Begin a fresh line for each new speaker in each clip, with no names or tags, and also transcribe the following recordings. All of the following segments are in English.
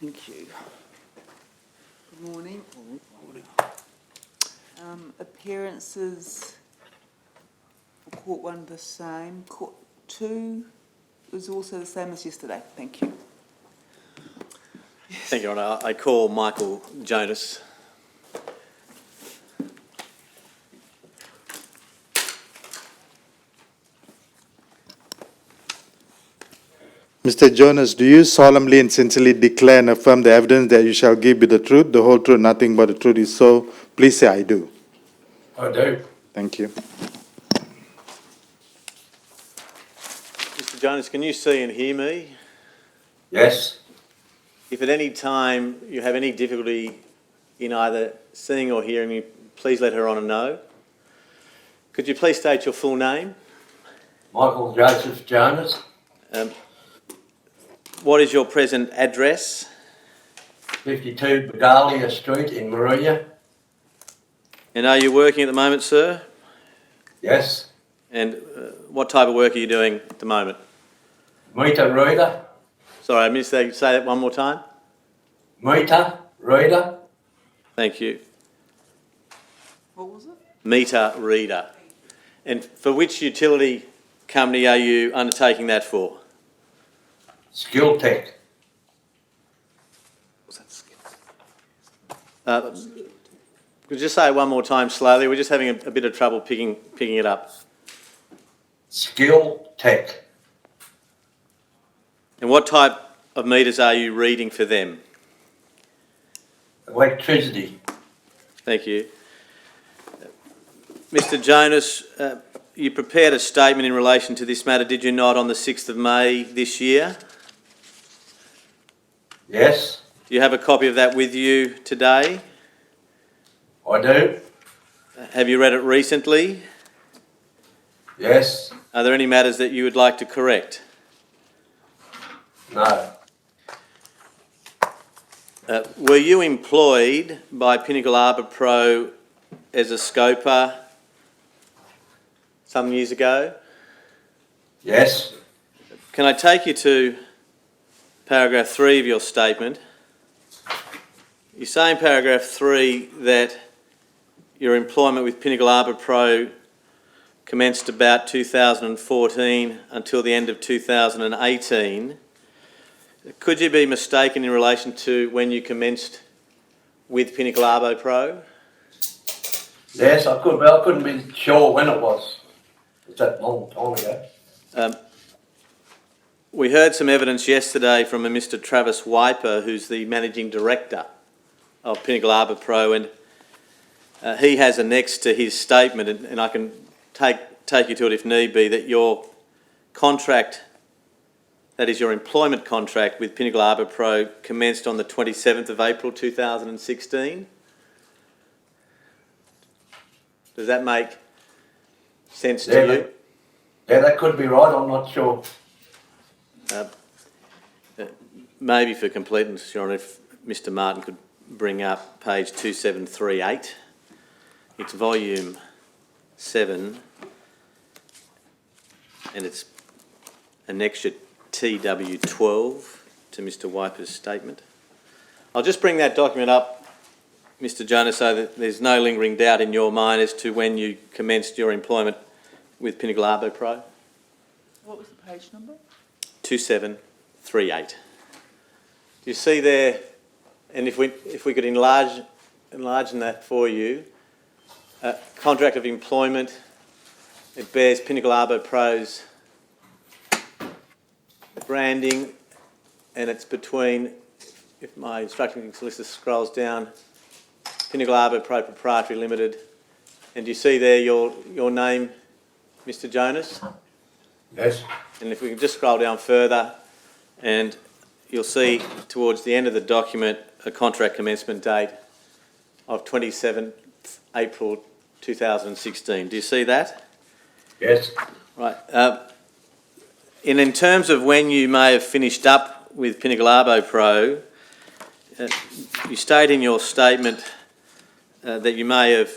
Thank you.
Good morning. Appearances for Court 1 the same. Court 2 was also the same as yesterday. Thank you.
Thank you, Your Honour. I call Michael Jonas.
Mr. Jonas, do you solemnly and sincerely declare and affirm the evidence that you shall give be the truth, the whole truth, nothing but the truth is so? Please say, I do.
I do.
Thank you.
Mr. Jonas, can you see and hear me?
Yes.
If at any time you have any difficulty in either seeing or hearing me, please let Her Honour know. Could you please state your full name?
Michael Joseph Jonas,
What is your present address?
52 Bedalia Street in Maria.
And are you working at the moment, sir?
Yes.
And what type of work are you doing at the moment?
Meter reader.
Sorry, I missed that. Say that one more time.
Meter reader.
Thank you.
What was it?
Meter reader. And for which utility company are you undertaking that for?
Skill Tech.
Could you just say it one more time slowly? We're just having a bit of trouble picking it up.
Skill Tech.
And what type of meters are you reading for them?
Electricity.
Thank you. Mr. Jonas, you prepared a statement in relation to this matter, did you not, on the 6th of May this year?
Yes.
Do you have a copy of that with you today?
I do.
Have you read it recently?
Yes.
Are there any matters that you would like to correct?
No.
Were you employed by Pinnacle Arbour Pro as a scoper some years ago?
Yes.
Can I take you to paragraph 3 of your statement? You say in paragraph 3 that your employment with Pinnacle Arbour Pro commenced about 2014 until the end of 2018. Could you be mistaken in relation to when you commenced with Pinnacle Arbour Pro?
Yes, I could, but I couldn't be sure when it was. It's that long time ago.
We heard some evidence yesterday from a Mr. Travis Wiper, who's the Managing Director of Pinnacle Arbour Pro, and he has annexed to his statement, and I can take you to it if need be, that your contract, that is your employment contract with Pinnacle Arbour Pro, commenced on the 27th of April 2016. Does that make sense to you?
Yeah, that could be right, I'm not sure.
Maybe for completeness, Your Honour, if Mr. Martin could bring up page 2738. It's volume 7 and it's annexure TW12 to Mr. Wiper's statement. I'll just bring that document up, Mr. Jonas, so that there's no lingering doubt in your mind as to when you commenced your employment with Pinnacle Arbour Pro.
What was the page number?
2738. Do you see there, and if we could enlarge that for you, contract of employment, it bears Pinnacle Arbour Pro's branding, and it's between, if my instructing solicitor scrolls down, Pinnacle Arbour Pro Proprietary Limited, and do you see there your name, Mr. Jonas?
Yes.
And if we can just scroll down further, and you'll see towards the end of the document a contract commencement date of 27th April 2016. Do you see that?
Yes.
Right. In terms of when you may have finished up with Pinnacle Arbour Pro, you state in your statement that you may have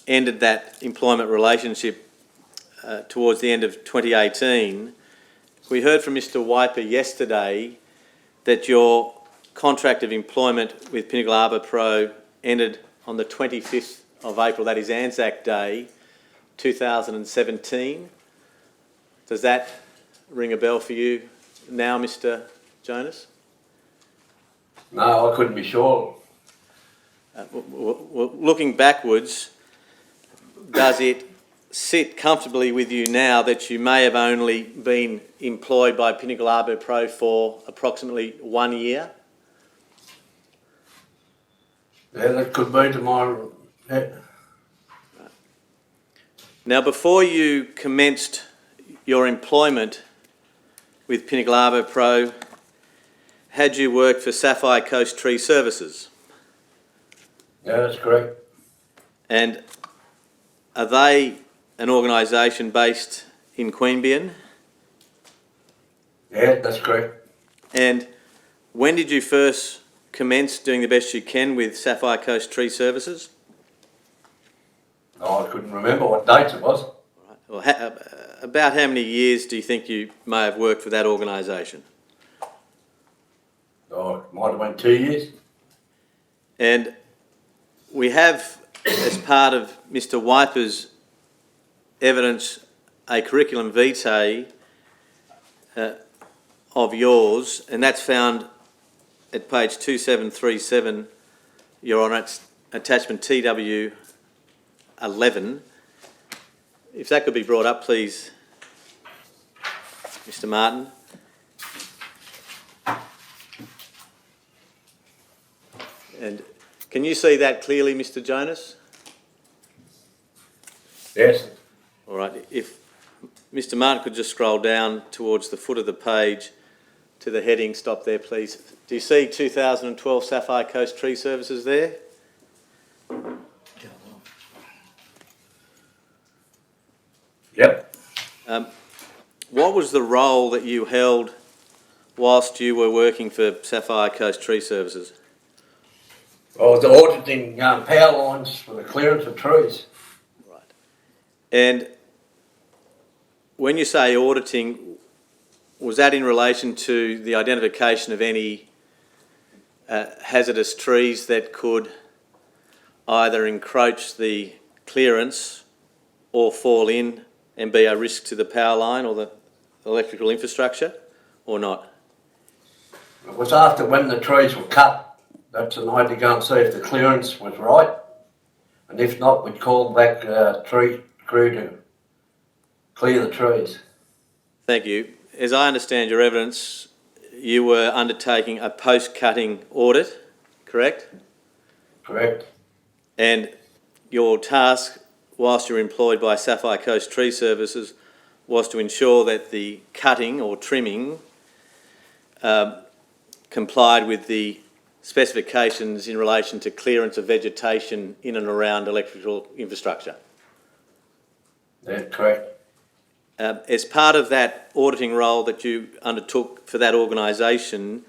ended that employment relationship towards the end of 2018. We heard from Mr. Wiper yesterday that your contract of employment with Pinnacle Arbour Pro ended on the 25th of April, that is Anzac Day, 2017. Does that ring a bell for you now, Mr. Jonas?
No, I couldn't be sure.
Looking backwards, does it sit comfortably with you now that you may have only been employed by Pinnacle Arbour Pro for approximately 1 year?
Yeah, that could be to my... Yeah.
Now, before you commenced your employment with Pinnacle Arbour Pro, had you worked for Sapphire Coast Tree Services?
Yeah, that's correct.
And are they an organisation based in Queanbeyan?
Yeah, that's correct.
And when did you first commence doing the best you can with Sapphire Coast Tree Services?
Oh, I couldn't remember what dates it was.
Well, about how many years do you think you may have worked for that organisation?
Oh, it might have been 2 years.
And we have, as part of Mr. Wiper's evidence, a curriculum vitae of yours, and that's found at page 2737, Your Honour, it's attachment TW 11. If that could be brought up, please, Mr. Martin. And can you see that clearly, Mr. Jonas?
Yes.
All right. If Mr. Martin could just scroll down towards the foot of the page to the heading, stop there, please. Do you see 2012 Sapphire Coast Tree Services there?
Yep.
What was the role that you held whilst you were working for Sapphire Coast Tree Services?
I was auditing power lines for the clearance of trees.
Right. And when you say auditing, was that in relation to the identification of any hazardous trees that could either encroach the clearance or fall in and be a risk to the power line or the electrical infrastructure, or not?
It was after when the trees were cut. That's an idea to go and see if the clearance was right. And if not, we'd call back tree crew to clear the trees.
Thank you. As I understand your evidence, you were undertaking a post-cutting audit, correct?
Correct.
And your task, whilst you're employed by Sapphire Coast Tree Services, was to ensure that the cutting or trimming complied with the specifications in relation to clearance of vegetation in and around electrical infrastructure.
That's correct.
As part of that auditing role that you undertook for that organisation,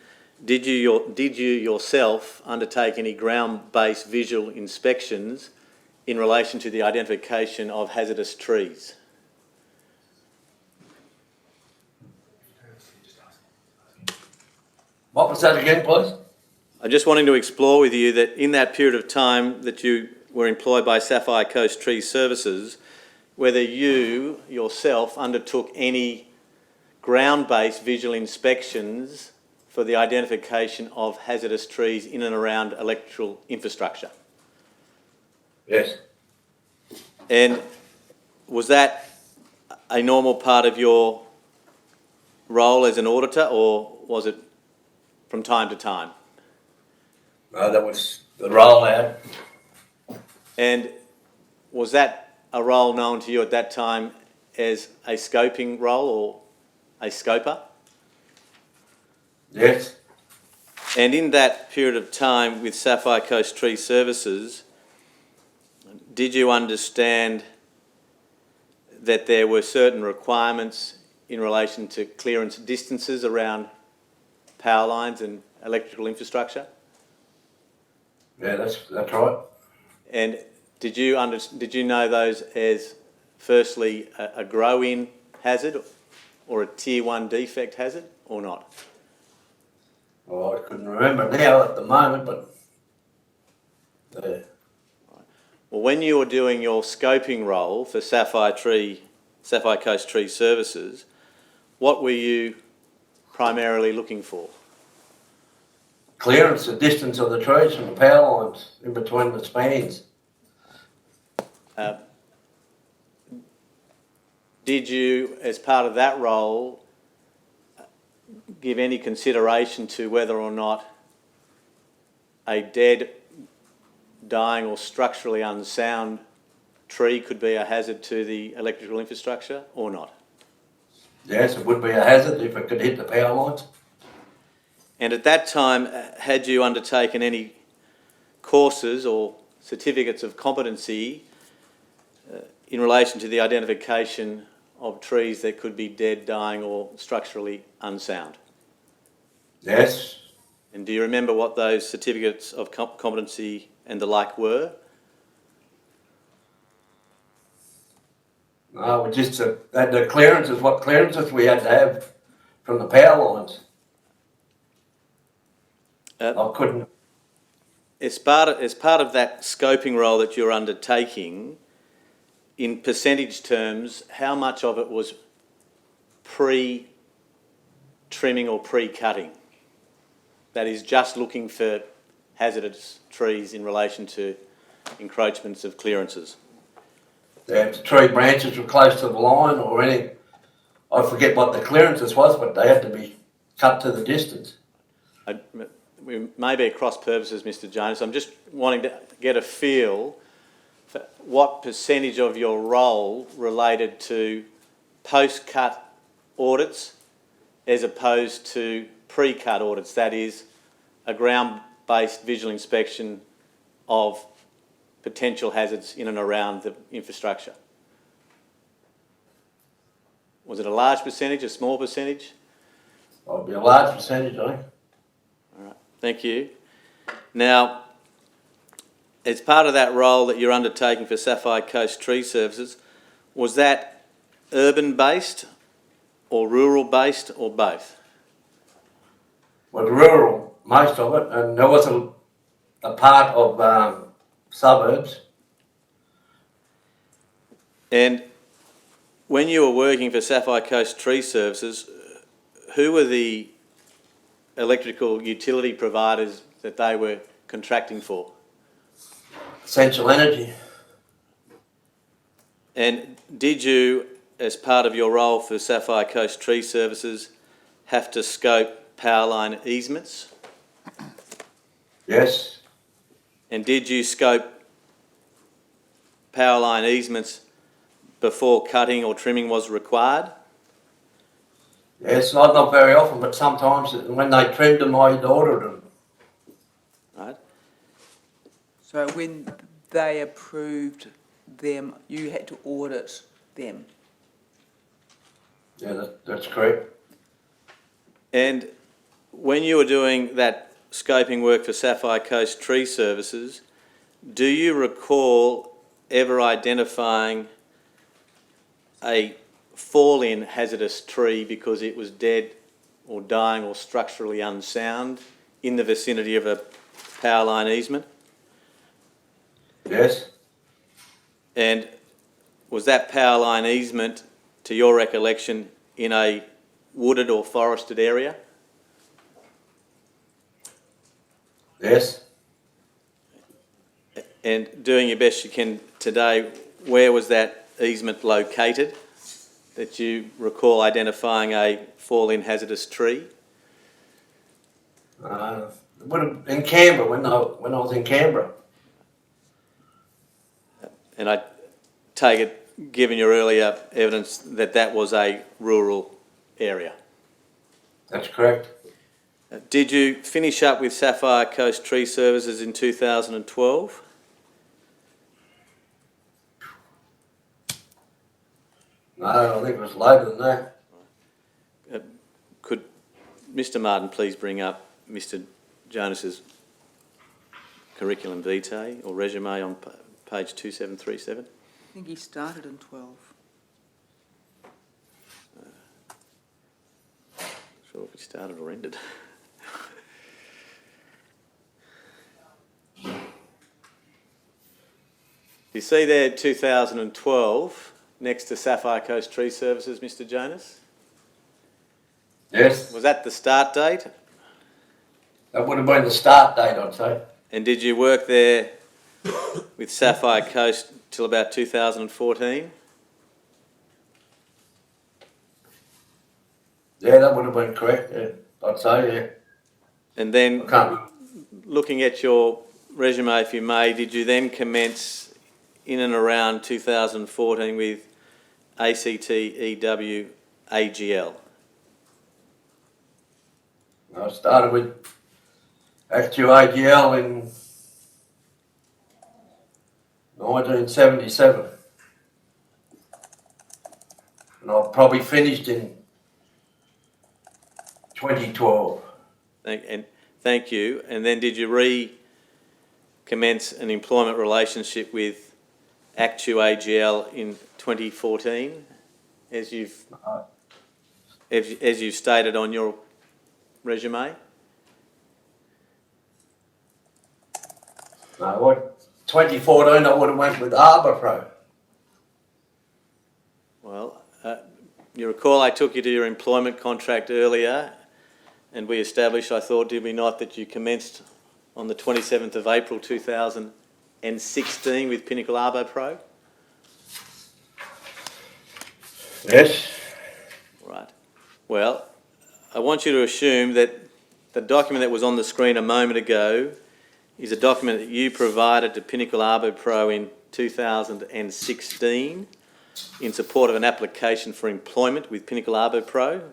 did you yourself undertake any ground-based visual inspections in relation to the identification of hazardous trees?
What was that again, please?
I'm just wanting to explore with you that in that period of time that you were employed by Sapphire Coast Tree Services, whether you yourself undertook any ground-based visual inspections for the identification of hazardous trees in and around electrical infrastructure.
Yes.
And was that a normal part of your role as an auditor, or was it from time to time?
No, that was the rollout.
And was that a role known to you at that time as a scoping role or a scoper?
Yes.
And in that period of time with Sapphire Coast Tree Services, did you understand that there were certain requirements in relation to clearance distances around power lines and electrical infrastructure?
Yeah, that's right.
And did you know those as firstly a grow-in hazard or a tier 1 defect hazard or not?
Well, I couldn't remember now at the moment, but
Well, when you were doing your scoping role for Sapphire Coast Tree Services, what were you primarily looking for?
clearance, the distance of the trees from the power lines in between the spans.
Did you, as part of that role, give any consideration to whether or not a dead, dying or structurally unsound tree could be a hazard to the electrical infrastructure or not?
Yes, it would be a hazard if it could hit the power lines.
And at that time, had you undertaken any courses or certificates of competency in relation to the identification of trees that could be dead, dying or structurally unsound?
Yes.
And do you remember what those certificates of competency and the like were?
No, we just had the clearances, what clearances we had to have from the power lines. I couldn't.
As part of that scoping role that you're undertaking, in percentage terms, how much of it was pre-trimming or pre-cutting? That is just looking for hazardous trees in relation to encroachments of clearances.
The tree branches were close to the line or any, I forget what the clearances was, but they had to be cut to the distance.
We may be at cross purposes, Mr. Jonas. I'm just wanting to get a feel for what percentage of your role related to post-cut audits as opposed to pre-cut audits, that is, a ground-based visual inspection of potential hazards in and around the infrastructure. Was it a large percentage, a small percentage?
It'll be a large percentage, I think.
All right, thank you. Now, as part of that role that you're undertaking for Sapphire Coast Tree Services, was that urban-based or rural-based or both?
Was rural, most of it, and there was a part of suburbs.
And when you were working for Sapphire Coast Tree Services, who were the electrical utility providers that they were contracting for?
Essential Energy.
And did you, as part of your role for Sapphire Coast Tree Services, have to scope power line easements?
Yes.
And did you scope power line easements before cutting or trimming was required?
Yes, not very often, but sometimes when they trimmed them, I ordered them.
Right.
So when they approved them, you had to audit them.
Yeah, that's correct.
And when you were doing that scoping work for Sapphire Coast Tree Services, do you recall ever identifying a fall-in hazardous tree because it was dead or dying or structurally unsound in the vicinity of a power line easement?
Yes.
And was that power line easement, to your recollection, in a wooded or forested area?
Yes.
And doing your best you can today, where was that easement located that you recall identifying a fall-in hazardous tree?
In Canberra, when I was in Canberra.
And I take it, given your earlier evidence, that that was a rural area.
That's correct.
Did you finish up with Sapphire Coast Tree Services in 2012?
No, I think it was later than that.
Could Mr. Martin please bring up Mr. Jonas's curriculum vitae or resume on page 2737?
I think he started in 12.
Sure if it started or ended. You see there 2012 next to Sapphire Coast Tree Services, Mr. Jonas?
Yes,
Was that the start date?
that would have been the start date, I'd say.
And did you work there with Sapphire Coast till about 2014?
Yeah, that would have been correct, yeah. I'd say, yeah.
And
I
then,
can't,
looking at your resume, if you may, did you then commence in and around 2014 with ACT EW AGL?
I started with AGL in 1977. And I probably finished in 2012.
Thank you. And then did you recommence an employment relationship with Actu AGL in 2014, as you've stated on your resume?
No, what 2014 I would have went with Arbor Pro.
Well, you recall I took you to your employment contract earlier, and we established, I thought, did we not, that you commenced on the 27th of April 2016 with Pinnacle Arbo Pro?
Yes.
Right. Well, I want you to assume that the document that was on the screen a moment ago is a document that you provided to Pinnacle Arbo Pro in 2016 in support of an application for employment with Pinnacle Arbo Pro. Do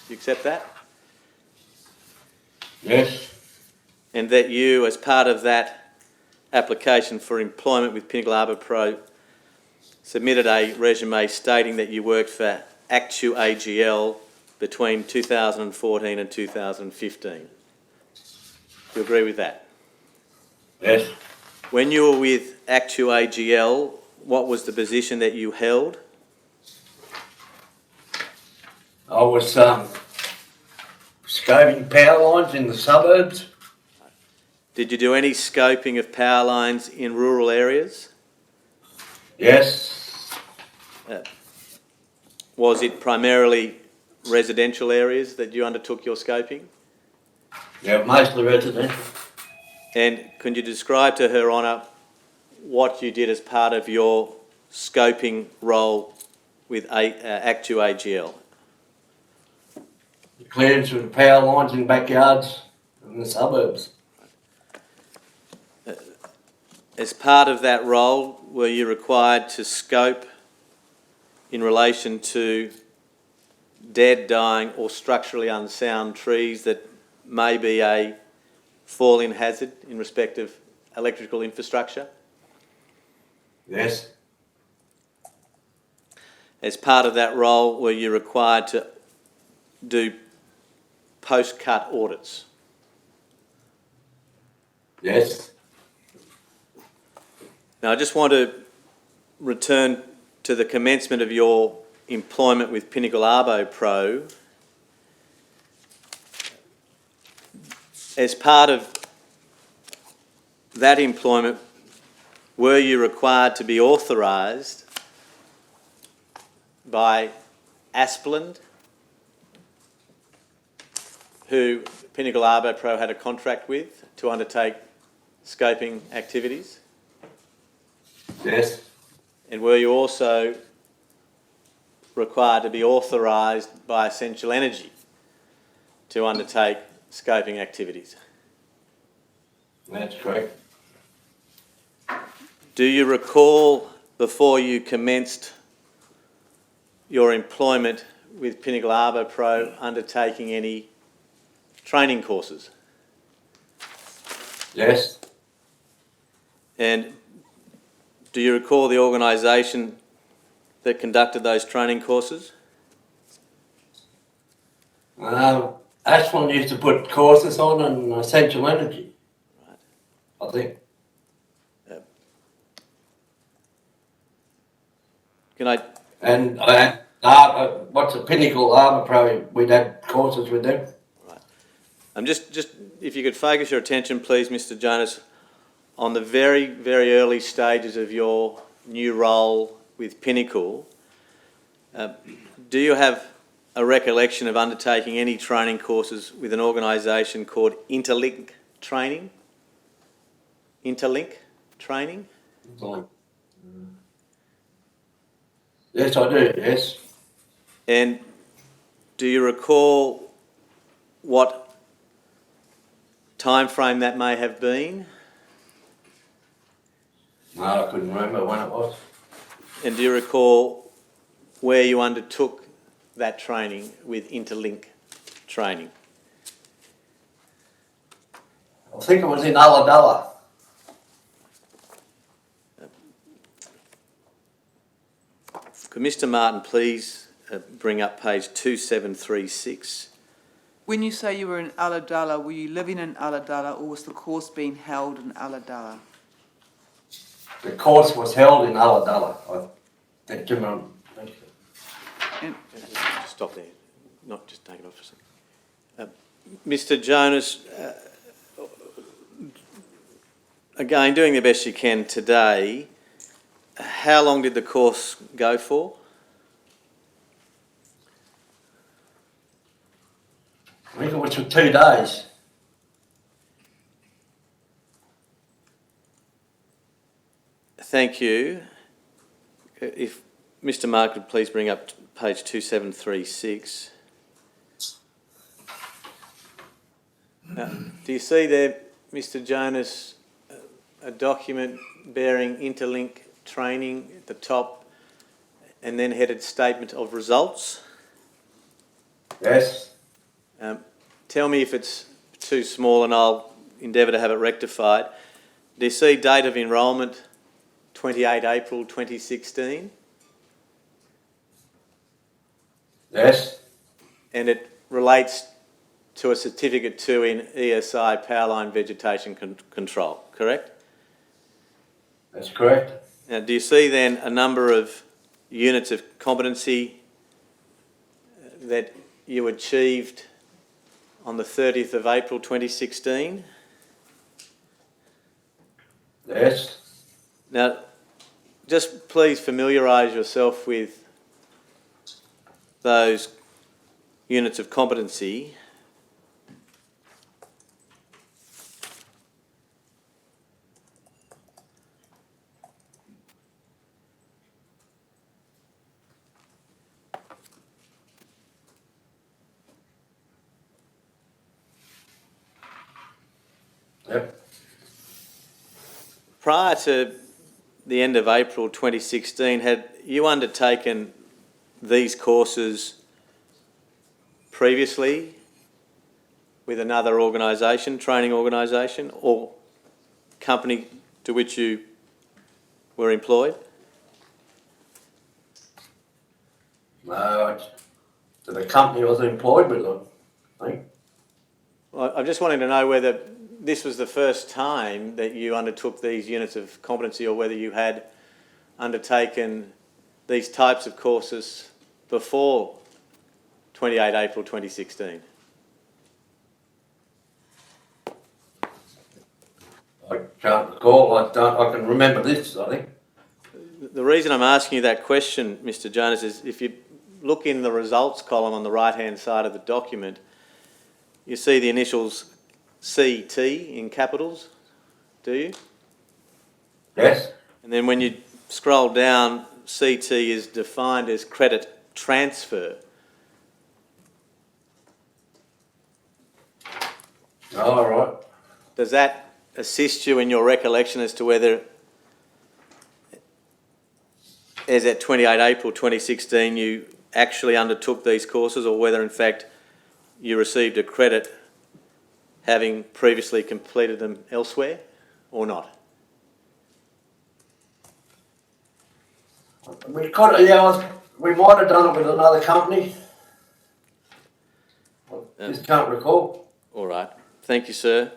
you accept that?
Yes.
And that you, as part of that application for employment with Pinnacle Arbo Pro, submitted a resume stating that you worked for Actu AGL between 2014 and 2015. Do you agree with that?
Yes.
When you were with Actu AGL, what was the position that you held?
I was scoping power lines in the suburbs.
Did you do any scoping of power lines in rural areas?
Yes.
Was it primarily residential areas that you undertook your scoping?
Yeah, mostly residential.
And can you describe to Her Honour what you did as part of your scoping role with Actu AGL?
The clearance of the power lines in backyards in the suburbs.
As part of that role, were you required to scope in relation to dead, dying or structurally unsound trees that may be a fall-in hazard in respect of electrical infrastructure?
Yes.
As part of that role, were you required to do post-cut audits?
Yes.
Now, I just want to return to the commencement of your employment with Pinnacle Arbo Pro. As part of that employment, were you required to be authorised by Aspland, who Pinnacle Arbo Pro had a contract with, to undertake scoping activities?
Yes.
And were you also required to be authorised by Essential Energy to undertake scoping activities?
That's correct.
Do you recall, before you commenced your employment with Pinnacle Arbo Pro, undertaking any training courses?
Yes.
And do you recall the organisation that conducted those training courses?
Ashland used to put courses on in Essential Energy.
Right.
I think.
Can I?
And what's a Pinnacle Armour Pro? We'd had courses with them.
Right. Just if you could focus your attention, please, Mr. Jonas, on the very, very early stages of your new role with Pinnacle, do you have a recollection of undertaking any training courses with an organisation called Interlink Training? Interlink Training?
Yes, I do, yes.
And do you recall what time frame that may have been?
No, I couldn't remember when it was.
And do you recall where you undertook that training with Interlink Training?
I think it was in Ulladulla.
Could Mr Martin please bring up page 2736?
When you say you were in Ulladulla, were you living in Ulladulla or was the course being held in Ulladulla?
The course was held in Ulladulla. I think you remember.
And
Just stop there, not just take it off for a second. Mr Jonas, again, doing the best you can today, how long did the course go for?
I think it was for 2 days.
Thank you. If Mr Mark could please bring up page 2736. Do you see there, Mr Jonas, a document bearing Interlink Training at the top and then headed Statement of Results?
Yes.
Tell me if it's too small and I'll endeavour to have it rectified. Do you see date of enrolment 28 April 2016?
Yes.
And it relates to a certificate 2 in ESI Powerline Vegetation Control, correct?
That's correct.
Now, do you see then a number of units of competency that you achieved on the 30th of April 2016?
Yes.
Now, just please familiarise yourself with those units of competency.
Yep.
Prior to the end of April 2016, had you undertaken these courses previously with another organisation, training organisation or company to which you were employed?
No, to the company I was employed with, I think.
I'm just wanting to know whether this was the first time that you undertook these units of competency or whether you had undertaken these types of courses before 28 April 2016.
I can't recall. I can remember this, I think.
The reason I'm asking you that question, Mr Jonas, is if you look in the results column on the right-hand side of the document, you see the initials CT in capitals, do you?
Yes.
And then when you scroll down, CT is defined as credit transfer.
Oh, all right.
Does that assist you in your recollection as to whether, as at 28 April 2016, you actually undertook these courses or whether, in fact, you received a credit having previously completed them elsewhere or not?
We could, yeah, we might have done it with another company. I just can't recall.
All right. Thank you, sir.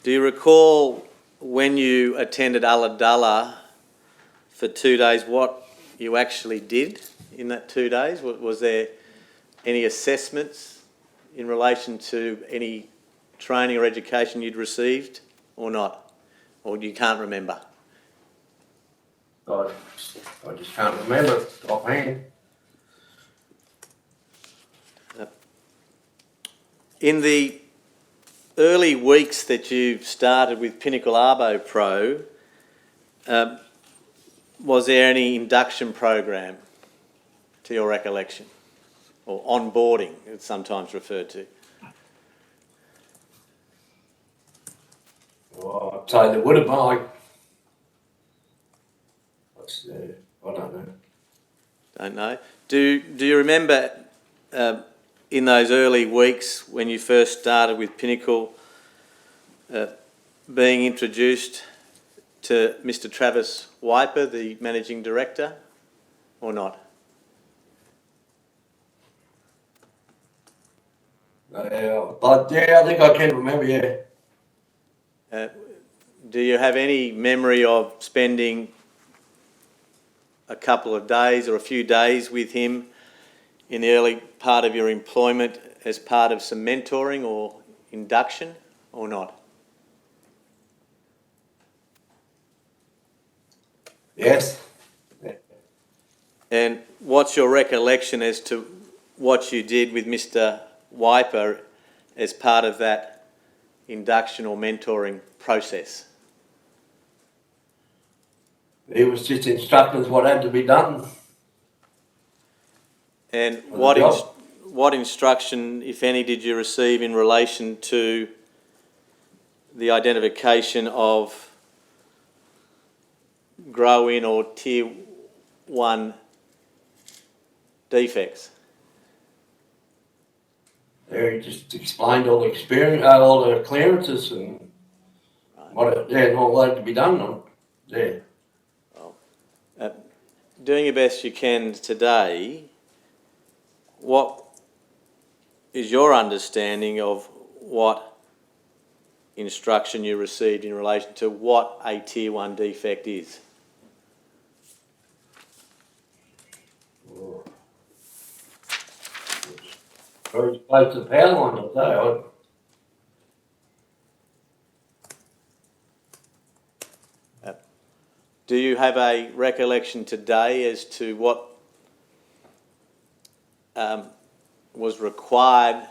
Do you recall when you attended Ulladulla for 2 days what you actually did in that 2 days? Was there any assessments in relation to any training or education you'd received or not? Or you can't remember?
I just can't remember it offhand.
In the early weeks that you started with Pinnacle Arbo Pro, was there any induction program to your recollection? Or onboarding, it's sometimes referred to.
Well, I'd say there would have been. I don't know.
Don't know. Do you remember in those early weeks when you first started with Pinnacle being introduced to Mr. Travis Wiper, the Managing Director, or not?
But yeah, I think I can remember, yeah.
Do you have any memory of spending a couple of days or a few days with him in the early part of your employment as part of some mentoring or induction, or not?
Yes. Yeah.
And what's your recollection as to what you did with Mr. Wiper as part of that induction or mentoring process?
He was just instructing us what had to be done.
And
For the job.
what instruction, if any, did you receive in relation to the identification of grow-in or Tier 1 defects?
He just explained all the experience, all the clearances and and all that had to be done. Yeah.
Doing your best you can today, what is your understanding of what instruction you received in relation to what a Tier 1 defect is?
Very close to the power line, I'll say.
Do you have a recollection today as to what was required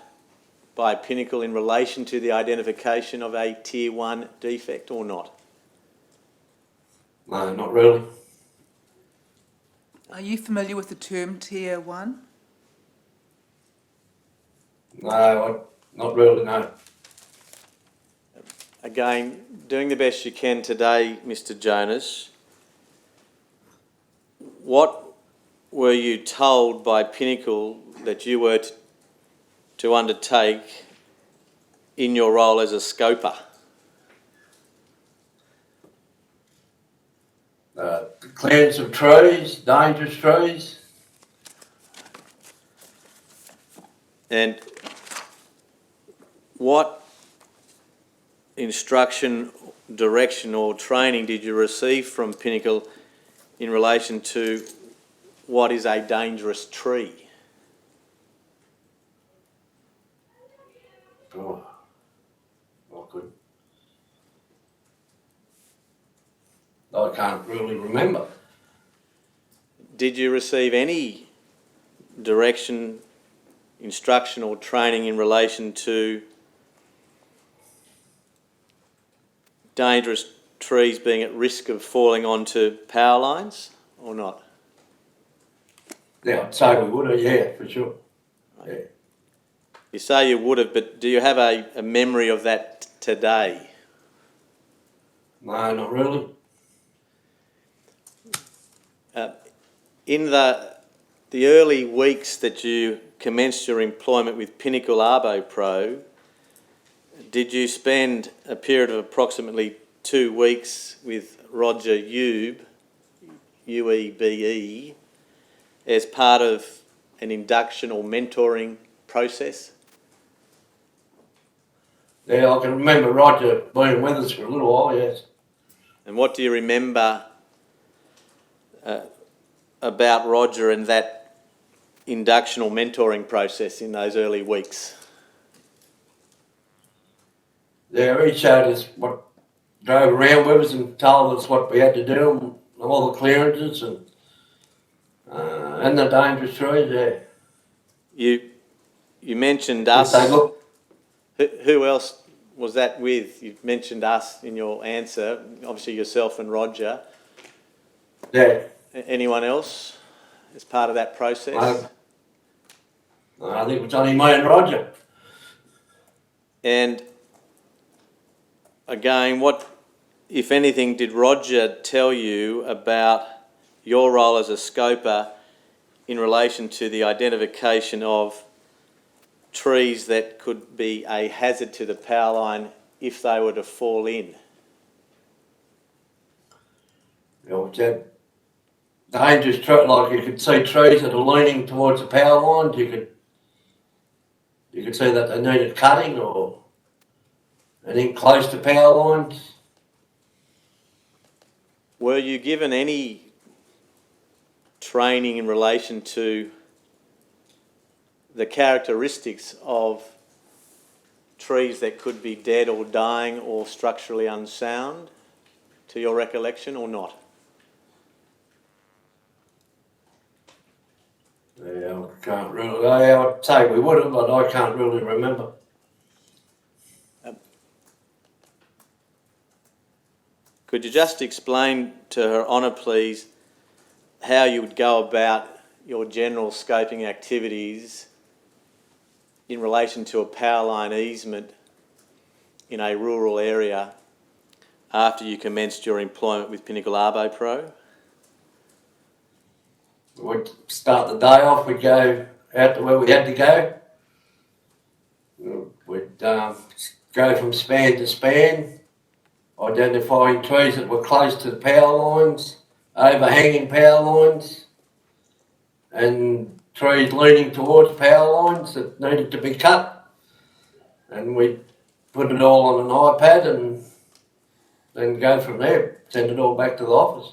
by Pinnacle in relation to the identification of a Tier 1 defect or not?
No, not really.
Are you familiar with the term Tier 1?
No, not really, no.
Again, doing the best you can today, Mr. Jonas, what were you told by Pinnacle that you were to undertake in your role as a scoper?
Clearance of trees, dangerous trees.
And what instruction, direction or training did you receive from Pinnacle in relation to what is a dangerous tree?
Oh, I can't really remember.
Did you receive any direction, instruction or training in relation to dangerous trees being at risk of falling onto power lines or not?
Yeah, I'd say we would have, yeah, for sure. Yeah.
You say you would have, but do you have a memory of that today?
No, not really.
In the early weeks that you commenced your employment with Pinnacle Arbo Pro, did you spend a period of approximately 2 weeks with Roger Ube, UEBE, as part of an induction or mentoring process?
Yeah, I can remember Roger being with us for a little while, yes.
And what do you remember about Roger and that induction or mentoring process in those early weeks?
Yeah, he showed us what, drove around with us and told us what we had to do and all the clearances and the dangerous trees, yeah.
You mentioned
If they
us.
look,
Who else was that with? You mentioned us in your answer. Obviously yourself and Roger.
yeah,
Anyone else as part of that process?
I think it was only me and Roger.
And again, what, if anything, did Roger tell you about your role as a scoper in relation to the identification of trees that could be a hazard to the power line if they were to fall in?
You know, it's that dangerous tree, like you could see trees that are leaning towards the power lines, you could see that they needed cutting or anything close to power lines.
Were you given any training in relation to the characteristics of trees that could be dead or dying or structurally unsound, to your recollection, or not?
Yeah, I can't really, I'd say we would have, but I can't really remember.
Could you just explain to Her Honour, please, how you would go about your general scoping activities in relation to a power line easement in a rural area after you commenced your employment with Pinnacle Arbo Pro?
We'd start the day off, we'd go out to where we had to go. We'd go from span to span, identifying trees that were close to the power lines, overhanging power lines, and trees leaning towards power lines that needed to be cut. And we'd put it all on an iPad and then go from there, send it all back to the office.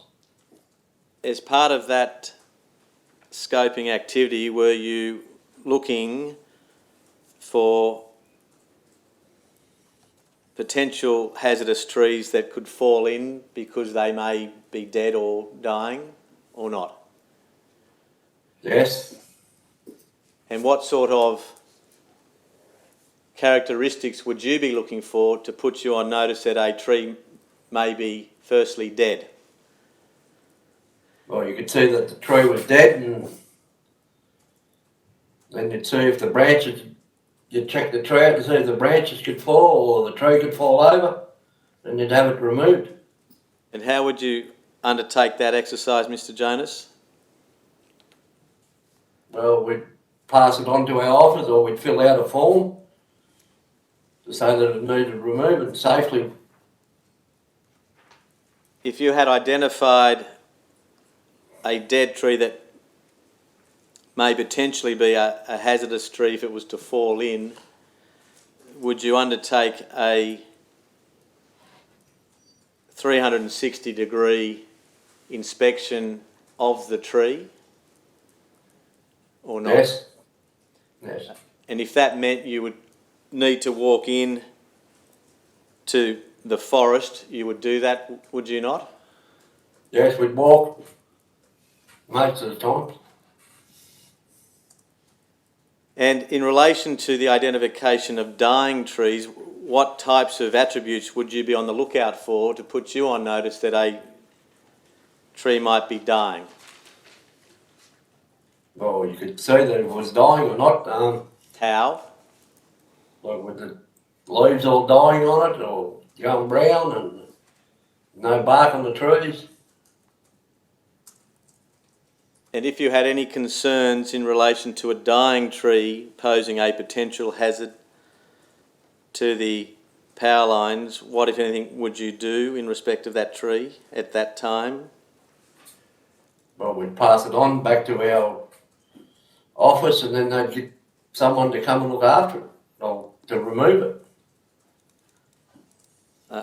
As part of that scoping activity, were you looking for potential hazardous trees that could fall in because they may be dead or dying, or not?
Yes.
And what sort of characteristics would you be looking for to put you on notice that a tree may be firstly dead?
Well, you could see that the tree was dead, and then you'd see if the branches, you'd check the tree out to see if the branches could fall or the tree could fall over, and you'd have it removed.
And how would you undertake that exercise, Mr. Jonas?
Well, we'd pass it on to our office, or we'd fill out a form to say that it needed removed safely.
If you had identified a dead tree that may potentially be a hazardous tree if it was to fall in, would you undertake a 360-degree inspection of the tree or not?
Yes. Yes.
And if that meant you would need to walk in to the forest, you would do that, would you not?
Yes, we'd walk most of the time.
And in relation to the identification of dying trees, what types of attributes would you be on the lookout for to put you on notice that a tree might be dying?
Well, you could see that it was dying or not.
How?
Like with the leaves all dying on it or going brown and no bark on the trees.
And if you had any concerns in relation to a dying tree posing a potential hazard to the power lines, what, if anything, would you do in respect of that tree at that time?
Well, we'd pass it on back to our office, and then they'd get someone to come and look after it or to remove it.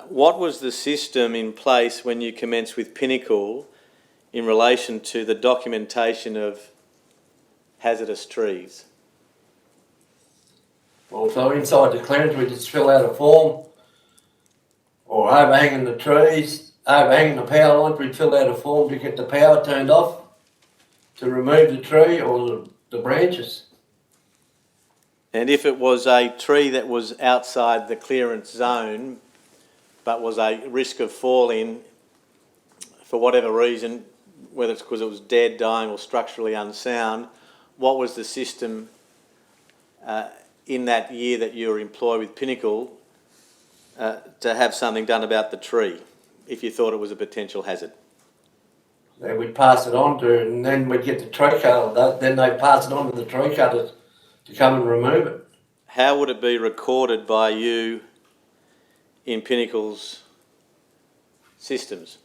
What was the system in place when you commenced with Pinnacle in relation to the documentation of hazardous trees?
Well, so inside the clearance, we just fill out a form or overhanging the trees, overhanging the power lines. We'd fill out a form to get the power turned off, to remove the tree or the branches.
And if it was a tree that was outside the clearance zone, but was a risk of falling for whatever reason, whether it's because it was dead, dying or structurally unsound, what was the system in that year that you were employed with Pinnacle to have something done about the tree if you thought it was a potential hazard?
Then we'd pass it on to, and then we'd get the tree cutter. Then they'd pass it on to the tree cutters to come and remove it.
How would it be recorded by you in Pinnacle's systems?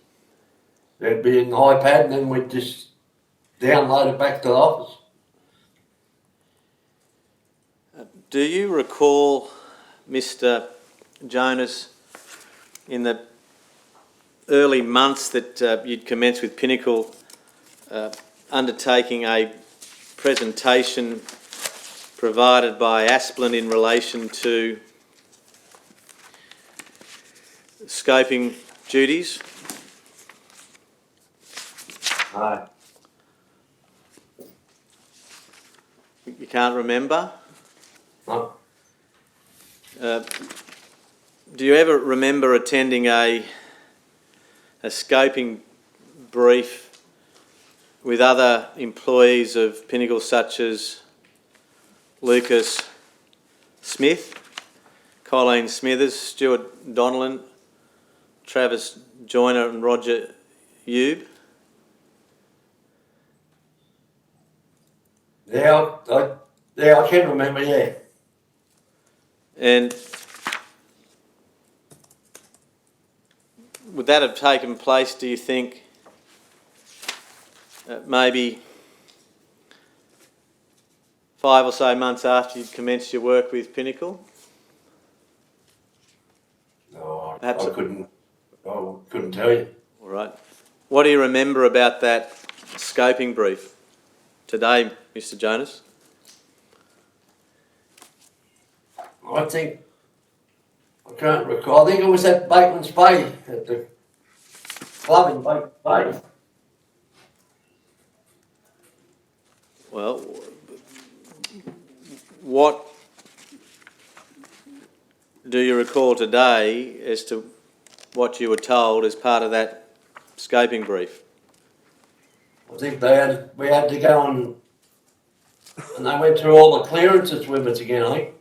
It'd be an iPad, and then we'd just download it back to the office.
Do you recall, Mr. Jonas, in the early months that you'd commenced with Pinnacle, undertaking a presentation provided by Asplin in relation to scoping duties?
No.
You can't remember?
No.
Do you ever remember attending a scoping brief with other employees of Pinnacle such as Lucas Smith, Colleen Smithers, Stuart Donnellan, Travis Joyner and Roger Eube?
Yeah, I can remember, yeah.
And would that have taken place, do you think, maybe 5 or so months after you'd commenced your work with Pinnacle?
No,
Perhaps
I couldn't tell you.
All right. What do you remember about that scoping brief today, Mr. Jonas?
I can't recall. I think it was at Bateman's Bay, at the club in Bateman's Bay.
Well, what do you recall today as to what you were told as part of that scoping brief?
I think we had to go and they went through all the clearances with us again, I think.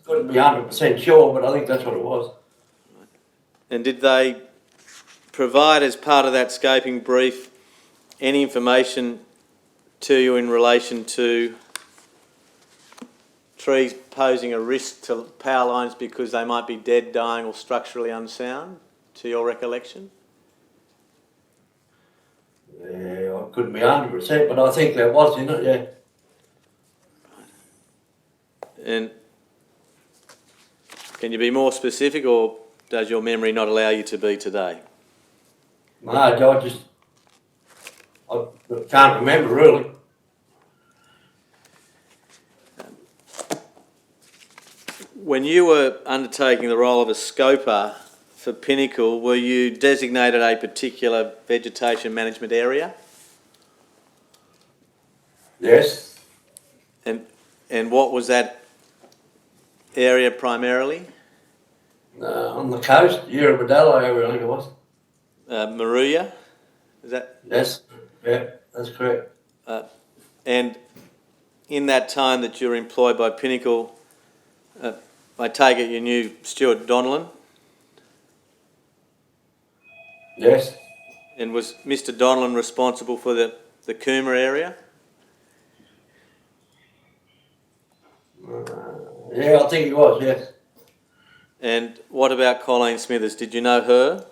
Couldn't be 100% sure, but I think that's what it was.
And did they provide as part of that scoping brief any information to you in relation to trees posing a risk to power lines because they might be dead, dying or structurally unsound, to your recollection?
Yeah, I couldn't be 100%, but I think there was, in it, yeah.
And can you be more specific, or does your memory not allow you to be today?
No, I can't remember really.
When you were undertaking the role of a scoper for Pinnacle, were you designated a particular vegetation management area?
Yes.
And what was that area primarily?
On the coast, Eurobadella area, I think it was.
Maruya? Is that?
Yes, yeah, that's correct.
And in that time that you were employed by Pinnacle, I take it you knew Stuart Donnellan?
Yes.
And was Mr. Donnellan responsible for the Cooma area?
Yeah, I think he was, yes.
And what about Colleen Smithers? Did you know her?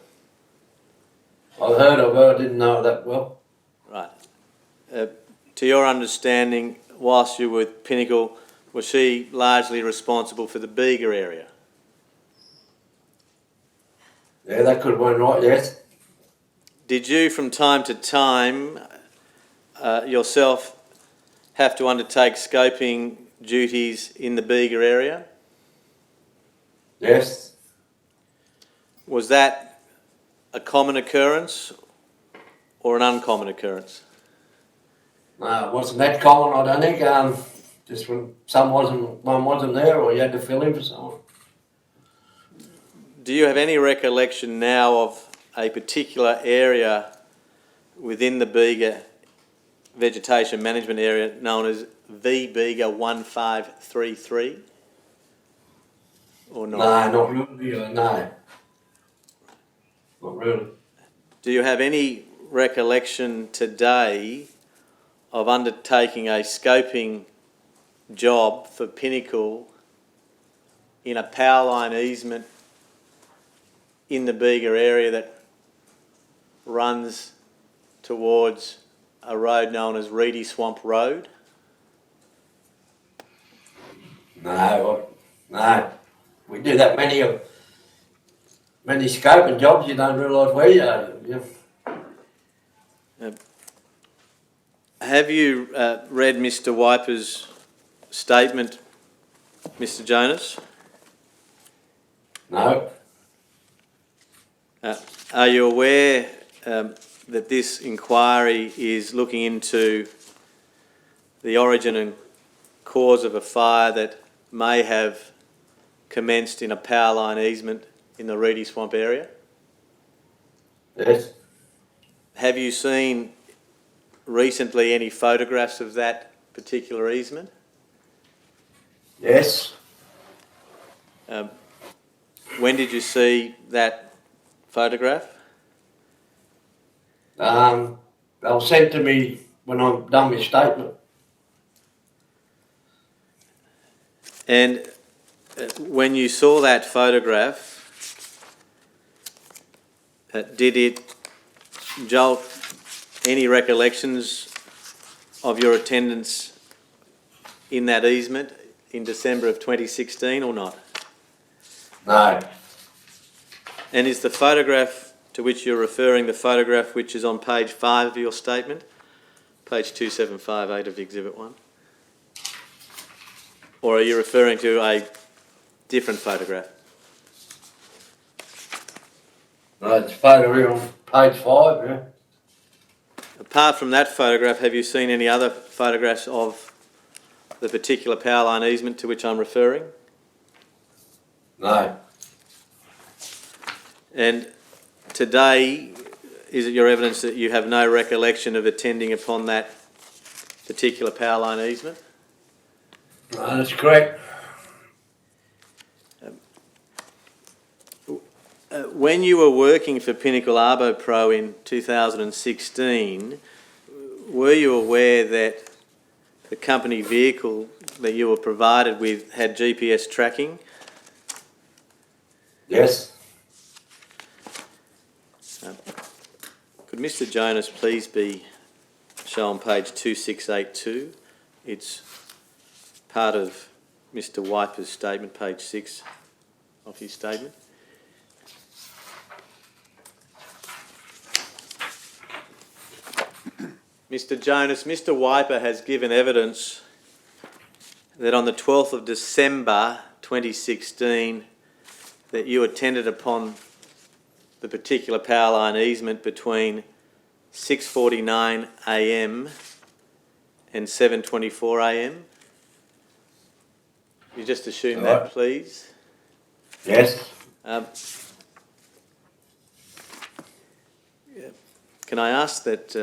I've heard of her, I didn't know her that well.
Right. To your understanding, whilst you were with Pinnacle, was she largely responsible for the Bega area?
Yeah, that could have been right, yes.
Did you, from time to time, yourself have to undertake scoping duties in the Bega area?
Yes.
Was that a common occurrence or an uncommon occurrence?
No, it wasn't that common, I don't think. Just when one wasn't there, or you had to fill in for someone.
Do you have any recollection now of a particular area within the Bega vegetation management area known as V Bega 1533? Or not?
No, not really. No, not really.
Do you have any recollection today of undertaking a scoping job for Pinnacle in a power line easement in the Bega area that runs towards a road known as Reedy Swamp Road?
No. We do that many scoping jobs. You don't realise where you are.
Have you read Mr. Wiper's statement, Mr. Jonas?
No.
Are you aware that this inquiry is looking into the origin and cause of a fire that may have commenced in a power line easement in the Reedy Swamp area?
Yes.
Have you seen recently any photographs of that particular easement?
Yes.
When did you see that photograph?
They'll send to me when I'm done my statement.
And when you saw that photograph, did it jolt any recollections of your attendance in that easement in December of 2016 or not?
No.
And is the photograph to which you're referring the photograph which is on page 5 of your statement? Page 2758 of Exhibit 1? Or are you referring to a different photograph?
No, it's photo here on page 5, yeah.
Apart from that photograph, have you seen any other photographs of the particular power line easement to which I'm referring?
No.
And today, is it your evidence that you have no recollection of attending upon that particular power line easement?
No, that's correct.
When you were working for Pinnacle Arbo Pro in 2016, were you aware that the company vehicle that you were provided with had GPS tracking?
Yes.
Could Mr. Jonas please be shown page 2682? It's part of Mr. Wiper's statement, page 6 of his statement. Mr. Jonas, Mr. Wiper has given evidence that on the 12th of December 2016 that you attended upon the particular power line easement between 6:49 a.m. and 7:24 a.m. You just assume that,
Right.
please.
Yes.
Can I ask that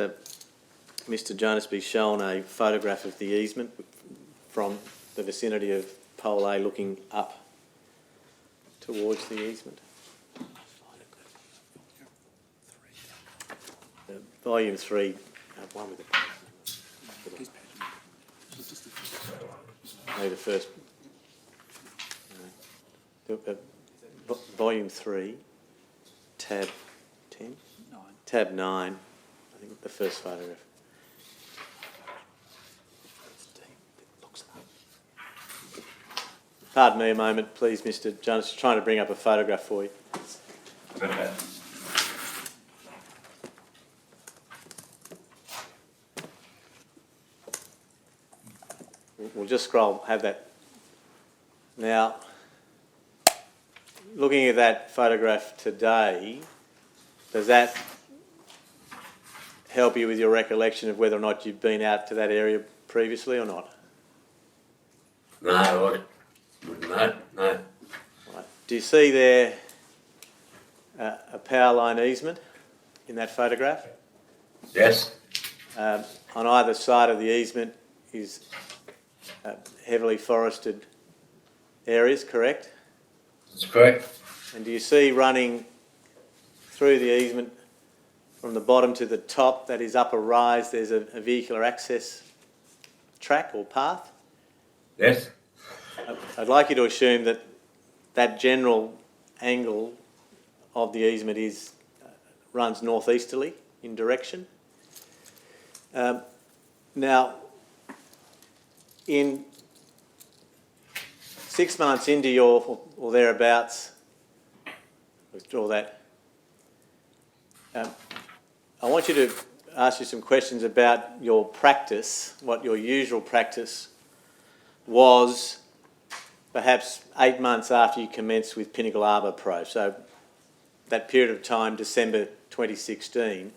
Mr. Jonas be shown a photograph of the easement from the vicinity of pole A looking up towards the easement? Volume 3, one with the... Maybe the first... Volume 3, tab 10? Tab 9, I think the first photograph. Pardon me a moment, please, Mr. Jonas. Just trying to bring up a photograph for you.
Okay.
We'll just scroll, have that. Now, looking at that photograph today, does that help you with your recollection of whether or not you've been out to that area previously or not?
No, I wouldn't know, no.
Right. Do you see there a power line easement in that photograph?
Yes,
On either side of the easement is heavily forested areas, correct?
that's correct.
And do you see running through the easement from the bottom to the top, that is up a rise, there's a vehicular access track or path?
Yes,
I'd like you to assume that that general angle of the easement runs northeasterly in direction. Now, in 6 months into your, or thereabouts, withdraw that, I want you to ask you some questions about your practice, what your usual practice was perhaps 8 months after you commenced with Pinnacle Arbour Pro, so that period of time, December 2016.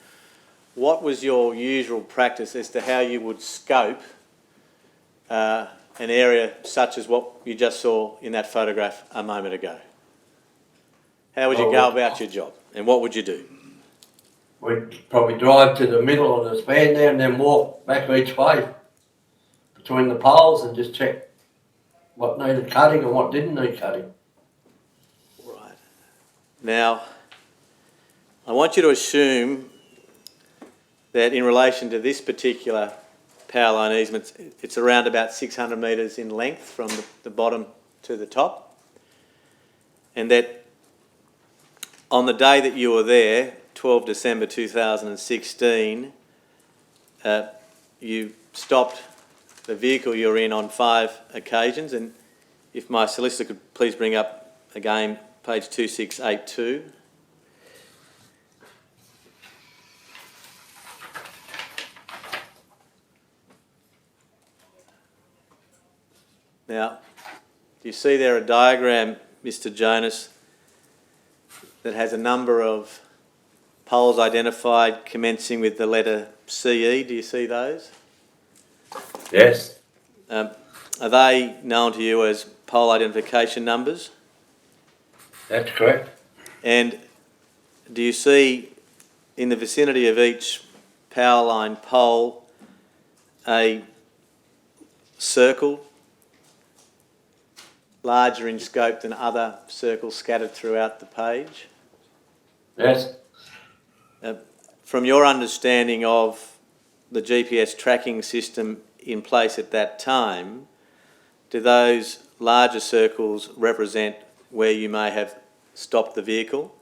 What was your usual practice as to how you would scope an area such as what you just saw in that photograph a moment ago? How would you go about your job, and what would you do?
we'd probably drive to the middle of the span there and then walk back each way between the poles and just check what needed cutting and what didn't need cutting.
Right. Now, I want you to assume that in relation to this particular power line easement, it's around about 600 metres in length from the bottom to the top, and that on the day that you were there, 12 December 2016, you stopped the vehicle you're in on 5 occasions, and if my solicitor could please bring up again page 2682. Now, do you see there a diagram, Mr. Jonas, that has a number of poles identified commencing with the letter CE? Do you see those?
Yes,
Are they known to you as pole identification numbers?
that's correct.
And do you see in the vicinity of each power line pole a circle larger in scope than other circles scattered throughout the page?
Yes,
From your understanding of the GPS tracking system in place at that time, do those larger circles represent where you may have stopped the vehicle?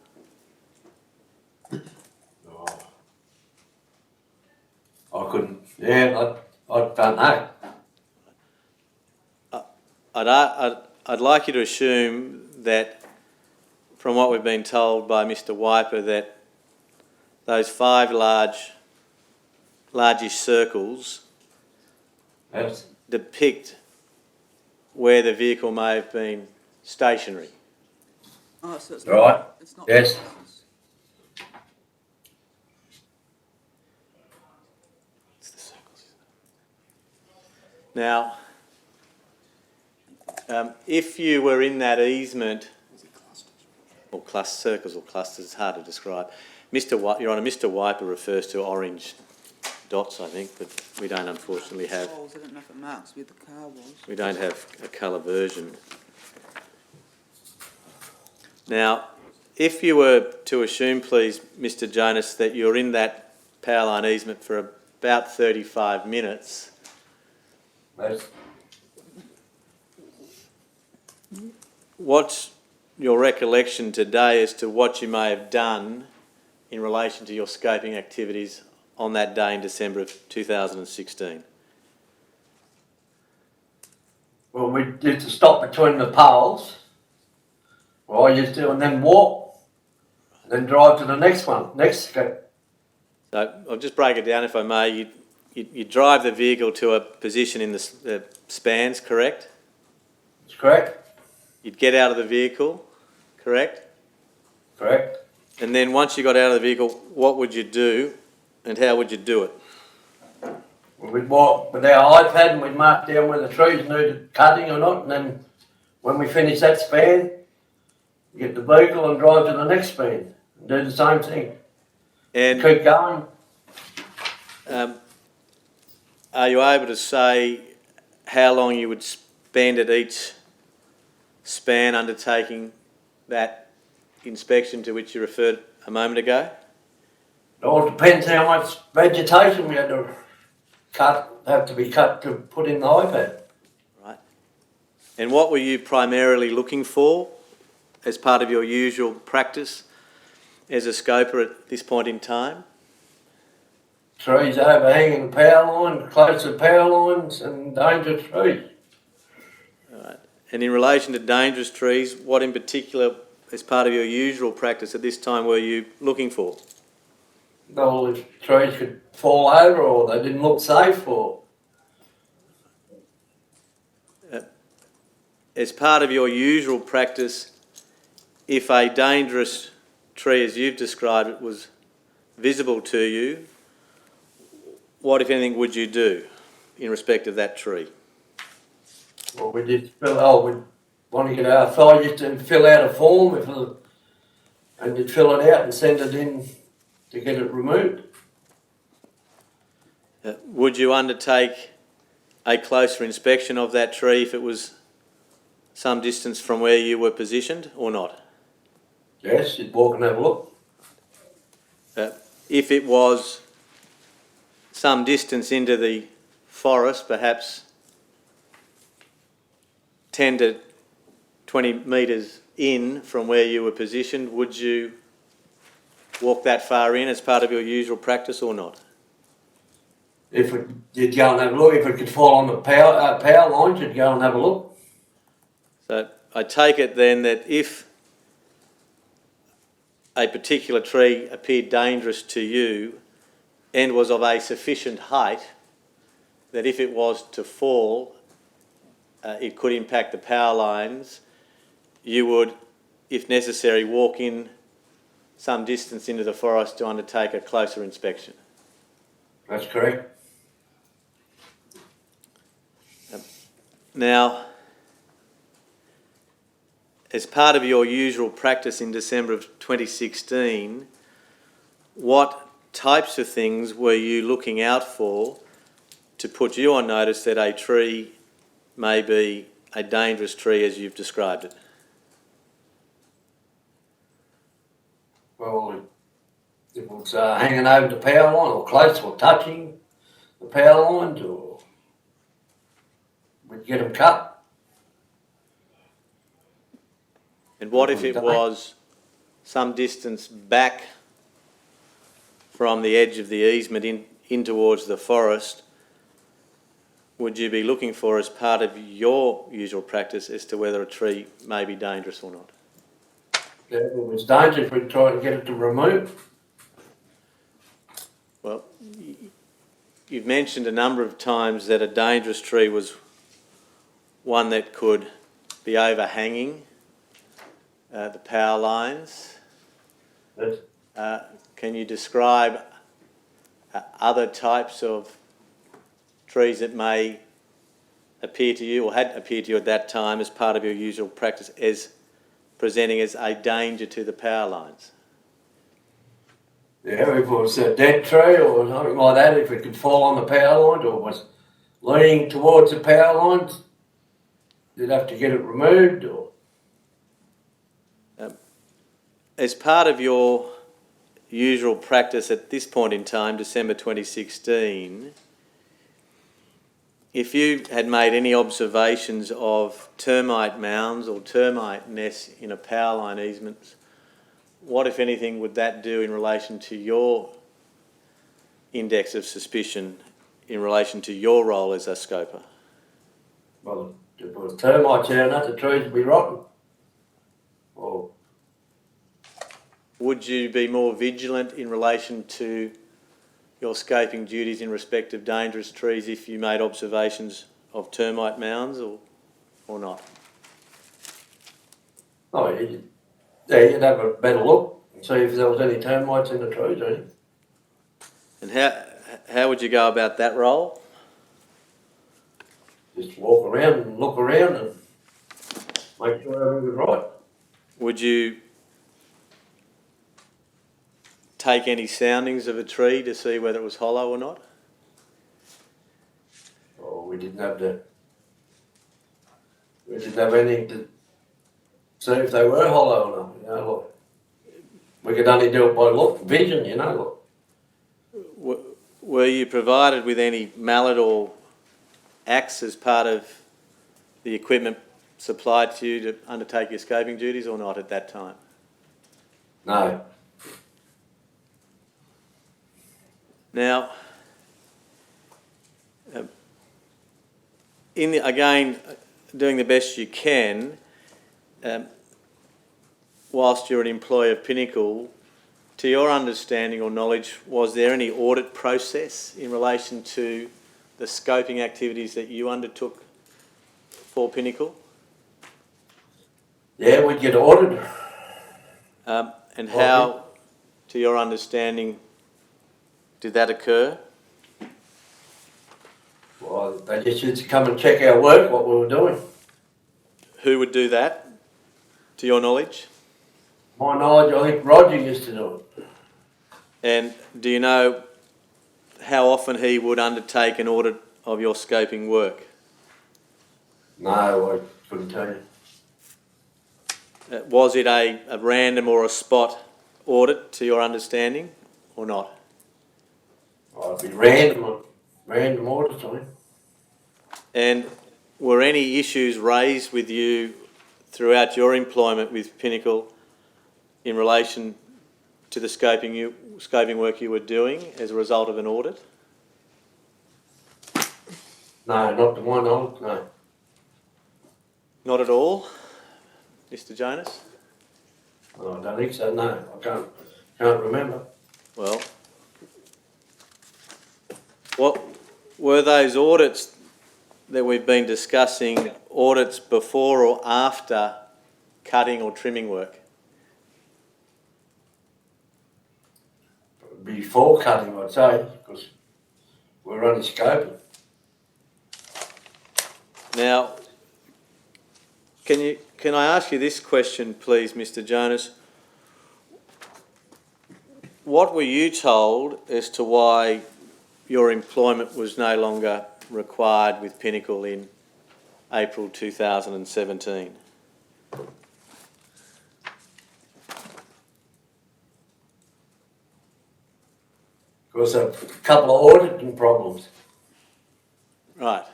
I couldn't, yeah, I don't know.
I'd like you to assume that, from what we've been told by Mr. Wiper, that those 5 largish circles
Yes,
depict where the vehicle may have been stationary.
Oh, so it's
right,
not, it's not.
yes.
It's the circles. Now, if you were in that easement, or circles or clusters, hard to describe. Your Honour, Mr. Wiper refers to orange dots, I think, but we don't unfortunately have.
Poles, I don't know if it marks where the car was.
We don't have a colour version. Now, if you were to assume, please, Mr. Jonas, that you're in that power line easement for about 35 minutes,
Yes.
what's your recollection today as to what you may have done in relation to your scoping activities on that day in December of 2016?
Well, we used to stop between the poles. Well, I used to, and then walk, and then drive to the next one, next step.
So I'll just break it down if I may. You drive the vehicle to a position in the spans, correct?
That's correct.
You'd get out of the vehicle, correct?
correct?
And then once you got out of the vehicle, what would you do and how would you do it?
We'd walk with our iPad and we'd mark down where the trees needed cutting or not, and then when we finish that span, get the vehicle and drive to the next span and do the same thing.
And
Keep going.
are you able to say how long you would spend at each span undertaking that inspection to which you referred a moment ago?
It all depends how much vegetation we had to have to be cut to put in the iPad.
Right. And what were you primarily looking for as part of your usual practice as a scoper at this point in time?
Trees overhanging the power line, close to power lines, and dangerous trees.
Right. And in relation to dangerous trees, what in particular, as part of your usual practice at this time, were you looking for?
Well, if trees could fall over or they didn't look safe or...
As part of your usual practice, if a dangerous tree, as you've described it, was visible to you, what, if anything, would you do in respect of that tree?
Well, we did we'd want to get our fellow used to fill out a form and you'd fill it out and send it in to get it removed.
Would you undertake a closer inspection of that tree if it was some distance from where you were positioned or not?
Yes, you'd walk and have a look.
If it was some distance into the forest, perhaps 10 to 20 metres in from where you were positioned, would you walk that far in as part of your usual practice or not?
If you'd go and have a look, if it could fall on the power lines, you'd go and have a look.
So I take it then that if a particular tree appeared dangerous to you and was of a sufficient height, that if it was to fall, it could impact the power lines, you would, if necessary, walk in some distance into the forest to undertake a closer inspection.
That's correct.
Now, as part of your usual practice in December of 2016, what types of things were you looking out for to put you on notice that a tree may be a dangerous tree as you've described it?
Well, if it was hanging over the power line or close or touching the power lines, or we'd get them cut.
And what if it was some distance back from the edge of the easement in towards the forest? Would you be looking for as part of your usual practice as to whether a tree may be dangerous or not?
Yeah, if it was dangerous, we'd try to get it to remove.
Well, you've mentioned a number of times that a dangerous tree was one that could be overhanging the power lines.
Yes.
Can you describe other types of trees that may appear to you or had appeared to you at that time as part of your usual practice as presenting as a danger to the power lines?
Yeah, if it was a dead tree or something like that, if it could fall on the power lines or was leaning towards the power lines, you'd have to get it removed. Or
as part of your usual practice at this point in time, December 2016, if you had made any observations of termite mounds or termite nests in a power line easement, what, if anything, would that do in relation to your index of suspicion in relation to your role as a scoper?
well, if it was termites down that, the trees would be rotten. Or
Would you be more vigilant in relation to your scoping duties in respect of dangerous trees if you made observations of termite mounds or not?
oh, Yeah, you'd have a better look and see if there was any termites in the trees or anything.
And how would you go about that role?
Just walk around and look around and make sure everything was right.
Would you take any soundings of a tree to see whether it was hollow or not?
Or we didn't have anything to see if they were hollow or not, you know, look. We could only do it by look, vision, you know, look.
Were you provided with any mallet or axe as part of the equipment supplied to you to undertake your scoping duties or not at that time?
No.
Now, doing the best you can, whilst you're an employee of Pinnacle, to your understanding or knowledge, was there any audit process in relation to the scoping activities that you undertook for Pinnacle?
Yeah, we'd get ordered.
And how, to your understanding, did that occur?
Well, they just used to come and check our work, what we were doing.
Who would do that, to your knowledge?
My knowledge, I think Roger used to do it.
And do you know how often he would undertake an audit of your scoping work?
No, I couldn't tell you.
Was it a random or a spot audit, to your understanding, or not?
I'd be random audits on it.
And were any issues raised with you throughout your employment with Pinnacle in relation to the scoping work you were doing as a result of an audit?
No, not to my knowledge, no.
Not at all, Mr. Jonas?
No, I don't think so, no. I can't remember.
Well, what were those audits that we've been discussing, audits before or after cutting or trimming work?
Before cutting, I'd say, because we're only scoping.
Now, can I ask you this question, please, Mr. Jonas? What were you told as to why your employment was no longer required with Pinnacle in April 2017?
Because a couple of auditing problems.
Right.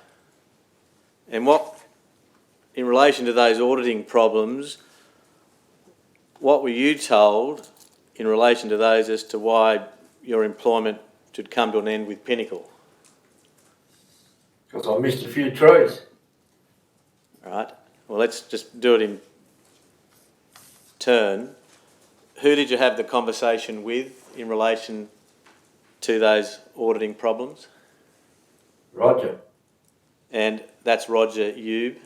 And in relation to those auditing problems, what were you told in relation to those as to why your employment should come to an end with Pinnacle?
Because I missed a few trees.
Right. Well, let's just do it in turn. Who did you have the conversation with in relation to those auditing problems?
Roger.
And that's Roger Ube.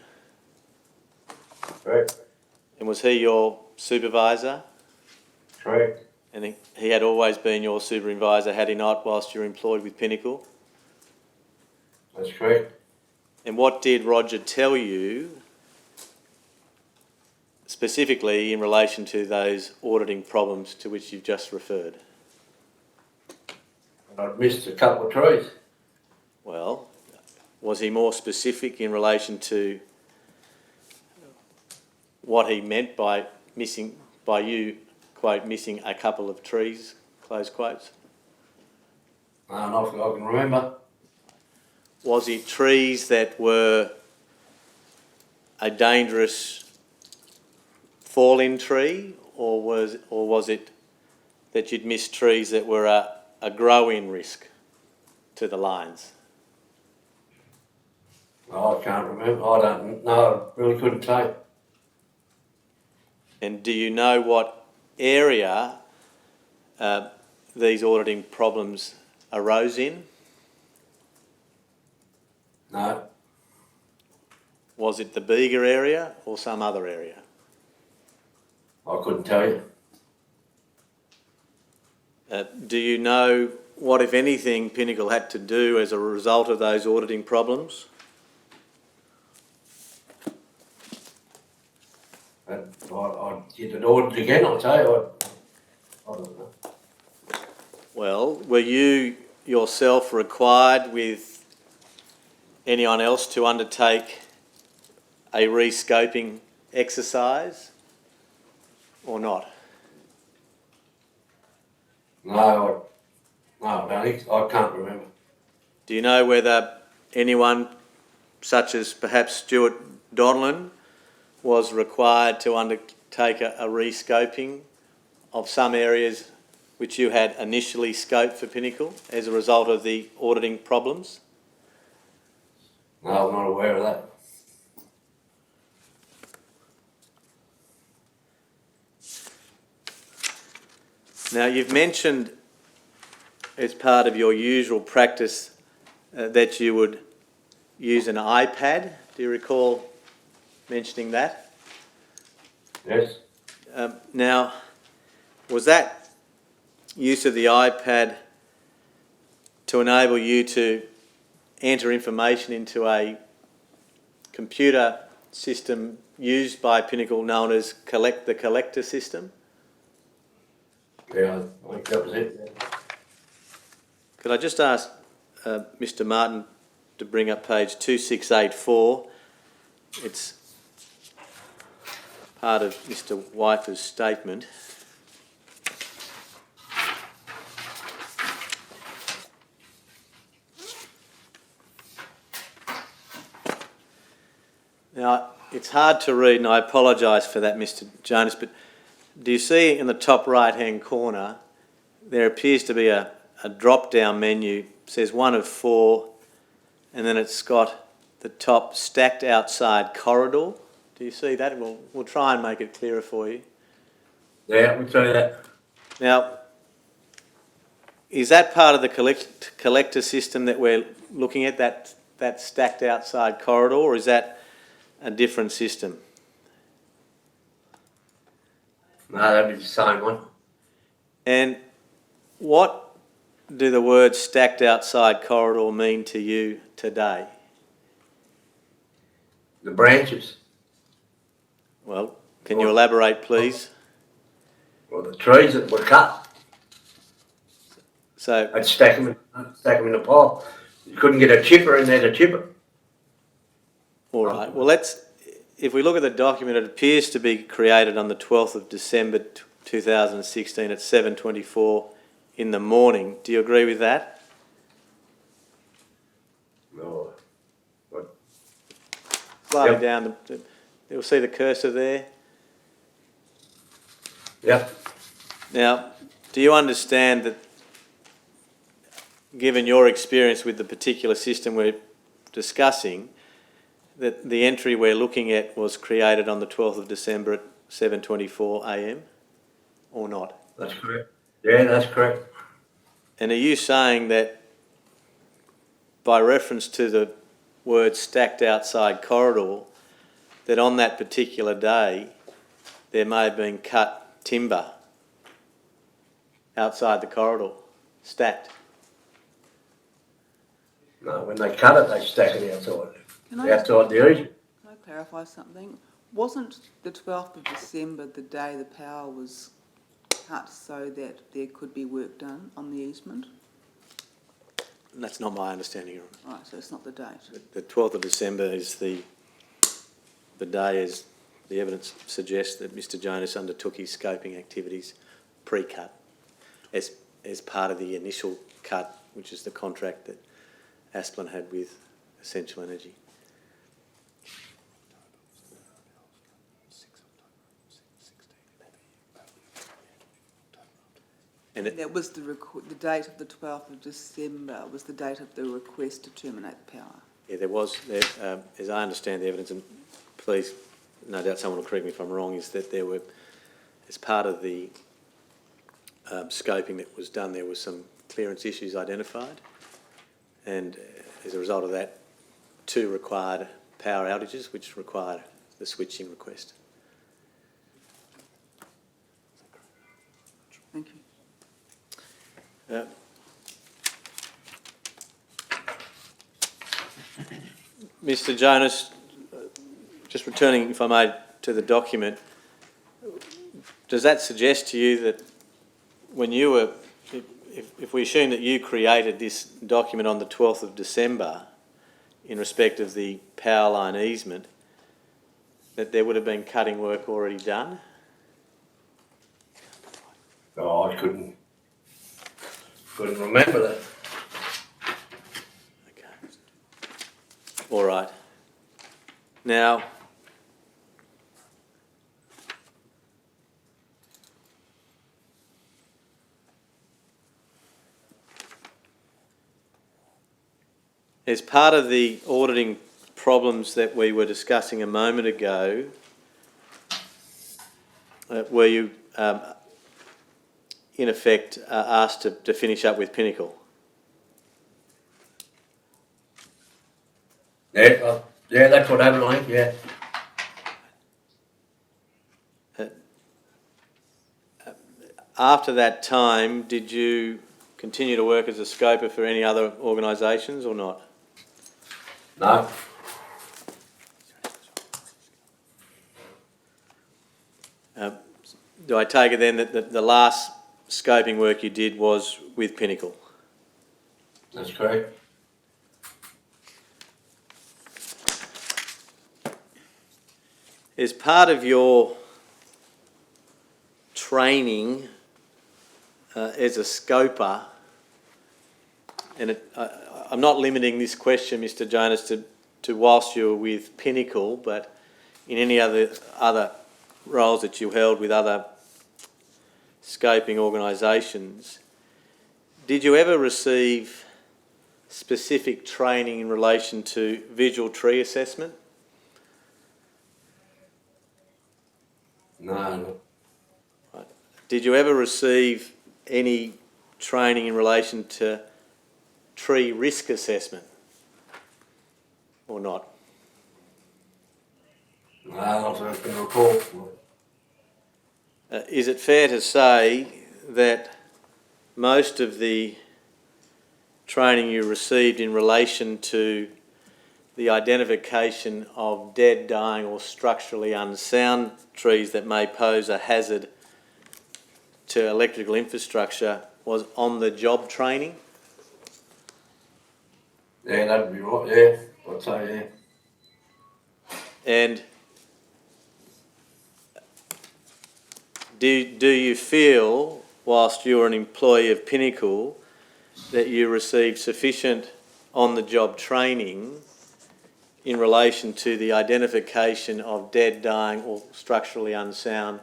Correct.
And was he your supervisor?
Correct.
And he had always been your supervisor, had he not, whilst you're employed with Pinnacle?
That's correct.
And what did Roger tell you specifically in relation to those auditing problems to which you've just referred?
I'd missed a couple of trees.
Well, was he more specific in relation to what he meant by you, quote, missing a couple of trees, close quotes?
No, not that I can remember.
Was it trees that were a dangerous fall-in tree, or was it that you'd missed trees that were a grow-in risk to the lines?
Oh, I can't remember. I don't know. I really couldn't tell you.
And do you know what area these auditing problems arose in?
No.
Was it the Bega area or some other area?
I couldn't tell you.
Do you know what, if anything, Pinnacle had to do as a result of those auditing problems?
And I'd get it ordered again, I'll tell you. I don't know.
Well, were you yourself required with anyone else to undertake a re-scoping exercise or not?
No, I don't think, I can't remember.
Do you know whether anyone, such as perhaps Stuart Donlan, was required to undertake a re-scoping of some areas which you had initially scoped for Pinnacle as a result of the auditing problems?
No, I'm not aware of that.
Now, you've mentioned as part of your usual practice that you would use an iPad. Do you recall mentioning that?
Yes?
Now, was that use of the iPad to enable you to enter information into a computer system used by Pinnacle known as the collector system?
Yeah, I think that was it. Yeah.
Could I just ask Mr. Martin to bring up page 2684? It's part of Mr. Wyper's statement. Now, it's hard to read, and I apologise for that, Mr. Jonas, but do you see in the top right-hand corner, there appears to be a drop-down menu, it says 1 of 4, and then it's got the top stacked outside corridor. Do you see that? We'll try and make it clearer for you.
Yeah, we'll tell you that.
Now, is that part of the collector system that we're looking at, that stacked outside corridor, or is that a different system?
No, that'd be the same one.
And what do the words stacked outside corridor mean to you today?
The branches.
Well, can you elaborate, please?
Well, the trees that were cut,
So,
I'd stack them in a pile. You couldn't get a chipper in there to chip it.
all right. Well, if we look at the document, it appears to be created on the 12th of December 2016 at 7:24 in the morning. Do you agree with that?
No. What?
Slightly
Yep.
down, you'll see the cursor there.
Yep.
Now, do you understand that, given your experience with the particular system we're discussing, that the entry we're looking at was created on the 12th of December at 7:24 a.m. or not?
That's correct. Yeah, that's correct.
And are you saying that by reference to the word stacked outside corridor, that on that particular day there may have been cut timber outside the corridor, stacked?
No, when they cut it, they stack it outside.
Can I,
Outside the easement.
can I clarify something? Wasn't the 12th of December the day the power was cut so that there could be work done on the easement?
And that's not my understanding.
Right, so it's not the date.
The 12th of December is the day, as the evidence suggests, that Mr. Jonas undertook his scoping activities pre-cut as part of the initial cut, which is the contract that Asplin had with Essential Energy. And
That was the date of the 12th of December was the date of the request to terminate the power.
yeah, there was, as I understand the evidence, and please, no doubt someone will correct me if I'm wrong, is that there were, as part of the scoping that was done, there were some clearance issues identified, and as a result of that, 2 required power outages, which required the switching request.
Thank you.
Mr. Jonas, just returning, if I may, to the document, does that suggest to you that when you were, if we assume that you created this document on the 12th of December in respect of the power line easement, that there would have been cutting work already done?
Oh, I couldn't remember that.
Okay. All right. Now, as part of the auditing problems that we were discussing a moment ago, were you, in effect, asked to finish up with Pinnacle?
Yeah, yeah, that's what happened, I think, yeah.
After that time, did you continue to work as a scoper for any other organisations or not?
No,
Do I take it then that the last scoping work you did was with Pinnacle?
that's correct.
As part of your training as a scoper, and I'm not limiting this question, Mr. Jonas, to whilst you were with Pinnacle, but in any other roles that you held with other scoping organisations, did you ever receive specific training in relation to visual tree assessment?
No,
Did you ever receive any training in relation to tree risk assessment or not?
no, not that I can recall.
Is it fair to say that most of the training you received in relation to the identification of dead, dying or structurally unsound trees that may pose a hazard to electrical infrastructure was on-the-job training?
Yeah, that'd be right, yeah, I'd say, yeah.
And do you feel, whilst you're an employee of Pinnacle, that you received sufficient on-the-job training in relation to the identification of dead, dying or structurally unsound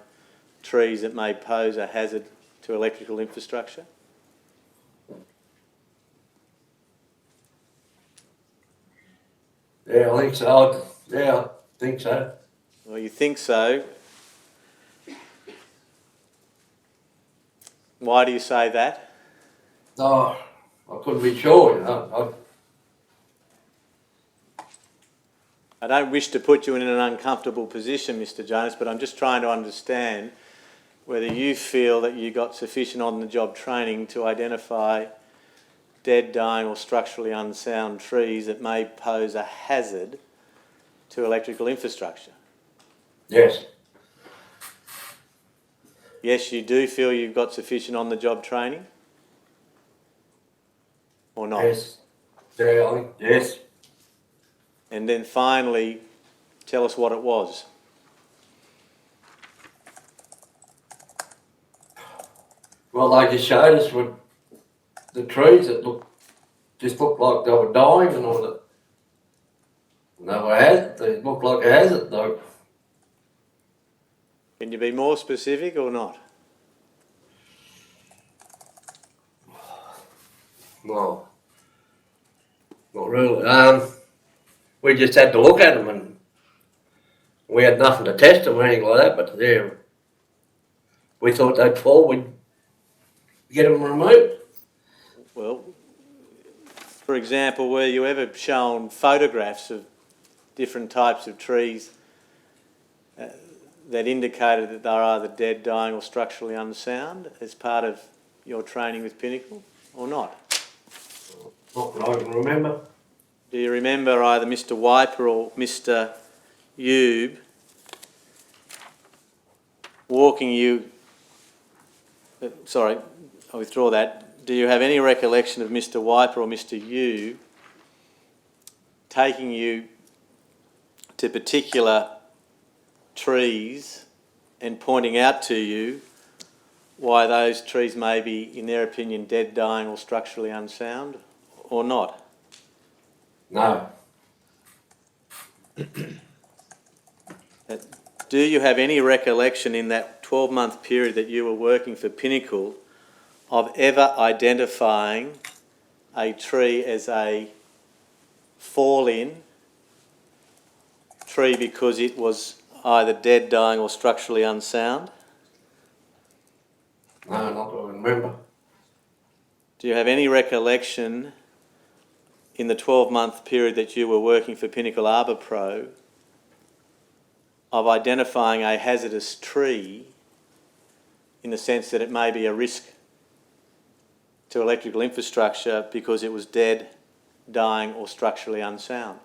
trees that may pose a hazard to electrical infrastructure?
Yeah, I think so. I think so.
Well, you think so. Why do you say that?
No, I couldn't be sure, you know.
I don't wish to put you in an uncomfortable position, Mr. Jonas, but I'm just trying to understand whether you feel that you got sufficient on-the-job training to identify dead, dying or structurally unsound trees that may pose a hazard to electrical infrastructure.
Yes,
Yes, you do feel you've got sufficient on-the-job training? Or not?
yes. Yeah, I think, yes.
And then finally, tell us what it was.
Well, they just showed us with the trees that just looked like they were dying and all that. They looked like a hazard though.
Can you be more specific or not?
No, not really. We just had to look at them and we had nothing to test them or anything like that, but yeah, we thought they'd fall, we'd get them removed.
Well, for example, were you ever shown photographs of different types of trees that indicated that they're either dead, dying or structurally unsound as part of your training with Pinnacle or not?
Not that I can remember.
Do you remember either Mr Wiper or Mr Youb walking you... sorry, I withdraw that. Do you have any recollection of Mr Wiper or Mr Youb taking you to particular trees and pointing out to you why those trees may be, in their opinion, dead, dying or structurally unsound, or not?
No.
Do you have any recollection in that 12-month period that you were working for Pinnacle of ever identifying a tree as a fall-in tree because it was either dead, dying or structurally unsound?
No, not that I can remember.
Do you have any recollection in the 12-month period that you were working for Pinnacle Arbour Pro of identifying a hazardous tree in the sense that it may be a risk to electrical infrastructure because it was dead, dying or structurally unsound?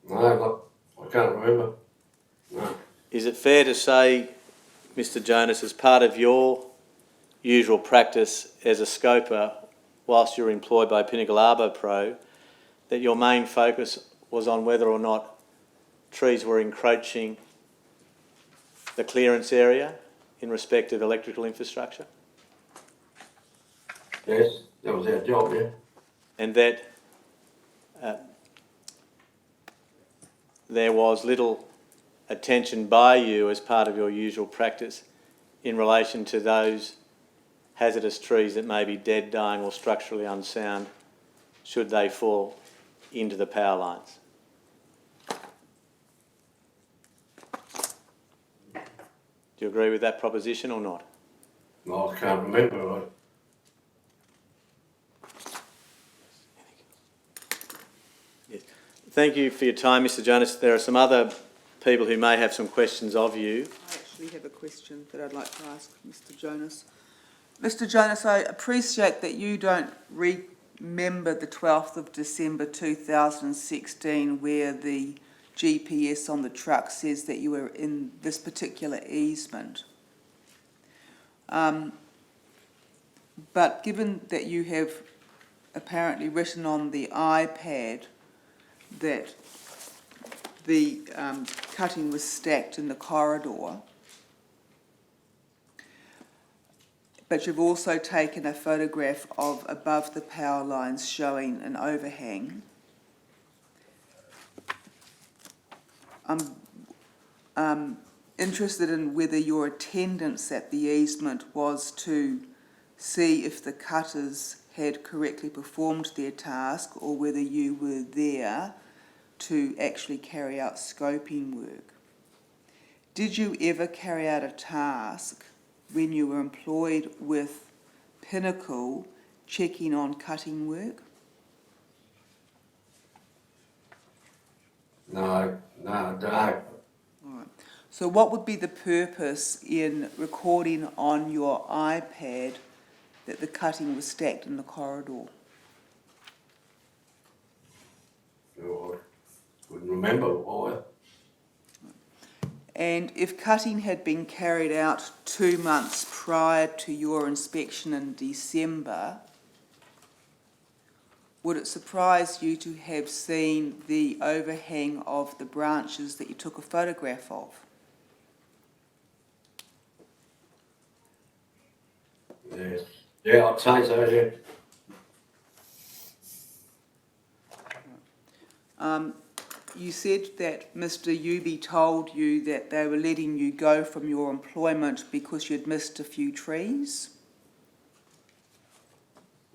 No, I can't remember. No.
Is it fair to say, Mr Jonas, as part of your usual practice as a scoper whilst you were employed by Pinnacle Arbour Pro, that your main focus was on whether or not trees were encroaching the clearance area in respect of electrical infrastructure?
Yes, that was our job, yeah.
And that there was little attention by you as part of your usual practice in relation to those hazardous trees that may be dead, dying or structurally unsound should they fall into the power lines? Do you agree with that proposition or not?
No, I can't remember.
Yes. Thank you for your time, Mr Jonas. There are some other people who may have some questions of you.
I actually have a question that I'd like to ask Mr Jonas. Mr Jonas, I appreciate that you don't remember the 12th of December 2016 where the GPS on the truck says that you were in this particular easement. But given that you have apparently written on the iPad that the cutting was stacked in the corridor, but you've also taken a photograph of above the power lines showing an overhang. I'm interested in whether your attendance at the easement was to see if the cutters had correctly performed their task or whether you were there to actually carry out scoping work. Did you ever carry out a task when you were employed with Pinnacle checking on cutting work?
No, I don't.
All right. So what would be the purpose in recording on your iPad that the cutting was stacked in the corridor?
I wouldn't remember why.
And if cutting had been carried out 2 months prior to your inspection in December, would it surprise you to have seen the overhang of the branches that you took a photograph of?
Yes. Yeah, I'd say so, yeah.
You said that Mr. Yubi told you that they were letting you go from your employment because you'd missed a few trees.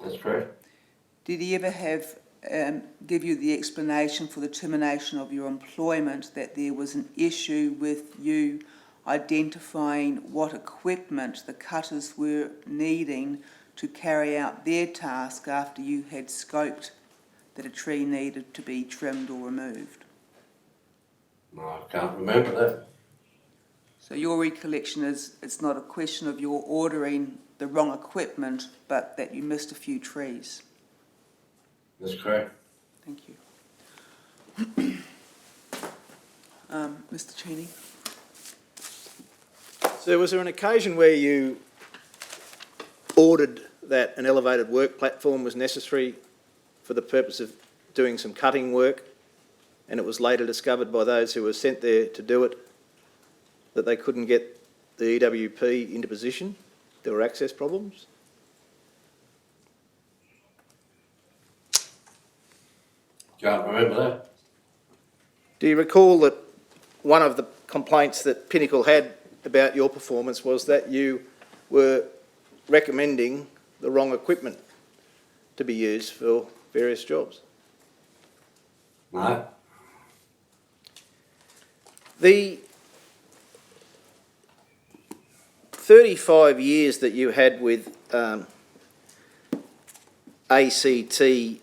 That's correct.
Did he ever have give you the explanation for the termination of your employment that there was an issue with you identifying what equipment the cutters were needing to carry out their task after you had scoped that a tree needed to be trimmed or removed?
No, I can't remember that.
So your recollection is it's not a question of your ordering the wrong equipment, but that you missed a few trees.
That's correct.
Thank you. Mr. Cheney?
So was there an occasion where you ordered that an elevated work platform was necessary for the purpose of doing some cutting work, and it was later discovered by those who were sent there to do it that they couldn't get the EWP into position? There were access problems?
Can't remember that.
Do you recall that one of the complaints that Pinnacle had about your performance was that you were recommending the wrong equipment to be used for various jobs?
No.
The 35 years that you had with ACTEW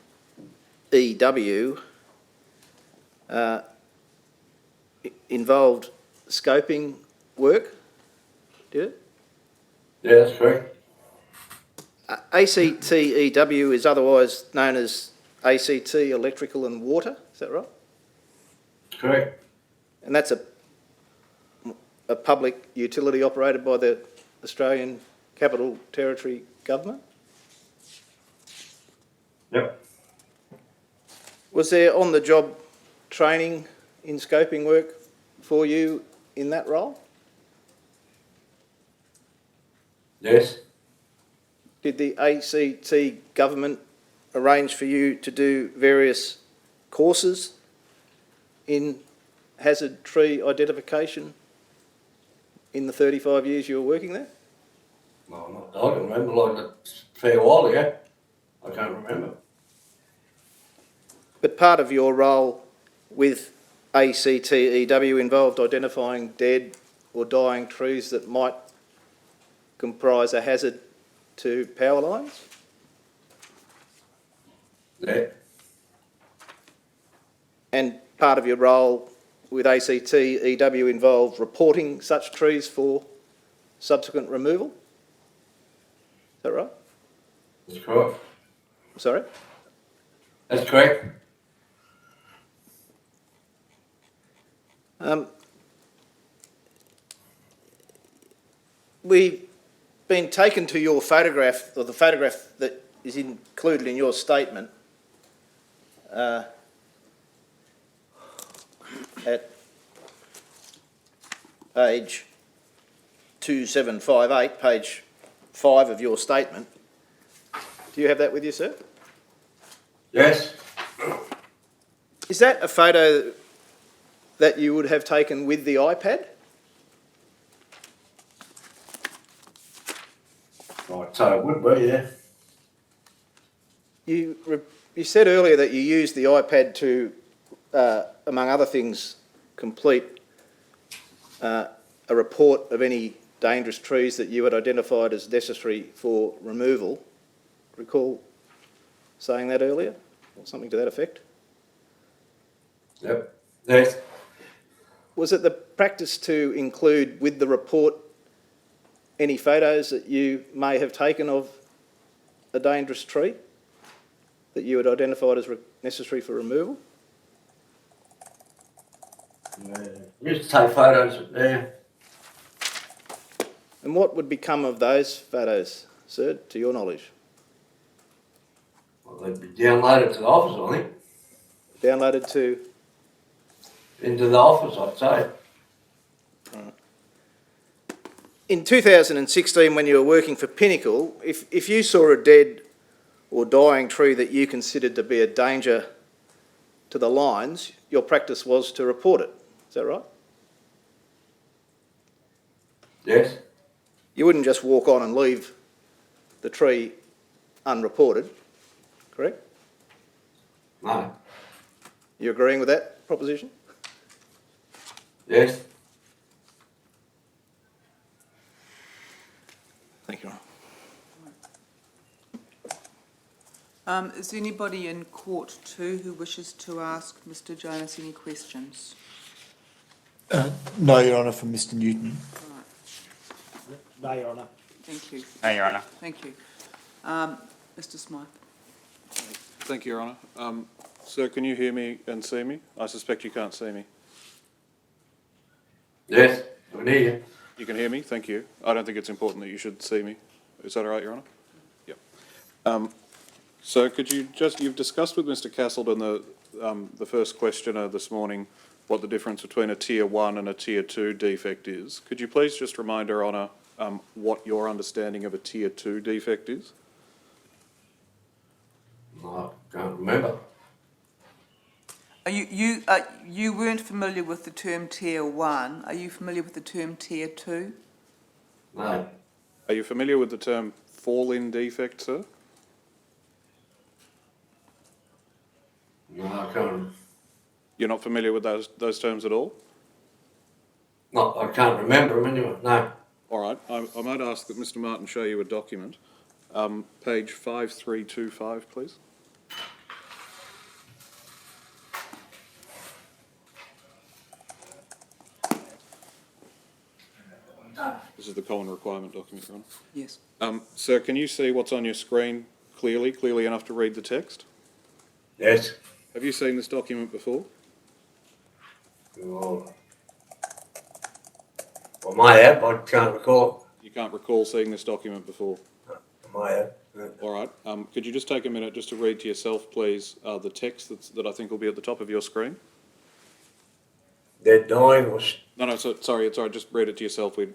involved scoping work, did it?
Yeah, that's correct.
ACTEW is otherwise known as ACT Electrical and Water, is that right?
Correct.
And that's a public utility operated by the Australian Capital Territory Government?
Yep.
Was there on-the-job training in scoping work for you in that role?
Yes.
Did the ACT government arrange for you to do various courses in hazard tree identification in the 35 years you were working there?
No, I can remember like a fair while ago. I can't remember.
But part of your role with ACTEW involved identifying dead or dying trees that might comprise a hazard to power lines?
Yeah.
And part of your role with ACTEW involved reporting such trees for subsequent removal? Is that right?
That's correct.
Sorry?
That's correct.
We've been taken to your photograph, or the photograph that is included in your statement, at page 2758, page 5 of your statement. Do you have that with you, sir?
Yes.
Is that a photo that you would have taken with the iPad?
Right, so it would be, yeah.
You said earlier that you used the iPad to, among other things, complete a report of any dangerous trees that you had identified as necessary for removal. Recall saying that earlier, or something to that effect?
Yep. Yes.
Was it the practice to include with the report any photos that you may have taken of a dangerous tree that you had identified as necessary for removal?
We used to take photos there.
And what would become of those photos, sir, to your knowledge?
Well, they'd be downloaded to the office, I think.
Downloaded to?
Into the office, I'd say.
Right. In 2016, when you were working for Pinnacle, if you saw a dead or dying tree that you considered to be a danger to the lines, your practice was to report it. Is that right?
Yes.
You wouldn't just walk on and leave the tree unreported, correct?
No.
You agreeing with that proposition?
Yes.
Thank you, Ron.
Is there anybody in court too who wishes to ask Mr. Jonas any questions?
No, Your Honour, from Mr Newton.
Right,
No, Your Honour.
thank you.
No, Your Honour.
Thank you. Mr Smythe?
Thank you, Your Honour. Sir, can you hear me and see me? I suspect you can't see me.
Yes, I can hear you.
You can hear me? Thank you. I don't think it's important that you should see me. Is that all right, Your Honour? Yep. So could you you've discussed with Mr Castleton, the first questioner this morning, what the difference between a Tier 1 and a Tier 2 defect is. Could you please just remind Her Honour what your understanding of a Tier 2 defect is?
I can't remember.
You weren't familiar with the term Tier 1. Are you familiar with the term Tier 2?
No.
Are you familiar with the term fall-in defect, sir?
No, I can't.
You're not familiar with those terms at all?
No, I can't remember them anyway. No.
All right, I might ask that Mr Martin show you a document. Page 5325, please. This is the common requirement document, Your Honour.
Yes.
Sir, can you see what's on your screen clearly enough to read the text?
Yes.
Have you seen this document before?
Oh. I might have. I can't recall.
You can't recall seeing this document before?
I might have.
All right. Could you just take a minute just to read to yourself, please, the text that I think will be at the top of your screen?
Dead dying was.
No, sorry, it's all right. Just read it to yourself. We're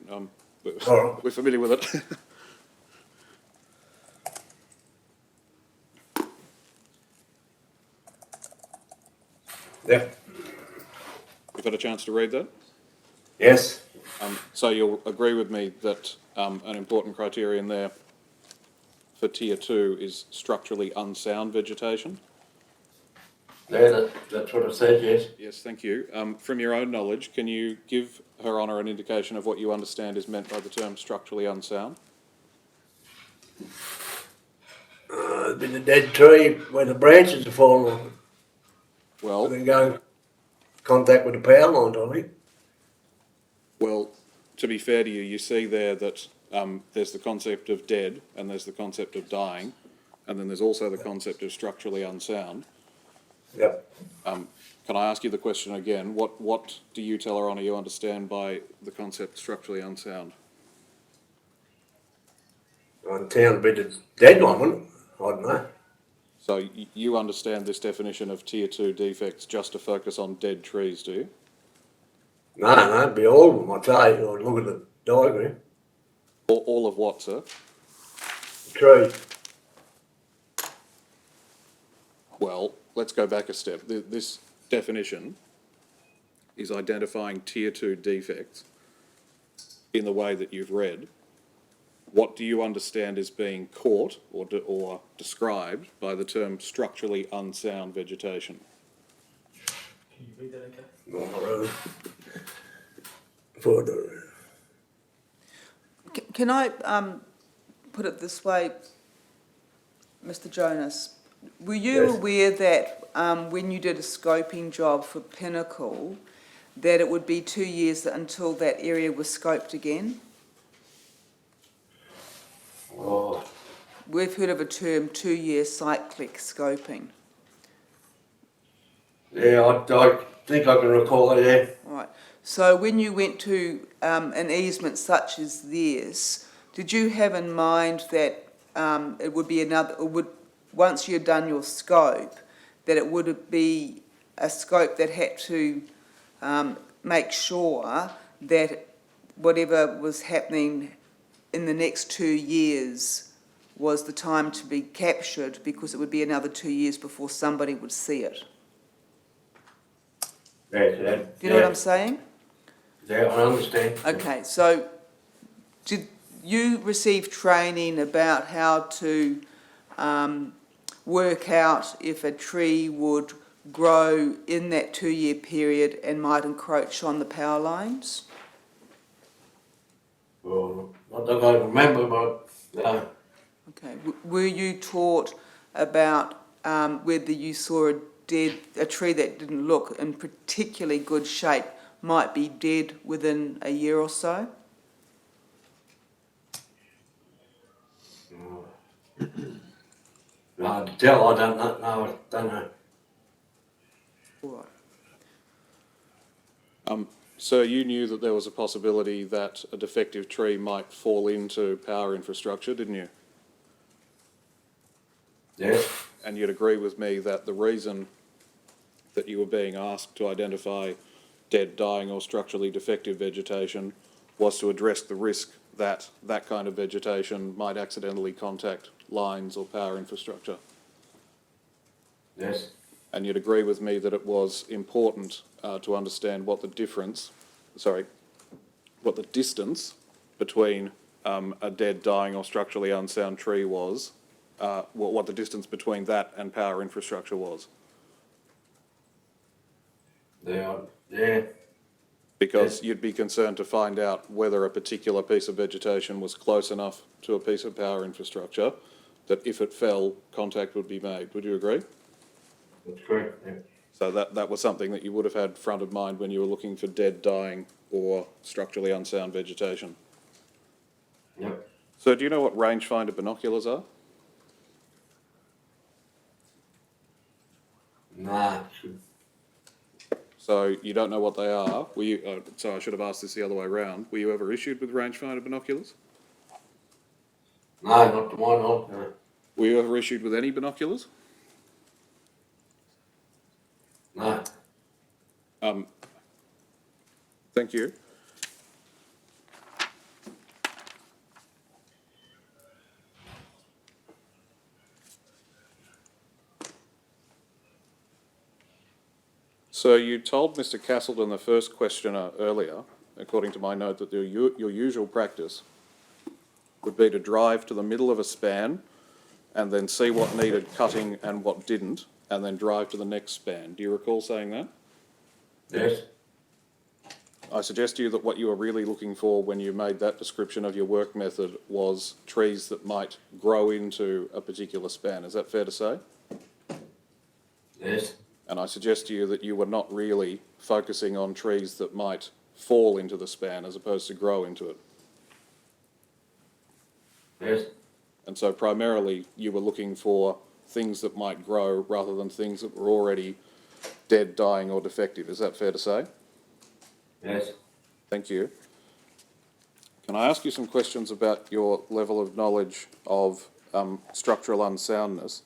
All right.
familiar with it.
Yeah.
You've had a chance to read that?
Yes.
So you'll agree with me that an important criterion there for Tier 2 is structurally unsound vegetation?
Yeah, that's what I said, yes.
Yes, thank you. From your own knowledge, can you give Her Honour an indication of what you understand is meant by the term structurally unsound?
Been a dead tree where the branches have fallen on.
Well,
Then go in contact with the power line, don't we?
Well, to be fair to you, you see there that there's the concept of dead and there's the concept of dying, and then there's also the concept of structurally unsound.
Yep.
Can I ask you the question again? What do you tell Her Honour you understand by the concept structurally unsound?
On town a bit of dead one, wouldn't it? I don't know.
So you understand this definition of Tier 2 defects just to focus on dead trees, do you?
No, it'd be all of them, I tell you. I'd look at the diagram.
All of what, sir?
Tree.
Well, let's go back a step. This definition is identifying Tier 2 defects in the way that you've read. What do you understand is being caught or described by the term structurally unsound vegetation?
Can you read that okay?
Not really. Further.
Can I put it this way, Mr Jonas? Were you
Yes.
aware that when you did a scoping job for Pinnacle, that it would be 2 years until that area was scoped again?
Oh,
We've heard of a term 2-year cyclic scoping.
yeah, I think I can recall it, yeah.
Right. So when you went to an easement such as this, did you have in mind that it would be once you'd done your scope, that it would be a scope that had to make sure that whatever was happening in the next 2 years was the time to be captured, because it would be another 2 years before somebody would see it?
Yeah,
Do you know what I'm saying?
Yeah, I understand.
Okay, so did you receive training about how to work out if a tree would grow in that 2-year period and might encroach on the power lines?
Well, I don't remember, but no.
Okay, were you taught about whether you saw a tree that didn't look in particularly good shape might be dead within a year or so?
No, to tell, I don't know, no, I don't know.
Right.
So you knew that there was a possibility that a defective tree might fall into power infrastructure, didn't you?
Yes,
And you'd agree with me that the reason that you were being asked to identify dead, dying or structurally defective vegetation was to address the risk that that kind of vegetation might accidentally contact lines or power infrastructure.
yes,
And you'd agree with me that it was important to understand what the distance between a dead, dying or structurally unsound tree was, what the distance between that and power infrastructure was.
yeah,
Because you'd be concerned to find out whether a particular piece of vegetation was close enough to a piece of power infrastructure that if it fell, contact would be made. Would you agree?
that's correct, yeah.
So that was something that you would have had front of mind when you were looking for dead, dying or structurally unsound vegetation.
Yep.
So do you know what rangefinder binoculars are?
Nah,
So you don't know what they are. Were you, so I should have asked this the other way around. Were you ever issued with rangefinder binoculars?
no, not to my knowledge, no.
Were you ever issued with any binoculars?
No,
Thank you. So you told Mr. Castleton, the first questioner earlier, according to my note, that your usual practice would be to drive to the middle of a span and then see what needed cutting and what didn't, and then drive to the next span. Do you recall saying that?
yes,
I suggest to you that what you were really looking for when you made that description of your work method was trees that might grow into a particular span. Is that fair to say?
yes,
And I suggest to you that you were not really focusing on trees that might fall into the span as opposed to grow into it.
yes,
And so primarily you were looking for things that might grow rather than things that were already dead, dying or defective. Is that fair to say?
yes,
Thank you. Can I ask you some questions about your level of knowledge of structural unsoundness?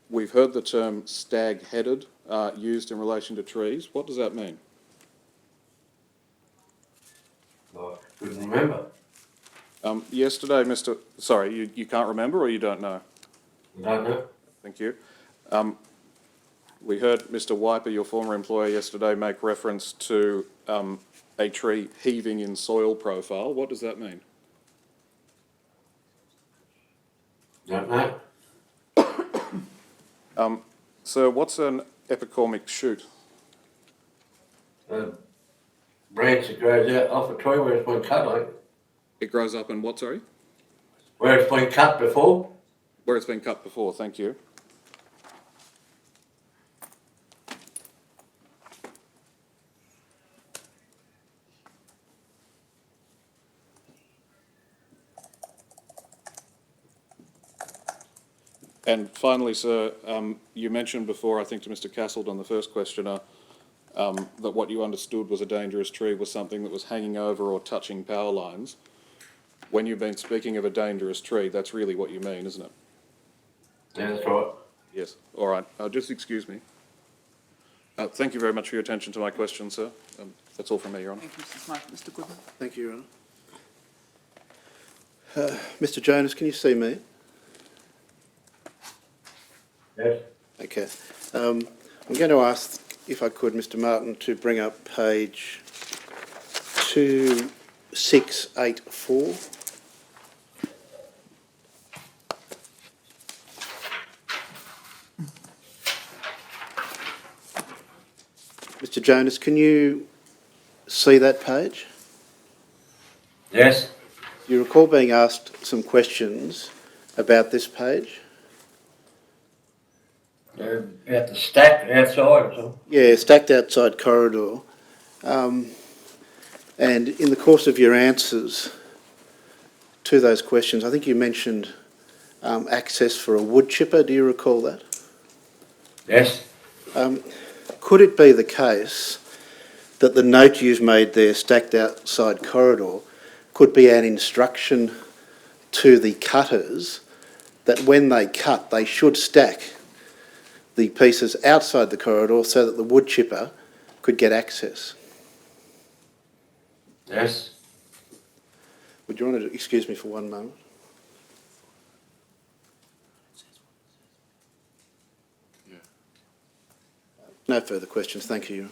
We've heard the term stag-headed used in relation to trees. What does that mean?
I couldn't remember.
Yesterday, sorry, you can't remember or you don't know?
I don't know.
Thank you. We heard Mr. Wiper, your former employer, yesterday make reference to a tree heaving in soil profile. What does that mean?
Don't know.
So what's an epicormic shoot?
A branch that grows out off a tree where it's been cut, like,
It grows up in what, sorry?
where it's been cut before.
Where it's been cut before, thank you. And finally, sir, you mentioned before, I think to Mr. Castleton, the first questioner, that what you understood was a dangerous tree was something that was hanging over or touching power lines. When you've been speaking of a dangerous tree, that's really what you mean, isn't it?
Yeah, that's right.
Yes. All right. Just excuse me. Thank you very much for your attention to my question, sir. That's all from me, Your Honour.
Thank you, Mr. Smart. Mr. Goodman?
Thank you, Your Honour. Mr. Jonas, can you see me?
Yes,
Okay. I'm going to ask, if I could, Mr. Martin, to bring up page 2684. Mr. Jonas, can you see that page?
yes,
You recall being asked some questions about this page?
They're at the stack outside or something.
Yeah, stacked outside corridor. And in the course of your answers to those questions, I think you mentioned access for a wood chipper. Do you recall that?
Yes,
Could it be the case that the note you've made there, stacked outside corridor, could be an instruction to the cutters that when they cut, they should stack the pieces outside the corridor so that the wood chipper could get access?
yes.
Would you want to excuse me for one moment? No further questions, thank you.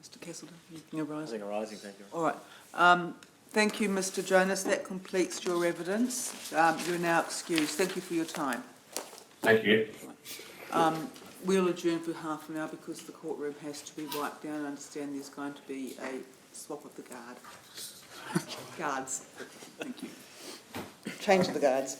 Mr Castleton, anything arising?
arising, thank you.
All right. Thank you, Mr Jonas. That completes your evidence. You're now excused. Thank you for your time.
Thank you.
We'll adjourn for half an hour because the courtroom has to be wiped down. I understand there's going to be a swap of the guards. Thank you. Change the guards.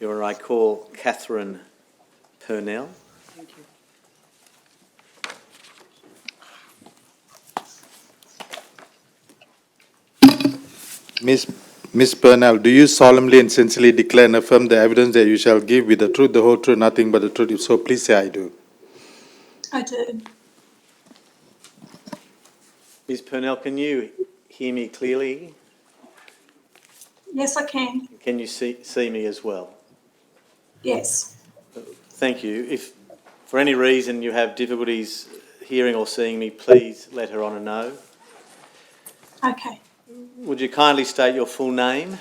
Your Honour, I call Catherine Purnell.
Thank you.
Miss Purnell, do you solemnly and sincerely declare and affirm the evidence that you shall give with the truth, the whole truth, nothing but the truth? If so, please say I do.
I do.
Ms Purnell, can you hear me clearly?
Yes, I can.
Can you see me as well?
Yes.
Thank you. If for any reason you have difficulties hearing or seeing me, please let Her Honour know.
Okay.
Would you kindly state your full name?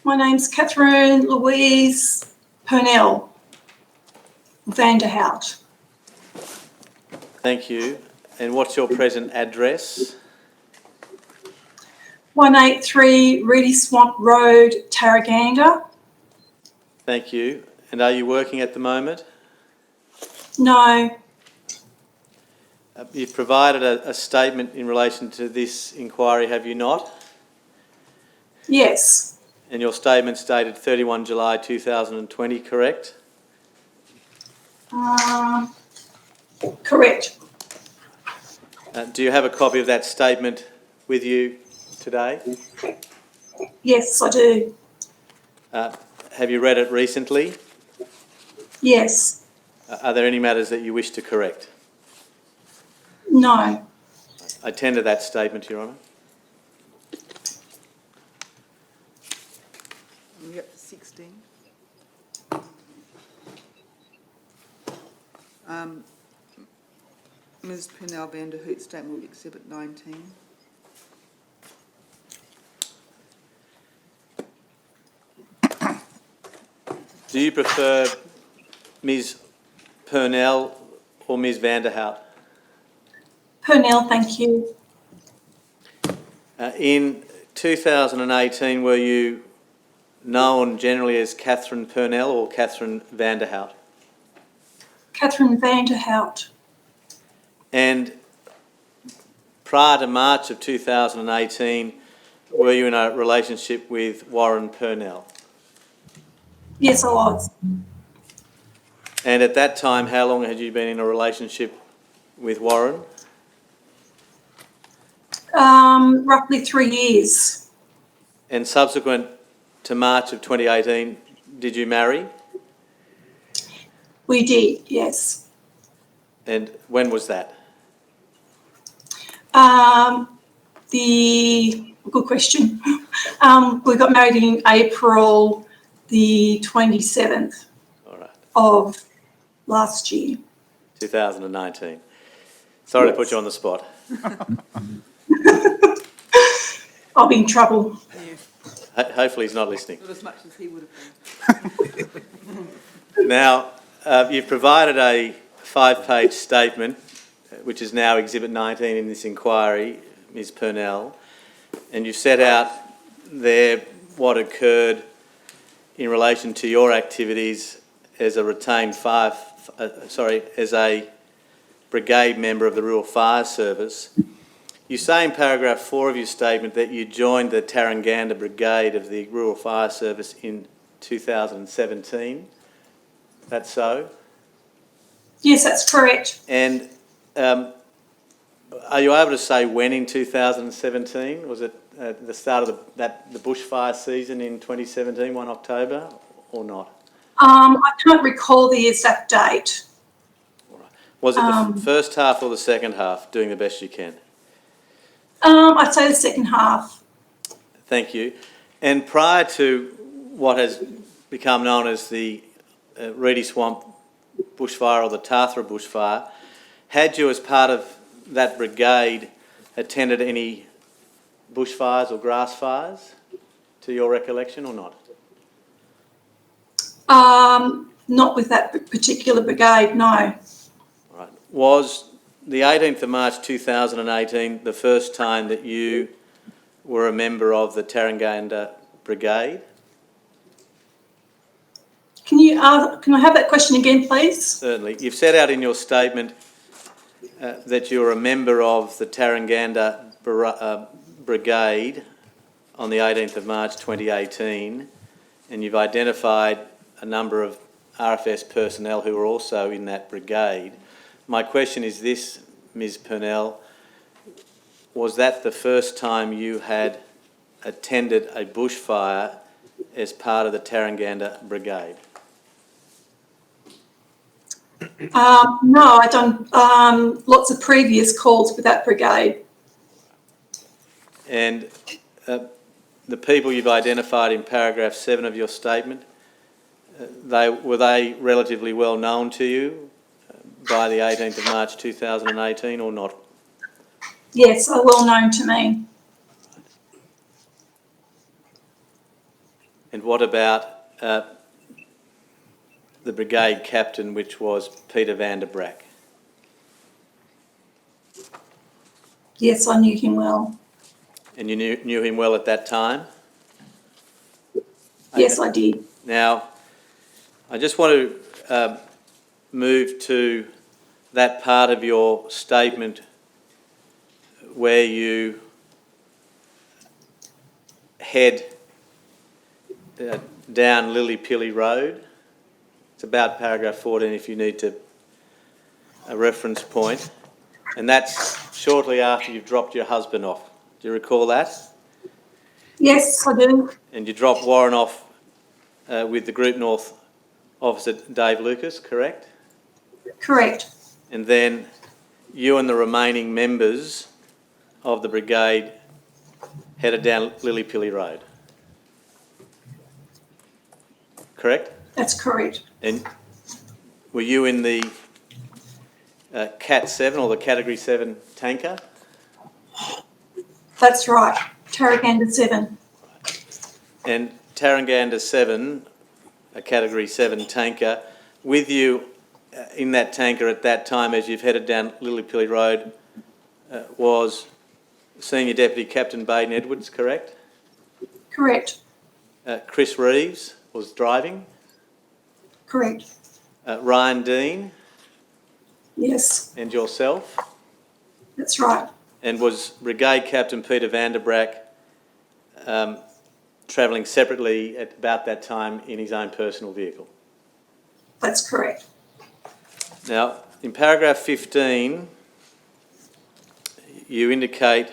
My name's Catherine Louise Purnell Vanderhout.
Thank you. And what's your present address?
183 Reedy Swamp Road, Tarraganda.
Thank you. And are you working at the moment?
No.
You've provided a statement in relation to this inquiry, have you not?
Yes.
And your statement's dated 31 July 2020, correct?
Correct.
Do you have a copy of that statement with you today?
Yes, I do.
Have you read it recently?
Yes.
Are there any matters that you wish to correct?
No.
I tender that statement, Your Honour.
We're up to 16. Ms Purnell Vanderhoot's statement will be Exhibit 19.
Do you prefer Ms Purnell or Ms Vanderhout?
Purnell, thank you.
In 2018, were you known generally as Catherine Purnell or Catherine Vanderhout?
Catherine Vanderhout.
And prior to March of 2018, were you in a relationship with Warren Purnell?
Yes, I was.
And at that time, how long had you been in a relationship with Warren?
Roughly 3 years.
And subsequent to March of 2018, did you marry?
We did, yes.
And when was that?
Good question. We got married in April the 27th
All right,
of last year.
2019. Sorry to put
Yes.
you on the spot.
I'll be in trouble.
Yeah,
Hopefully he's not listening.
not as much as he would have been.
Now, you've provided a 5-page statement, which is now Exhibit 19 in this inquiry, Ms Purnell, and you've set out there what occurred in relation to your activities as a as a brigade member of the Rural Fire Service. You say in paragraph 4 of your statement that you joined the Tarraganda Brigade of the Rural Fire Service in 2017. That's so?
Yes, that's correct.
And are you able to say when in 2017? Was it at the start of the bushfire season in 2017, 1 October, or not?
I can't recall the exact date.
All right. Was it the first half or the second half, doing the best you can?
I'd say the second half.
Thank you. And prior to what has become known as the Reedy Swamp bushfire or the Tathra bushfire, had you, as part of that brigade, attended any bushfires or grass fires, to your recollection, or not?
Not with that particular brigade, no.
All right. Was the 18th of March 2018 the first time that you were a member of the Tarraganda Brigade?
Can I have that question again, please?
Certainly. You've set out in your statement that you're a member of the Tarraganda Brigade on the 18th of March 2018, and you've identified a number of RFS personnel who are also in that brigade. My question is this, Ms. Purnell, was that the first time you had attended a bushfire as part of the Tarranganda Brigade?
No, I've done lots of previous calls with that brigade.
And the people you've identified in paragraph 7 of your statement, were they relatively well known to you by the 18th of March 2018 or not?
Yes, are well known to me.
And what about the brigade captain, which was Peter van der Bracht?
Yes, I knew him well.
And you knew him well at that time?
Yes, I did.
Now, I just want to move to that part of your statement where you head down Lily Pilly Road. It's about paragraph 14 if you need a reference point. And that's shortly after you've dropped your husband off. Do you recall that?
Yes, I do.
And you drop Warren off with the Group North officer Dave Lucas, correct?
Correct.
And then you and the remaining members of the brigade headed down Lily Pilly Road. Correct?
That's correct.
And were you in the Cat 7 or the Category 7 tanker?
That's right. Tarraganda 7.
And Tarranganda 7, a Category 7 tanker, with you in that tanker at that time as you've headed down Lily Pilly Road was Senior Deputy Captain Baden Edwards, correct?
Correct.
Chris Reeves was driving.
Correct.
Ryan Dean
Yes,
and yourself.
that's right.
And was Brigade Captain Peter van der Bracht travelling separately at about that time in his own personal vehicle?
That's correct.
Now, in paragraph 15, you indicate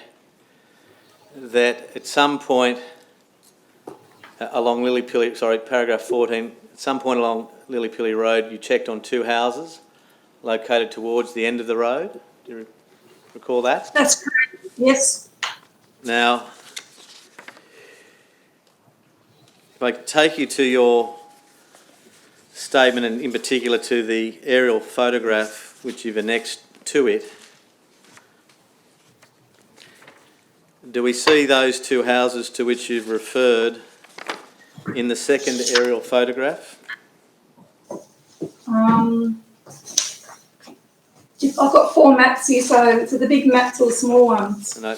that at some point along paragraph 14, at some point along Lily Pilly Road, you checked on two houses located towards the end of the road. Do you recall that?
That's correct. Yes.
Now, if I take you to your statement and in particular to the aerial photograph which you've annexed to it, do we see those two houses to which you've referred in the second aerial photograph?
I've got 4 maps here, so the big maps or the small ones.
And I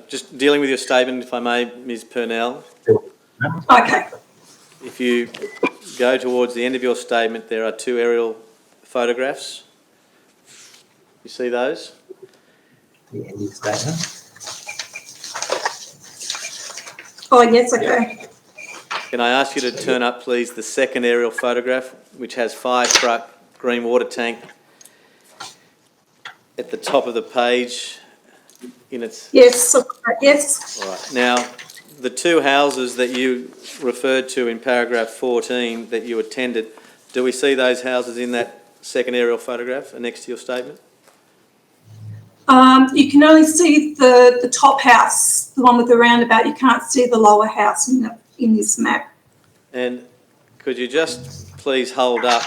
just dealing with your statement, if I may, Ms. Purnell.
Okay.
If you go towards the end of your statement, there are 2 aerial photographs. You see those?
The end of the statement.
Oh, yes, okay.
Can I ask you to turn up, please, the second aerial photograph, which has fire truck, green water tank at the top of the page in its...
Yes, yes.
All right. Now, the 2 houses that you referred to in paragraph 14 that you attended, do we see those houses in that second aerial photograph next to your statement?
You can only see the top house, the one with the roundabout. You can't see the lower house in this map.
And could you just please hold up,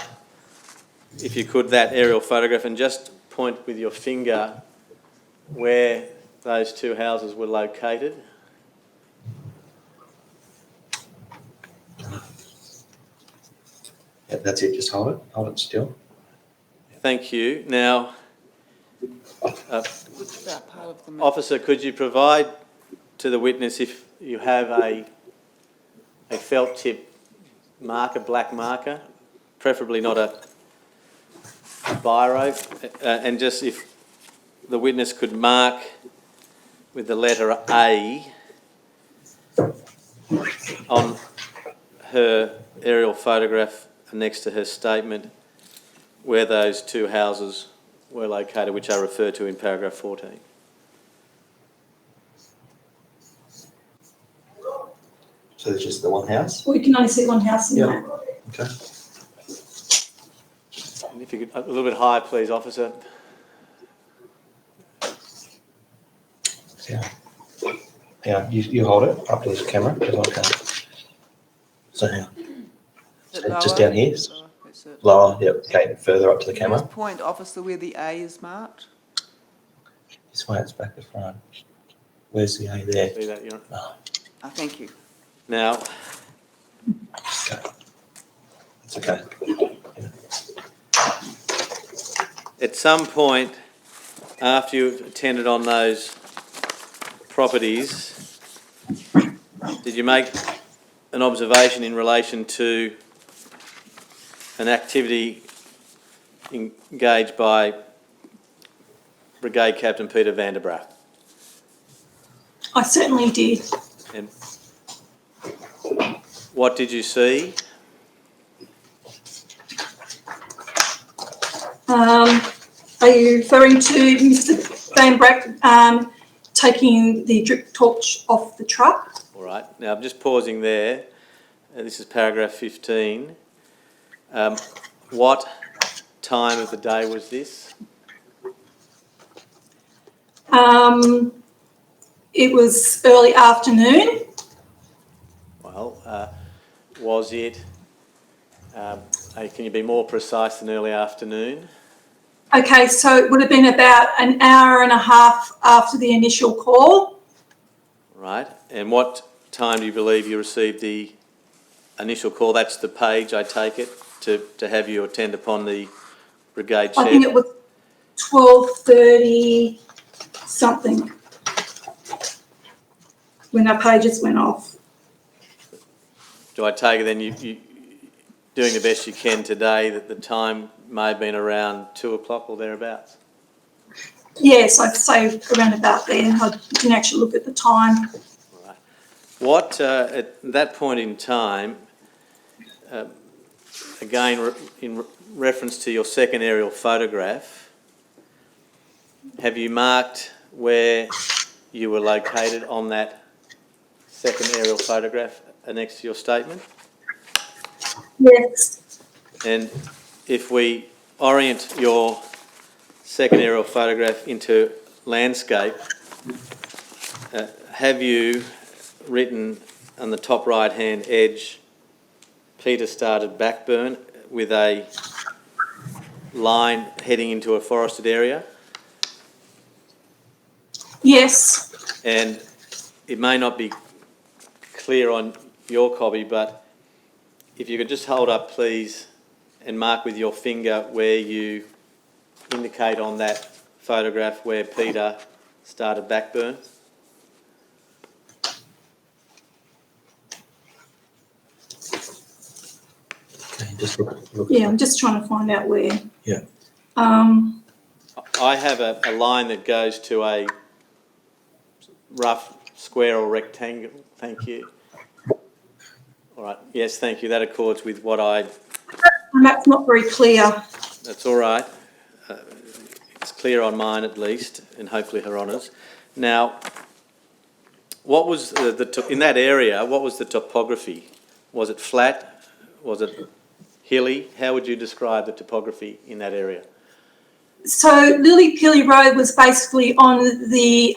if you could, that aerial photograph and just point with your finger where those 2 houses were located?
Yeah, that's it, just hold it still.
Thank you. Now, officer, could you provide to the witness if you have a felt tip marker, black marker, preferably not a biro, and just if the witness could mark with the letter A on her aerial photograph next to her statement where those two houses were located, which are referred to in paragraph 14?
So there's just the one house?
We can only see one house in
Yeah.
that.
Okay.
And if you could, a little bit higher, please, officer.
Yeah. Yeah, you hold it up to this camera, because I can't. So now,
Is it
so just
lower?
down here,
Lower, that's it.
lower, yep, okay, further up to the
Can you just
camera.
point, officer, where the A is marked?
This way it's back to front. Where's the A there?
See that, Your Honour?
Oh,
Thank you.
Now,
okay. It's okay.
at some point after you've attended on those properties, did you make an observation in relation to an activity engaged by Brigade Captain Peter van der Bracht?
I certainly did.
And what did you see?
Are you referring to Mr. Van Bracht taking the drip torch off the truck?
All right, now I'm just pausing there. This is paragraph 15. What time of the day was this?
It was early afternoon.
Well, was it, can you be more precise than early afternoon?
Okay, so it would have been about an hour and a half after the initial call.
Right, and what time do you believe you received the initial call? That's the page, I take it, to have you attend upon the brigade shed?
I think it was 12:30 something when our pages went off.
Do I take it then you doing the best you can today that the time may have been around 2 o'clock or thereabouts?
Yes, I'd say around about there. I didn't actually look at the time.
Right. What, at that point in time, again, in reference to your second aerial photograph, have you marked where you were located on that second aerial photograph next to your statement?
Yes.
And if we orient your second aerial photograph into landscape, have you written on the top right-hand edge, Peter started backburn with a line heading into a forested area?
Yes.
And it may not be clear on your copy, but if you could just hold up, please, and mark with your finger where you indicate on that photograph where Peter started backburn.
Okay, just look.
Yeah, I'm just trying to find out where.
Yeah.
I have a line that goes to a rough square or rectangle. Thank you. All right. Yes, thank you. That accords with what I...
And that's not very clear.
That's all right. It's clear on mine at least, and hopefully Her Honour's. Now, what was in that area, what was the topography? Was it flat? Was it hilly? How would you describe the topography in that area?
So Lily Pilly Road was basically on the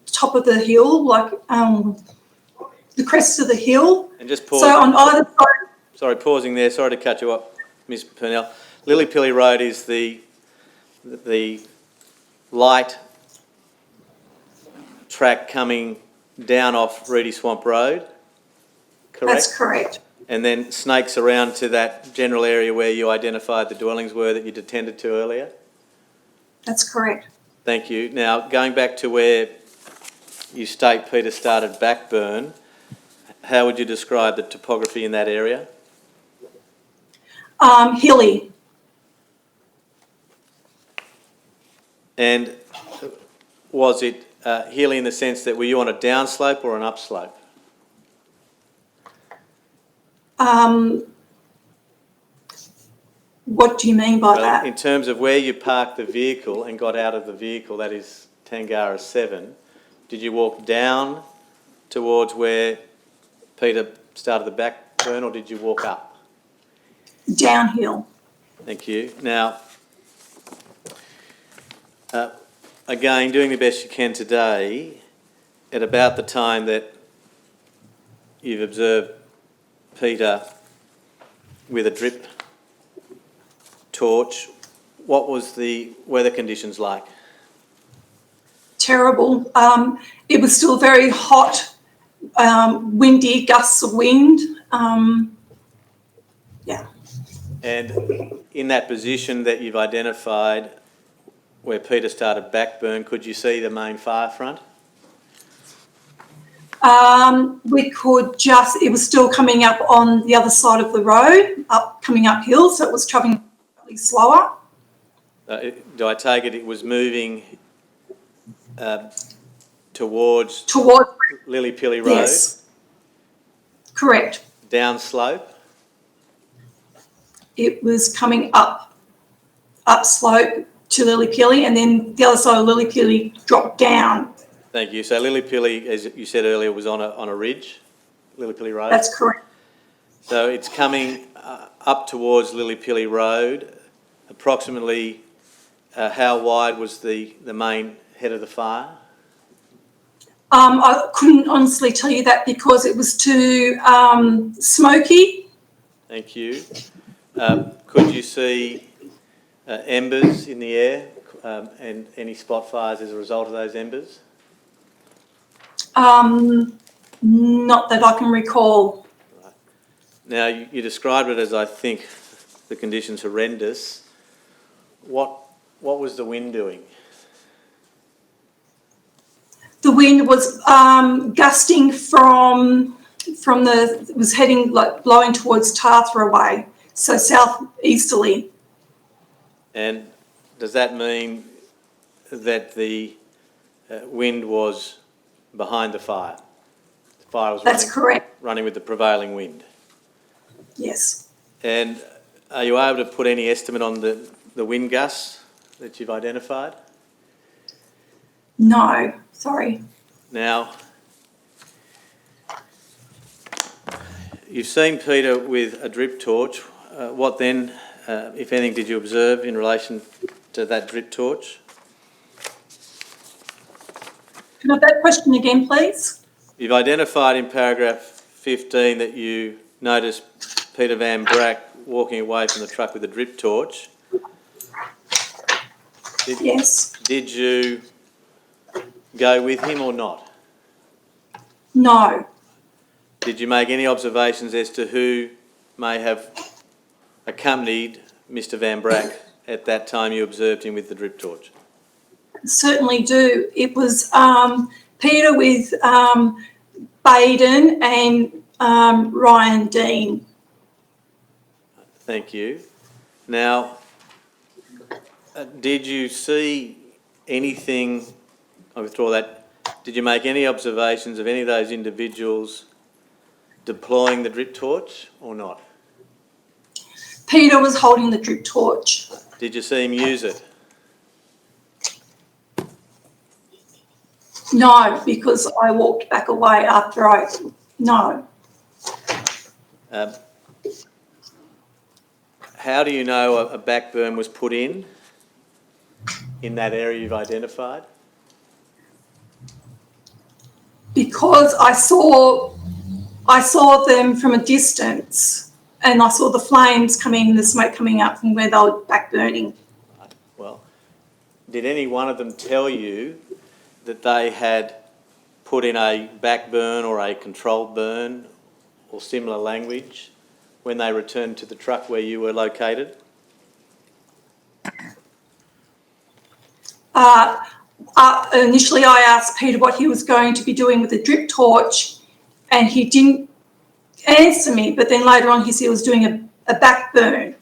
top of the hill, like the crest of the hill.
And just pause.
So on either side.
Sorry, pausing there. Sorry to cut you up, Ms. Purnell. Lily Pilly Road is the light track coming down off Reedy Swamp Road, correct?
That's correct.
And then snakes around to that general area where you identified the dwellings were that you'd attended to earlier?
That's correct.
Thank you. Now, going back to where you state Peter started backburn, how would you describe the topography in that area?
Hilly.
And was it hilly in the sense that were you on a downslope or an upslope?
What do you mean by
Well,
that?
in terms of where you parked the vehicle and got out of the vehicle, that is Tangara 7, did you walk down towards where Peter started the back burn, or did you walk up?
Downhill.
Thank you. Now, again, doing the best you can today, at about the time that you've observed Peter with a drip torch, what was the weather conditions like?
Terrible. It was still very hot, windy, gusts of wind. Yeah.
And in that position that you've identified where Peter started backburn, could you see the main fire front?
We could just, it was still coming up on the other side of the road, coming uphill, so it was travelling slower.
Do I take it was moving towards Lily Pilly Road?
Yes, correct.
Down slope?
It was coming up slope to Lily Pilly, and then the other side of Lily Pilly dropped down.
Thank you. So Lily Pilly, as you said earlier, was on a ridge, Lily Pilly Road?
That's correct.
So it's coming up towards Lily Pilly Road. Approximately how wide was the main head of the fire?
I couldn't honestly tell you that because it was too smoky.
Thank you. Could you see embers in the air and any spot fires as a result of those embers?
Not that I can recall.
Right. Now, you described it as, I think, the conditions horrendous. What was the wind doing?
The wind was gusting from it was heading, like, blowing towards Tarthra way, so southeasterly.
And does that mean that the wind was behind the fire? The fire was
That's correct.
running with the prevailing wind?
Yes.
And are you able to put any estimate on the wind gusts that you've identified?
No, sorry.
Now, you've seen Peter with a drip torch. What then, if anything, did you observe in relation to that drip torch?
Can I have that question again, please?
You've identified in paragraph 15 that you noticed Peter Van Bracht walking away from the truck with a drip torch.
Yes.
Did you go with him or not?
No.
Did you make any observations as to who may have accompanied Mr. Van Bracht at that time you observed him with the drip torch?
Certainly do. It was Peter with Baden and Ryan Dean.
Thank you. Now, did you see anything, I withdraw that, did you make any observations of any of those individuals deploying the drip torch or not?
Peter was holding the drip torch.
Did you see him use it?
No, because I walked back away after no.
How do you know a backburn was put in that area you've identified?
Because I saw them from a distance, and I saw the flames coming, the smoke coming out from where they were back burning.
Well, did any one of them tell you that they had put in a backburn or a controlled burn or similar language when they returned to the truck where you were located?
Initially, I asked Peter what he was going to be doing with the drip torch, and he didn't answer me, but then later on he said he was doing a back burn.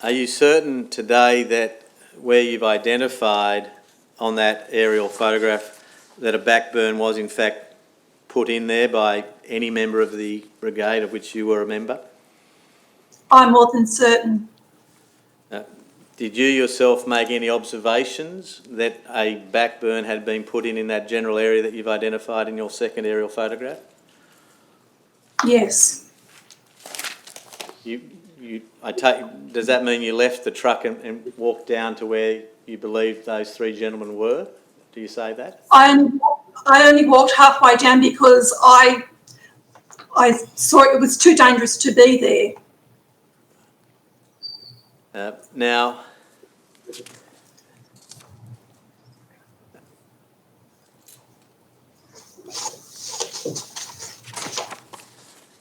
Are you certain today that where you've identified on that aerial photograph that a backburn was in fact put in there by any member of the brigade of which you were a member?
I'm more than certain.
Did you yourself make any observations that a backburn had been put in that general area that you've identified in your second aerial photograph?
Yes.
Does that mean you left the truck and walked down to where you believed those three gentlemen were? Do you say that?
I only walked halfway down because I saw it was too dangerous to be there.
Now,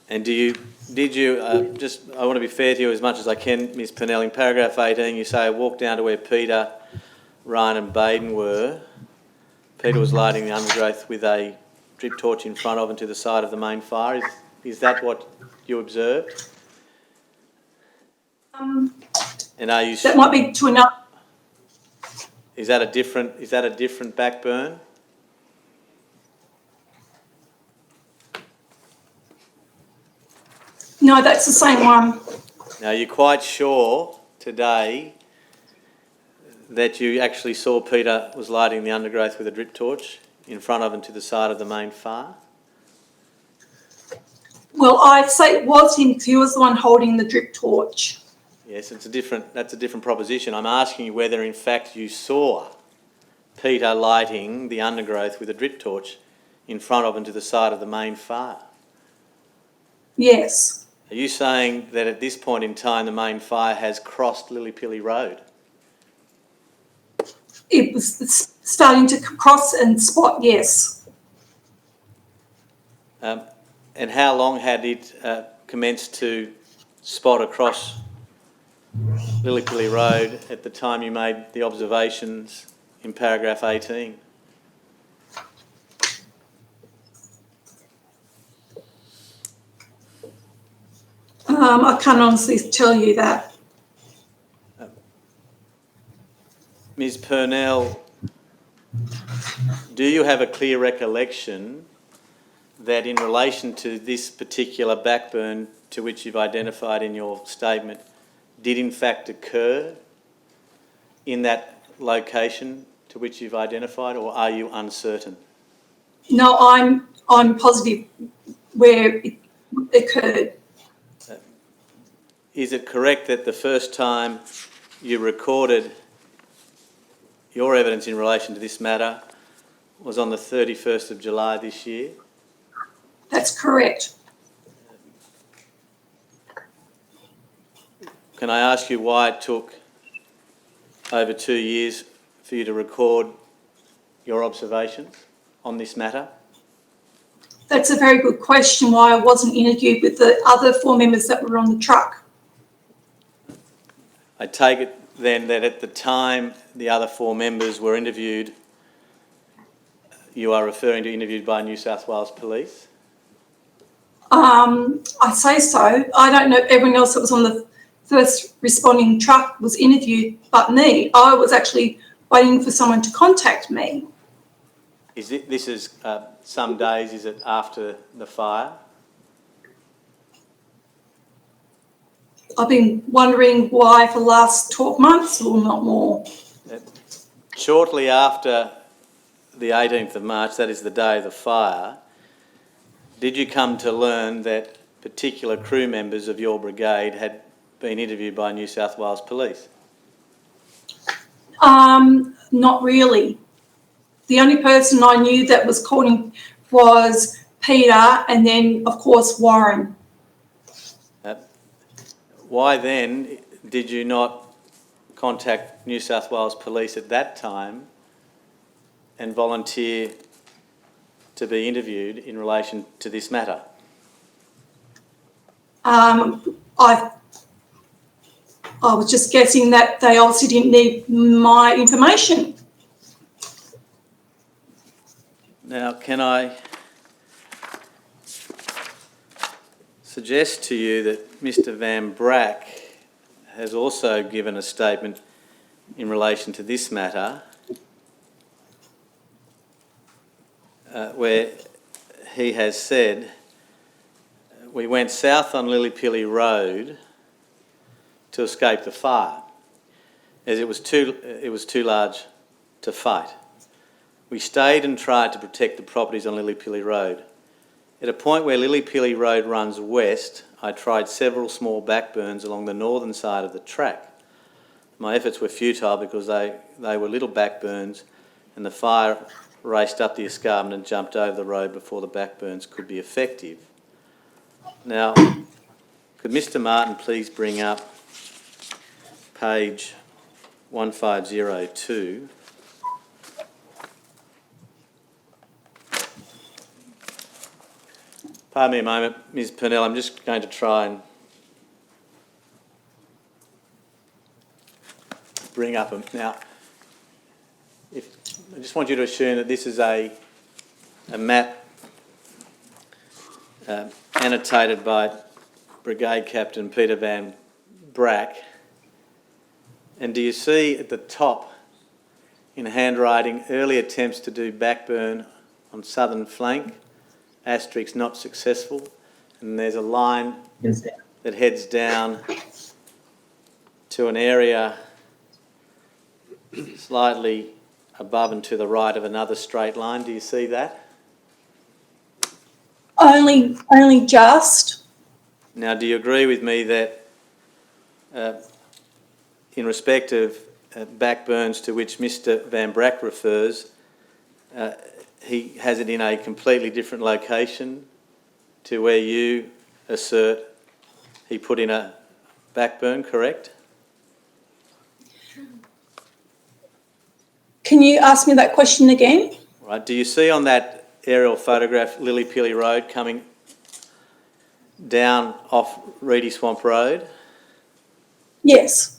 and I want to be fair to you as much as I can, Ms Purnell, in paragraph 18 you say, I walked down to where Peter, Ryan and Baden were. Peter was lighting the undergrowth with a drip torch in front of and to the side of the main fire. Is that what you observed? And are you?
That might be to another.
Is that a different backburn?
No, that's the same one.
Now, you're quite sure today that you actually saw Peter was lighting the undergrowth with a drip torch in front of and to the side of the main fire?
Well, I'd say it was him because he was the one holding the drip torch.
Yes, that's a different proposition. I'm asking you whether in fact you saw Peter lighting the undergrowth with a drip torch in front of and to the side of the main fire.
Yes.
Are you saying that at this point in time the main fire has crossed Lillypilly Road?
It was starting to cross and spot, yes.
And how long had it commenced to spot across Lillypilly Road at the time you made the observations in paragraph 18?
I can't honestly tell you that.
Ms Purnell, do you have a clear recollection that in relation to this particular backburn to which you've identified in your statement did in fact occur in that location to which you've identified, or are you uncertain?
No, I'm positive where it occurred.
Is it correct that the first time you recorded your evidence in relation to this matter was on the 31st of July this year?
That's correct.
Can I ask you why it took over 2 years for you to record your observations on this matter?
That's a very good question, why I wasn't interviewed with the other 4 members that were on the truck.
I take it then that at the time the other 4 members were interviewed, you are referring to interviewed by New South Wales Police?
I say so. I don't know if everyone else that was on the first responding truck was interviewed but me. I was actually waiting for someone to contact me.
This is some days, is it after the fire?
I've been wondering why for the last 12 months or not more.
Shortly after the 18th of March, that is the day of the fire, did you come to learn that particular crew members of your brigade had been interviewed by New South Wales Police?
Not really. The only person I knew that was calling was Peter and then, of course, Warren.
Why then did you not contact New South Wales Police at that time and volunteer to be interviewed in relation to this matter?
I was just guessing that they obviously didn't need my information.
Now, can I suggest to you that Mr Van Bracht has also given a statement in relation to this matter where he has said, we went south on Lillypilly Road to escape the fire, as it was too large to fight. We stayed and tried to protect the properties on Lillypilly Road. At a point where Lillypilly Road runs west, I tried several small backburns along the northern side of the track. My efforts were futile because they were little backburns, and the fire raced up the escarpment and jumped over the road before the backburns could be effective. Now, could Mr. Martin please bring up page 1502? Pardon me a moment, Ms. Purnell, I'm just going to try and bring up them. Now, I just want you to assume that this is a map annotated by Brigade Captain Peter van Bracht. And do you see at the top in handwriting early attempts to do backburn on southern flank, asterisk not successful, and there's a line that heads down to an area slightly above and to the right of another straight line. Do you see that?
Only just.
Now, do you agree with me that in respect of backburns to which Mr. van Bracht refers, he has it in a completely different location to where you assert he put in a backburn, correct?
Can you ask me that question again?
Right. Do you see on that aerial photograph Lillypilly Road coming down off Reedy Swamp Road?
Yes.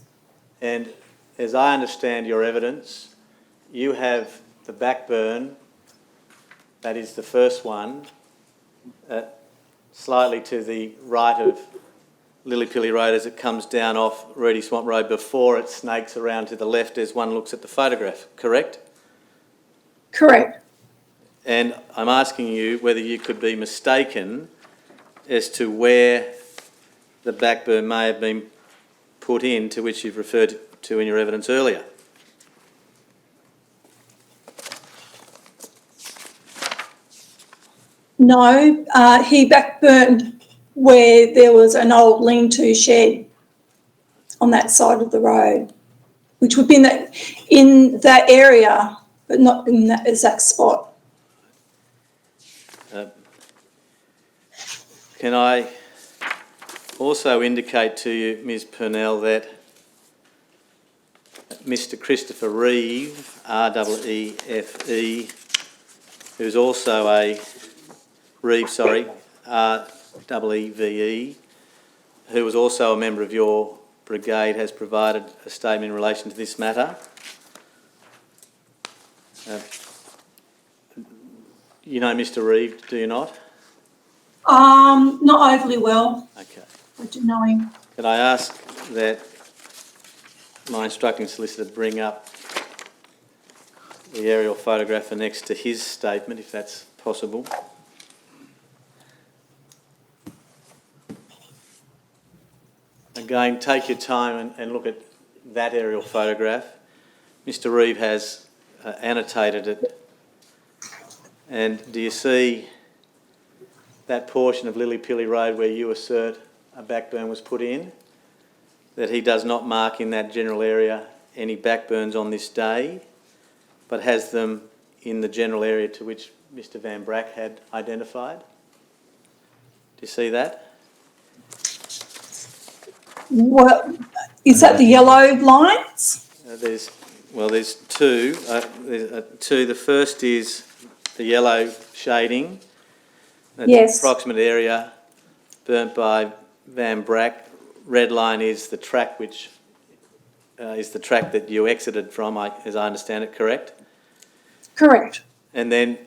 And as I understand your evidence, you have the backburn, that is the first one, slightly to the right of Lillypilly Road as it comes down off Reedy Swamp Road before it snakes around to the left as one looks at the photograph, correct?
Correct.
And I'm asking you whether you could be mistaken as to where the backburn may have been put in to which you've referred to in your evidence earlier.
No, he backburned where there was an old lean-to shed on that side of the road, which would be in that area, but not in that exact spot.
Can I also indicate to you, Ms. Purnell, that Mr. Christopher Reeve, R-E-E-F-E, who's also a Reeve, R-E-E-V-E, who was also a member of your brigade, has provided a statement in relation to this matter. You know Mr. Reeve, do you not?
Not overly well.
Okay.
I do know him.
Can I ask that my instructing solicitor bring up the aerial photograph next to his statement, if that's possible? Again, take your time and look at that aerial photograph. Mr. Reeve has annotated it. And do you see that portion of Lillypilly Road where you assert a backburn was put in? That he does not mark in that general area any backburns on this day, but has them in the general area to which Mr. van Bracht had identified? Do you see that?
What, is that the yellow lines?
There's two. The first is the yellow shading. That's
Yes.
the approximate area burnt by Van Bracht. Red line is the track which is the track that you exited from, as I understand it, correct?
Correct.
And then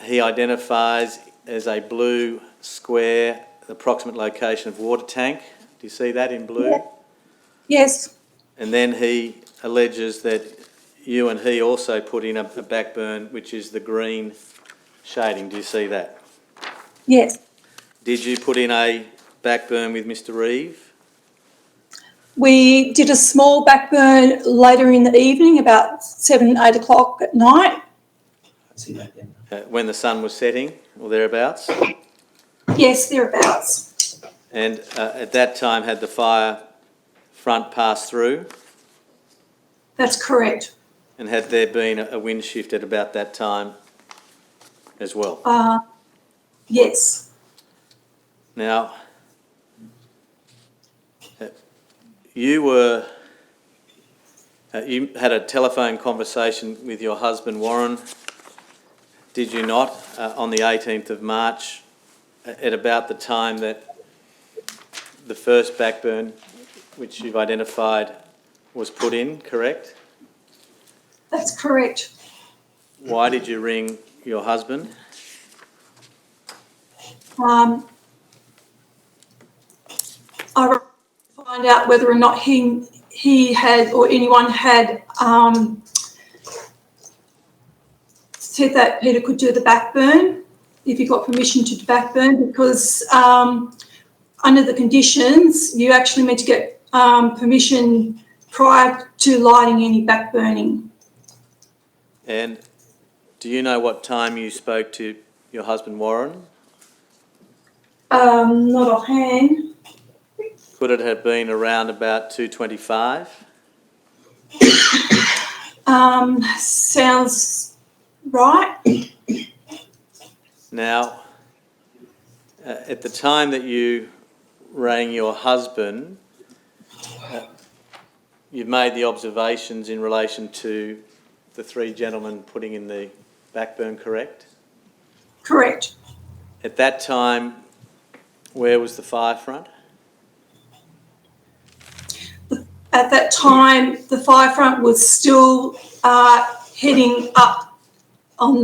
he identifies as a blue square the approximate location of water tank. Do you see that in blue?
Yeah. Yes.
And then he alleges that you and he also put in a backburn, which is the green shading. Do you see that?
Yes.
Did you put in a backburn with Mr. Reeve?
We did a small backburn later in the evening, about 7, 8 o'clock at night.
See that then.
When the sun was setting or thereabouts?
Yes, thereabouts.
And at that time, had the fire front passed through?
That's correct.
And had there been a wind shift at about that time as well?
Yes.
Now, you had a telephone conversation with your husband Warren, did you not, on the 18th of March, at about the time that the first backburn, which you've identified, was put in, correct?
That's correct.
Why did you ring your husband?
I find out whether or not he had or anyone had said that Peter could do the backburn, if he got permission to do backburn, because under the conditions, you actually meant to get permission prior to lighting any backburning.
And do you know what time you spoke to your husband Warren?
Not offhand.
Could it have been around about 2:25?
Sounds right.
Now, at the time that you rang your husband, you've made the observations in relation to the three gentlemen putting in the backburn, correct?
Correct.
At that time, where was the fire front?
At that time, the fire front was still heading up on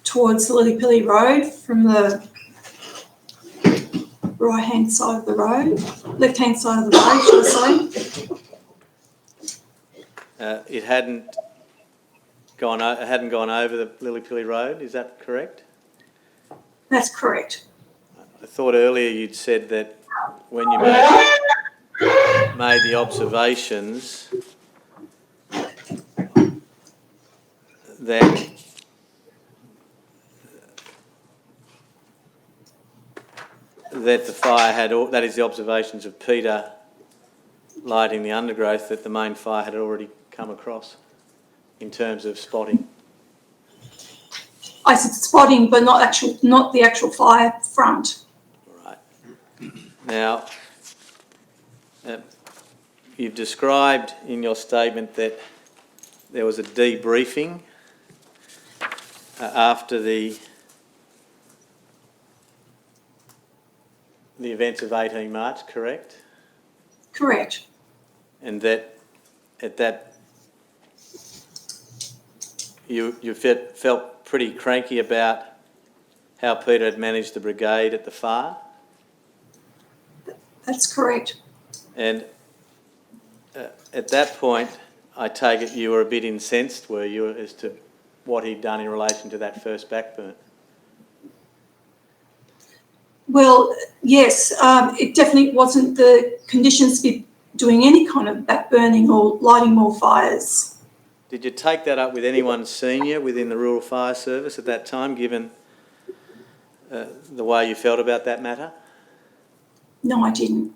towards the Lillipilly Road from the right-hand side of the road, left-hand side of the road, should I say.
It hadn't gone over the Lillipilly Road, is that correct?
That's correct.
I thought earlier you'd said that when you made the observations that the fire had, that is the observations of Peter lighting the undergrowth, that the main fire had already come across in terms of spotting.
I said spotting, but not the actual fire front.
Right. Now, you've described in your statement that there was a debriefing after the events of 18 March, correct?
Correct.
And that at that you felt pretty cranky about how Peter had managed the brigade at the fire?
That's correct.
And at that point, I take it you were a bit incensed, were you, as to what he'd done in relation to that first backburn?
Well, yes, it definitely wasn't the conditions to be doing any kind of backburning or lighting more fires.
Did you take that up with anyone senior within the Rural Fire Service at that time, given the way you felt about that matter?
No, I didn't.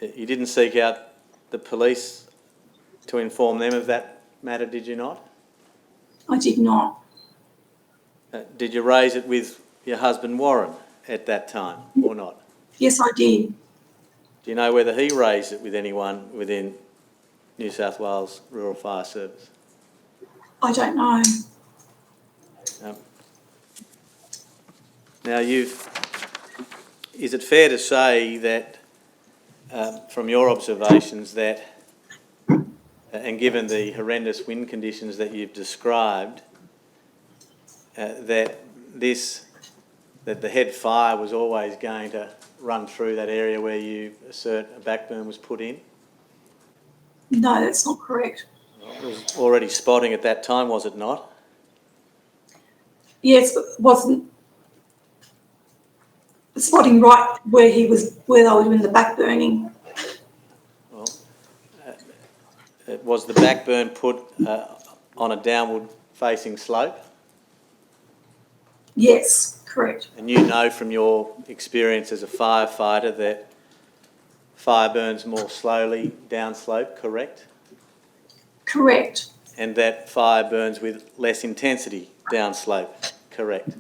You didn't seek out the police to inform them of that matter, did you not?
I did not.
Did you raise it with your husband Warren at that time or not?
Yes, I did.
Do you know whether he raised it with anyone within New South Wales Rural Fire Service?
I don't know.
Now, is it fair to say that, from your observations, that, and given the horrendous wind conditions that you've described, that the head fire was always going to run through that area where you assert a backburn was put in?
No, that's not correct.
It was already spotting at that time, was it not?
Yes, but it wasn't spotting right where they were doing the back burning.
Well, was the back burn put on a downward facing slope?
Yes, correct.
And you know from your experience as a firefighter that fire burns more slowly downslope, correct?
Correct.
And that fire burns with less intensity downslope, correct?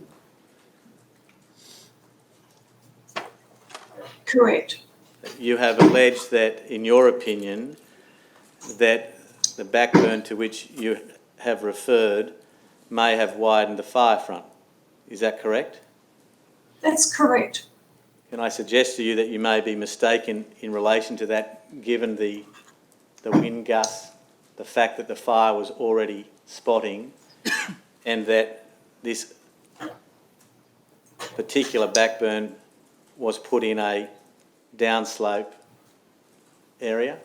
Correct.
You have alleged that, in your opinion, that the backburn to which you have referred may have widened the fire front. Is that correct?
That's correct.
Can I suggest to you that you may be mistaken in relation to that, given the wind gusts, the fact that the fire was already spotting, and that this particular backburn was put in a downslope area?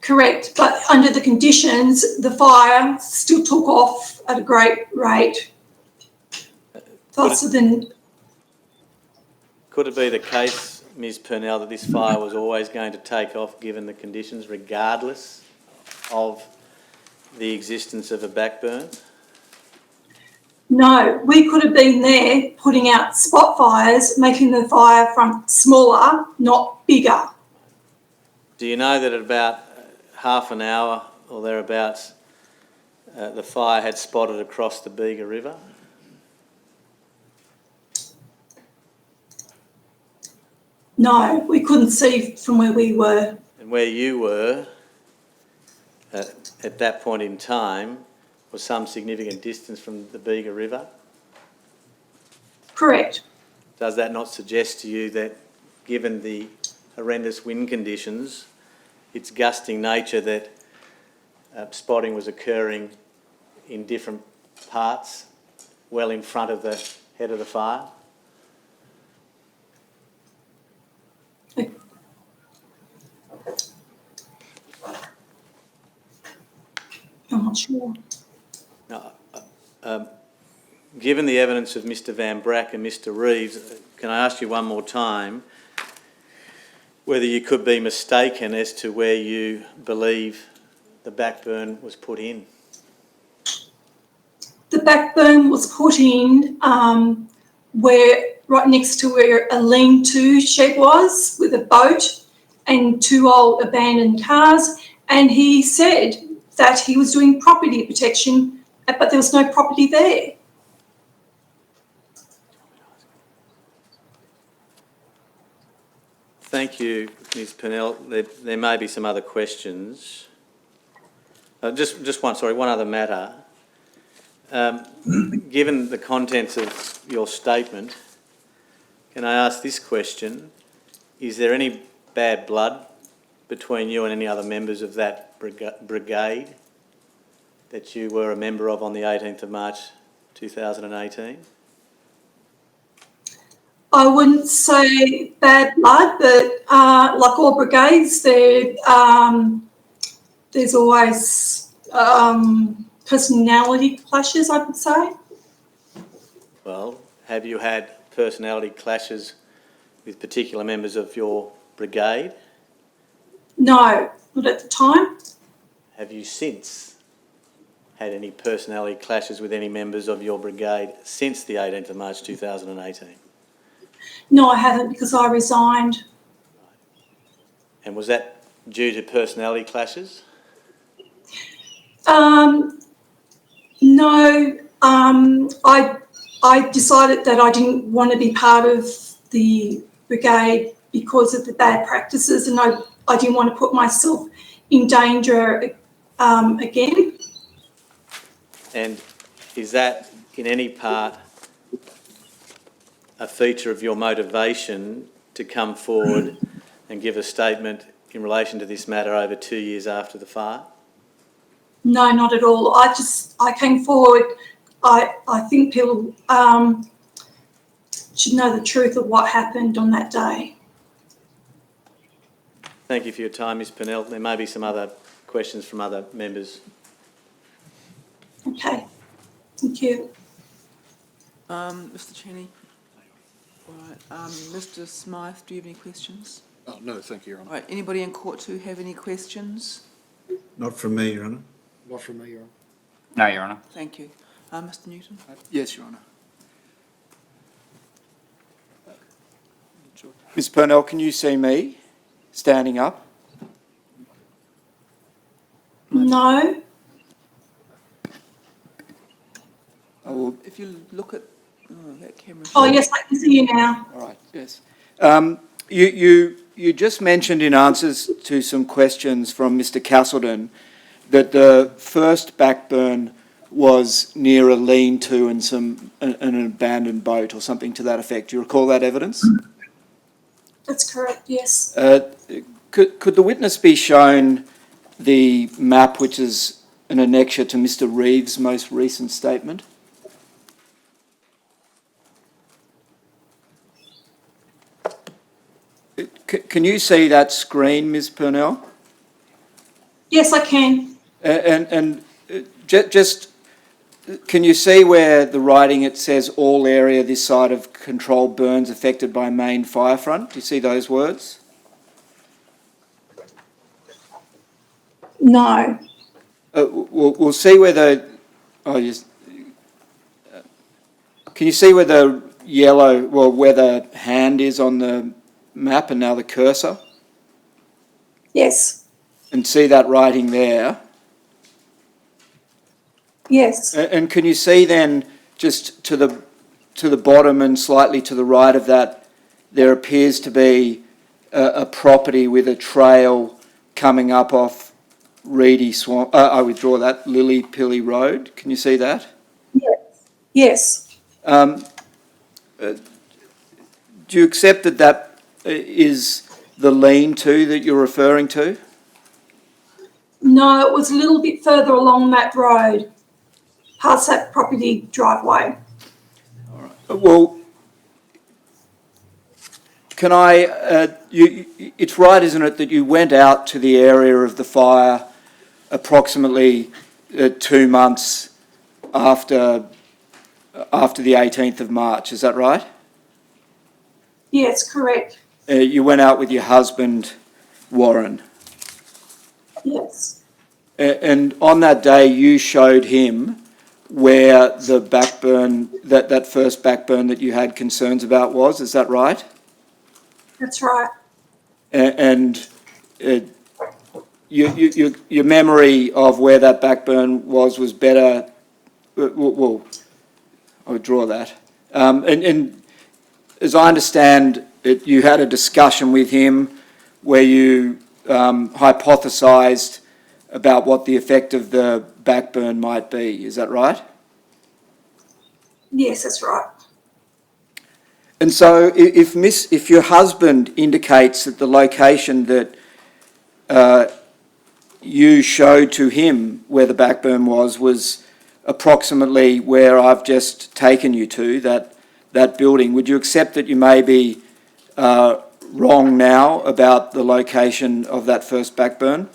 Correct, but under the conditions, the fire still took off at a great rate. Faster than,
Could it be the case, Ms Purnell, that this fire was always going to take off given the conditions, regardless of the existence of a backburn?
no, we could have been there putting out spot fires, making the fire front smaller, not bigger.
Do you know that at about half an hour or thereabouts, the fire had spotted across the Bega River?
No, we couldn't see from where we were.
And where you were at that point in time was some significant distance from the Bega River?
Correct.
Does that not suggest to you that, given the horrendous wind conditions, its gusting nature, that spotting was occurring in different parts, well in front of the head of the fire?
I'm not sure.
Now, given the evidence of Mr Van Bracht and Mr Reeve, can I ask you one more time whether you could be mistaken as to where you believe the backburn was put in?
The backburn was put in right next to where a lean-to shed was, with a boat and two old abandoned cars, and he said that he was doing property protection, but there was no property there.
Thank you, Ms Purnell. There may be some other questions. One other matter. Given the contents of your statement, can I ask this question? Is there any bad blood between you and any other members of that brigade that you were a member of on the 18th of March 2018?
I wouldn't say bad blood, but like all brigades, there's always personality clashes, I would say.
Well, have you had personality clashes with particular members of your brigade?
No, not at the time.
Have you since had any personality clashes with any members of your brigade since the 18th of March 2018?
No, I haven't, because I resigned.
And was that due to personality clashes?
No, I decided that I didn't want to be part of the brigade because of the bad practices, and I didn't want to put myself in danger again.
And is that in any part a feature of your motivation to come forward and give a statement in relation to this matter over 2 years after the fire?
No, not at all. I came forward. I think people should know the truth of what happened on that day.
Thank you for your time, Ms Purnell. There may be some other questions from other members.
Okay, thank you.
Mr Cheney? All right, Mr Smythe, do you have any questions?
Oh, no, thank you, Your
All
Honour.
right, anybody in court two have any questions?
Not from me, Your Honour.
Not from me, Your Honour.
No, Your Honour.
Thank you. Mr Newton?
Yes, Your Honour.
Ms Purnell, can you see me standing up?
No,
If you look at, that camera.
oh yes, I can see you now.
All right, yes. You just mentioned in answers to some questions from Mr Castleton that the first backburn was near a lean-to and an abandoned boat or something to that effect. Do you recall that evidence?
That's correct, yes.
Could the witness be shown the map which is an annexure to Mr Reeve's most recent statement? Can you see that screen, Ms Purnell?
Yes, I can.
Just, can you see where the writing, it says all area this side of controlled burns affected by main fire front? Do you see those words?
No,
We'll see where the, can you see where the yellow, well, where the hand is on the map and now the cursor?
yes,
And see that writing there?
yes,
And can you see then, just to the bottom and slightly to the right of that, there appears to be a property with a trail coming up off Reedy Swamp, I withdraw that, Lily Pilly Road. Can you see that?
yes,
Do you accept that that is the lean-to that you're referring to?
no, it was a little bit further along that road, past that property driveway.
Well, can I, it's right, isn't it, that you went out to the area of the fire approximately 2 months after the 18th of March, is that right?
Yes, correct,
You went out with your husband, Warren.
yes,
And on that day, you showed him where the backburn, that first backburn that you had concerns about was, is that right?
that's right.
And your memory of where that backburn was better, well, I would draw that. And as I understand it, you had a discussion with him where you hypothesised about what the effect of the backburn might be, is that right?
Yes, that's right.
And so if your husband indicates that the location that you showed to him where the backburn was approximately where I've just taken you to, that building, would you accept that you may be wrong now about the location of that first backburn?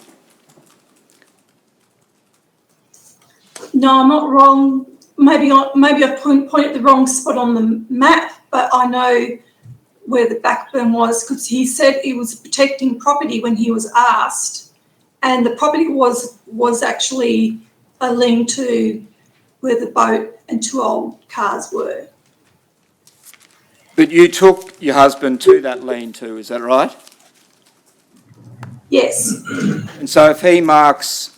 No, I'm not wrong. Maybe I've pointed the wrong spot on the map, but I know where the backburn was because he said he was protecting property when he was asked, and the property was actually a lean-to where the boat and 2 old cars were.
But you took your husband to that lean-to, is that right?
Yes,
And so if he marks,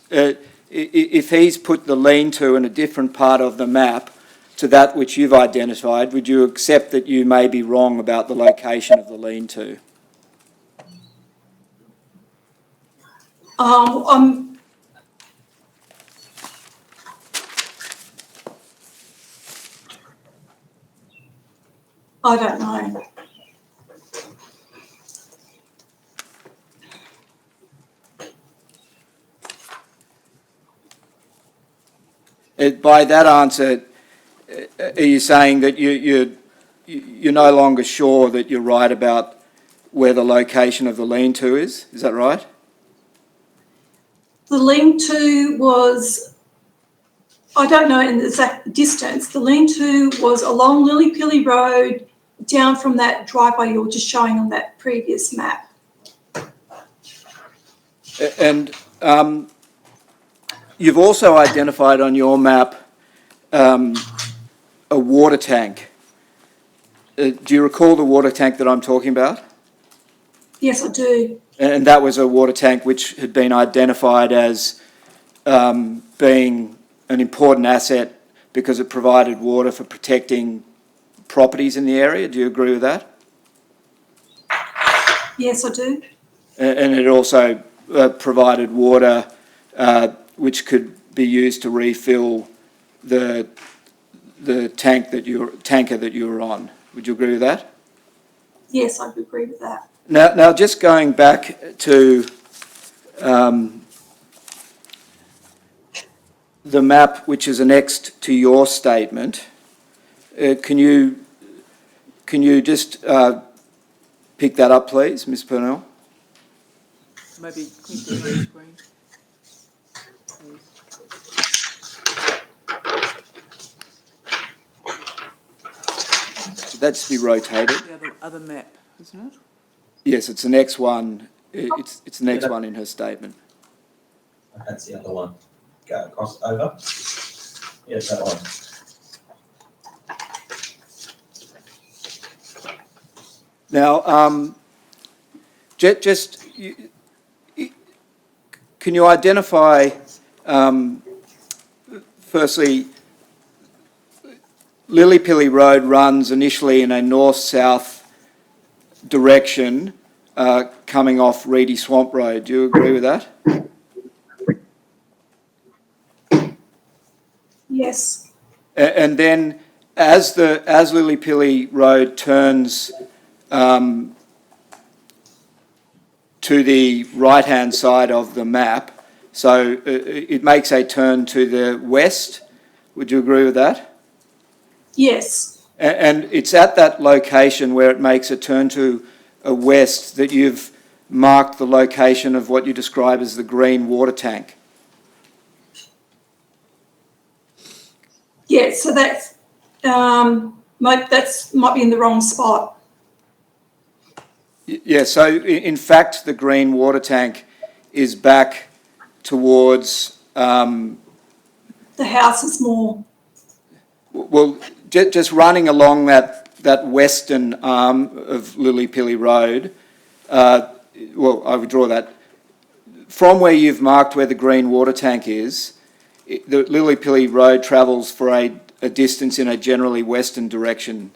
if he's put the lean-to in a different part of the map to that which you've identified, would you accept that you may be wrong about the location of the lean-to?
I don't know.
By that answer, are you saying that you're no longer sure that you're right about where the location of the lean-to is? Is that right?
The lean-to was, I don't know in the exact distance, the lean-to was along Lillypilly Road, down from that driveway you were just showing on that previous map.
And you've also identified on your map a water tank. Do you recall the water tank that I'm talking about?
Yes, I do.
And that was a water tank which had been identified as being an important asset because it provided water for protecting properties in the area. Do you agree with that?
Yes, I do.
And it also provided water which could be used to refill the tanker that you were on. Would you agree with that?
Yes, I would agree with that.
Now, just going back to the map which is annexed to your statement, can you just pick that up, please, Ms. Purnell?
Maybe click the main screen.
Should that just be rotated?
The other map, isn't it?
Yes, it's the next one. It's the next one in her statement.
That's the other one. Go across over. Yes, that one.
Now, can you identify, firstly, Lillypilly Road runs initially in a north-south direction coming off Reedy Swamp Road. Do you agree with that?
Yes.
And then as Lillypilly Road turns to the right-hand side of the map, so it makes a turn to the west. Would you agree with that?
Yes.
And it's at that location where it makes a turn to a west that you've marked the location of what you describe as the green water tank.
Yeah, so that's might be in the wrong spot.
Yeah, so in fact the green water tank is back towards
The house is more.
well, just running along that western arm of Lillypilly Road, well, I would draw that. From where you've marked where the green water tank is, the Lillypilly Road travels for a distance in a generally western direction.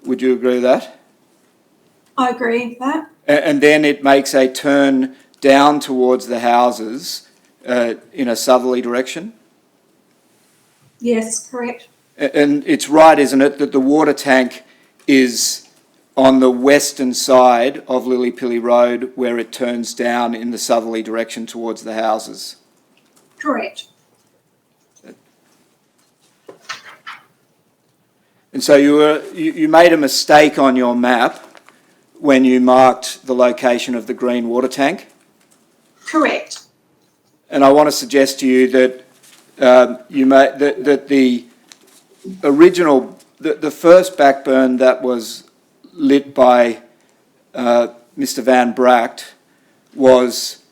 Would you agree with that?
I agree with that.
And then it makes a turn down towards the houses in a southerly direction?
Yes, correct.
And it's right, isn't it, that the water tank is on the western side of Lillypilly Road where it turns down in the southerly direction towards the houses?
Correct.
And so you made a mistake on your map when you marked the location of the green water tank?
Correct.
And I want to suggest to you that that the original, the first backburn that was lit by Mr. Van Bracht was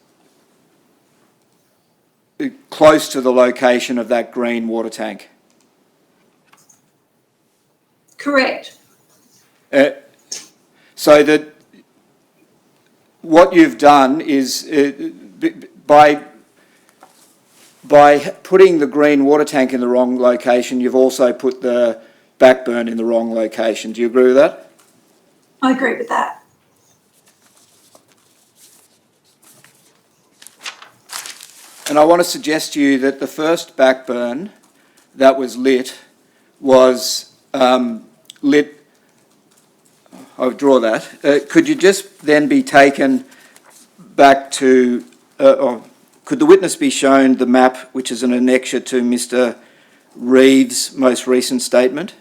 close to the location of that green water tank.
Correct.
So that what you've done is by putting the green water tank in the wrong location, you've also put the backburn in the wrong location. Do you agree with that?
I agree with that.
And I want to suggest to you that the first backburn that was lit was lit. I'll draw that. Could you just then be taken back to, or could the witness be shown the map, which is an annexure to Mr. Reeve's most recent statement?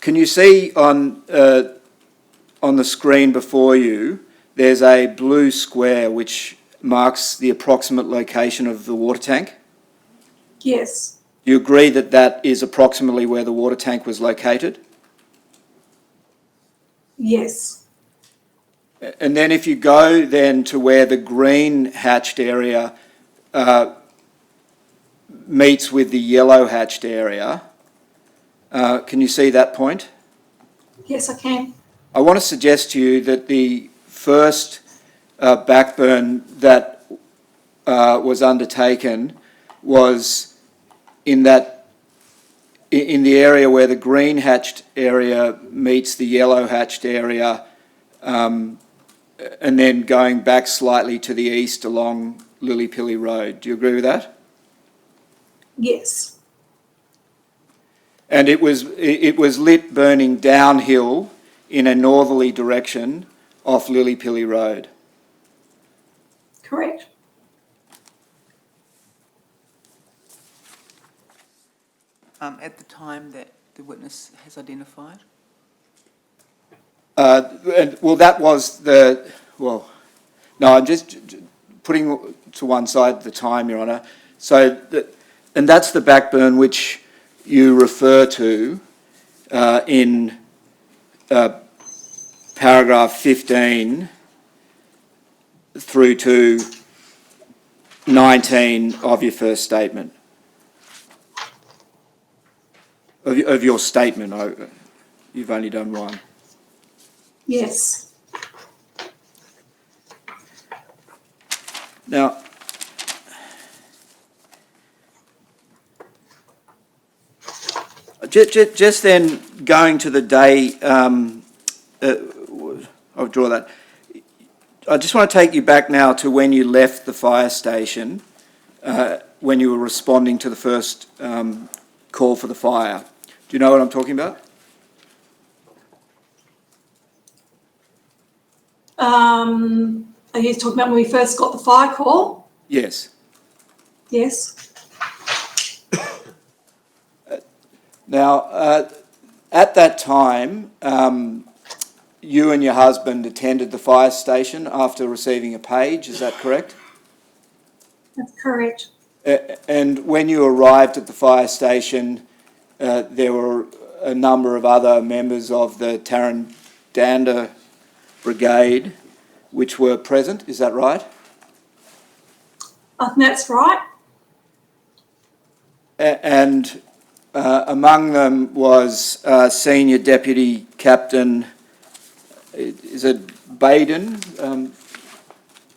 Can you see on the screen before you there's a blue square which marks the approximate location of the water tank.
Yes.
You agree that that is approximately where the water tank was located?
Yes.
And then if you go then to where the green hatched area meets with the yellow hatched area, can you see that point?
Yes, I can.
I want to suggest to you that the first backburn that was undertaken was in the area where the green hatched area meets the yellow hatched area, and then going back slightly to the east along Lillypilly Road. Do you agree with that?
Yes.
And it was lit burning downhill in a northerly direction off Lillypilly Road.
Correct.
At the time that the witness has identified?
That was no, I'm just putting to one side the time, Your Honour. And that's the backburn which you refer to in paragraph 15 through to 19 of your first statement. Of your statement, you've only done one.
Yes.
Now, just then going to the day, I'll draw that. I just want to take you back now to when you left the fire station, when you were responding to the first call for the fire. Do you know what I'm talking about?
Are you talking about when we first got the fire call?
Yes.
Yes.
Now, at that time, you and your husband attended the fire station after receiving a page, is that correct?
That's correct.
And when you arrived at the fire station, there were a number of other members of the Tarrandanda Brigade which were present, is that right?
I think that's right.
And among them was Senior Deputy Captain, is it Baden?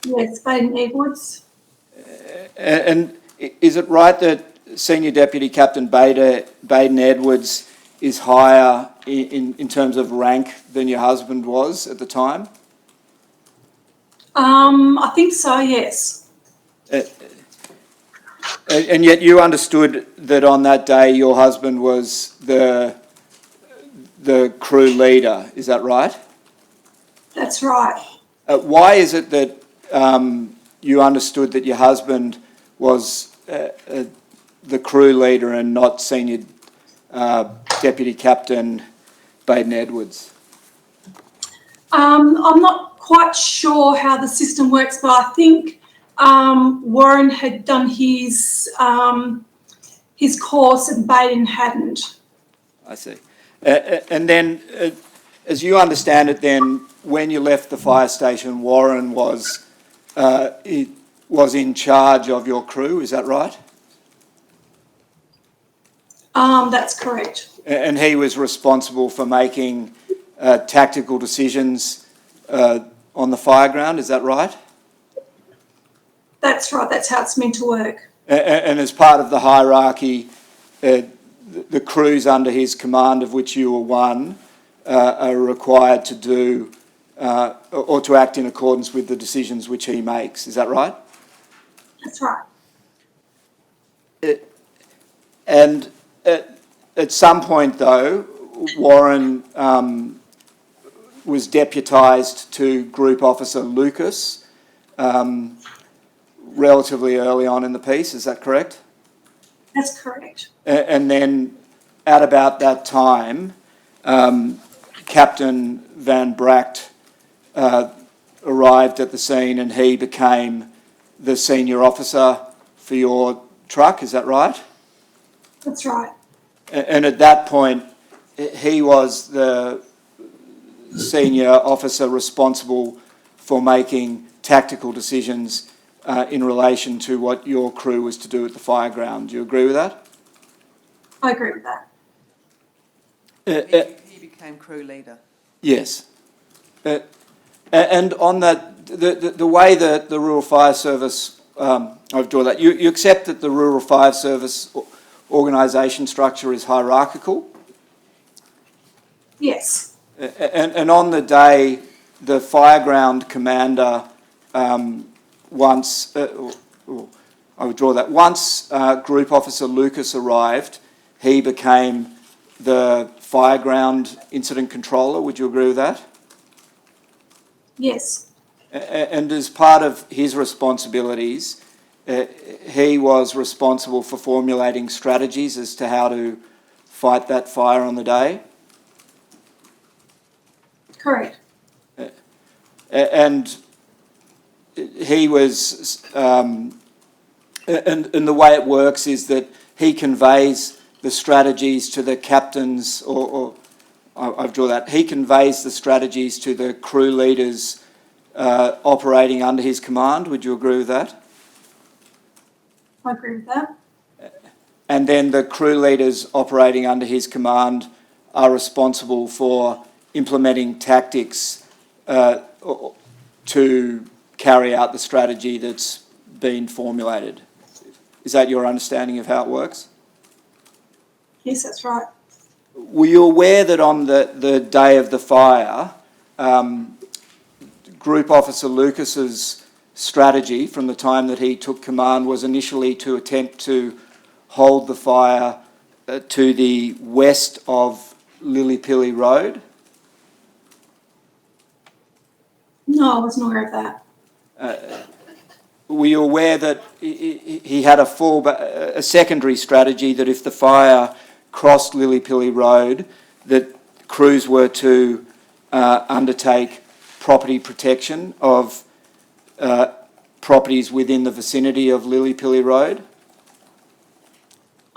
Yes, Baden Edwards.
And is it right that Senior Deputy Captain Baden Edwards is higher in terms of rank than your husband was at the time?
I think so, yes.
And yet you understood that on that day your husband was the crew leader, is that right?
That's right.
Why is it that you understood that your husband was the crew leader and not Senior Deputy Captain Baden Edwards?
I'm not quite sure how the system works, but I think Warren had done his course and Baden hadn't.
I see. And then, as you understand it then, when you left the fire station, Warren was in charge of your crew, is that right?
That's correct.
And he was responsible for making tactical decisions on the fire ground, is that right?
That's right, that's how it's meant to work.
And as part of the hierarchy, the crews under his command, of which you were one, are required to do or to act in accordance with the decisions which he makes. Is that right?
That's right.
And at some point, though, Warren was deputised to Group Officer Lucas relatively early on in the piece. Is that correct?
That's correct.
And then at about that time, Captain Van Bracht arrived at the scene and he became the senior officer for your truck, is that right?
That's right.
And at that point, he was the senior officer responsible for making tactical decisions in relation to what your crew was to do at the fire ground. Do you agree with that?
I agree with that.
He became crew leader.
Yes. And on that, the way that the Rural Fire Service, I've drawn that, you accept that the Rural Fire Service organisation structure is hierarchical?
Yes.
And on the day, the fireground commander once, I would draw that, once Group Officer Lucas arrived, he became the fireground incident controller. Would you agree with that?
Yes.
And as part of his responsibilities, he was responsible for formulating strategies as to how to fight that fire on the day.
Correct.
And he was, and the way it works is that he conveys the strategies to the captains, or I've drawn that, he conveys the strategies to the crew leaders operating under his command. Would you agree with that?
I agree with that.
And then the crew leaders operating under his command are responsible for implementing tactics to carry out the strategy that's been formulated. Is that your understanding of how it works?
Yes, that's right.
Were you aware that on the day of the fire, Group Officer Lucas's strategy from the time that he took command was initially to attempt to hold the fire to the west of Lillypilly Road?
No, I wasn't aware of that.
Were you aware that he had a secondary strategy that if the fire crossed Lillypilly Road, that crews were to undertake property protection of properties within the vicinity of Lillypilly Road?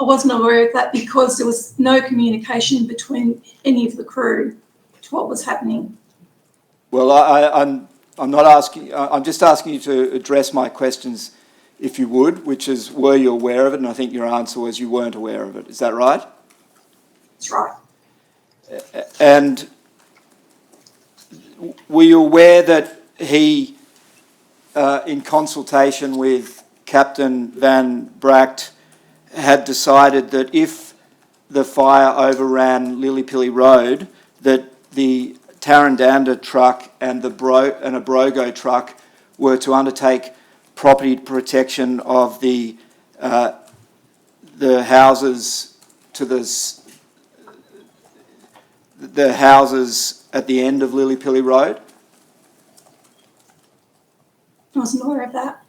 I wasn't aware of that because there was no communication between any of the crew to what was happening.
Well, I'm not asking. I'm just asking you to address my questions, if you would, which is, were you aware of it? And I think your answer was you weren't aware of it. Is that right?
That's right.
And were you aware that he, in consultation with Captain Van Bracht, had decided that if the fire overran Lillypilly Road, that the Tarrandanda truck and a Brogo truck were to undertake property protection of the houses to the houses at the end of Lillypilly Road?
I wasn't aware of that.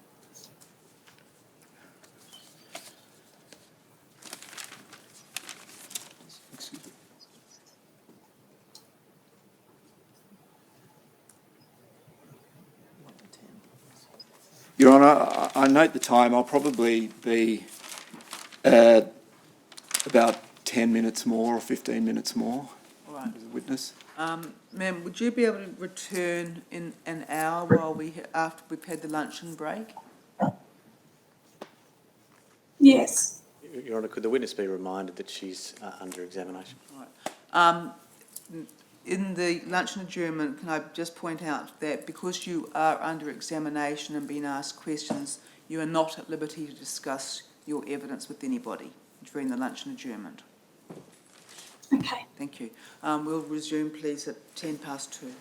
Your Honour, I note the time. I'll probably be about 10 minutes more or 15 minutes more
All right.
as a witness.
Ma'am, would you be able to return in an hour after we've had the luncheon break?
Yes.
Your Honour, could the witness be reminded that she's under examination?
Right. In the luncheon adjournment, can I just point out that because you are under examination and being asked questions, you are not at liberty to discuss your evidence with anybody during the luncheon adjournment.
Okay.
Thank you. We'll resume, please, at 2:10 past 2.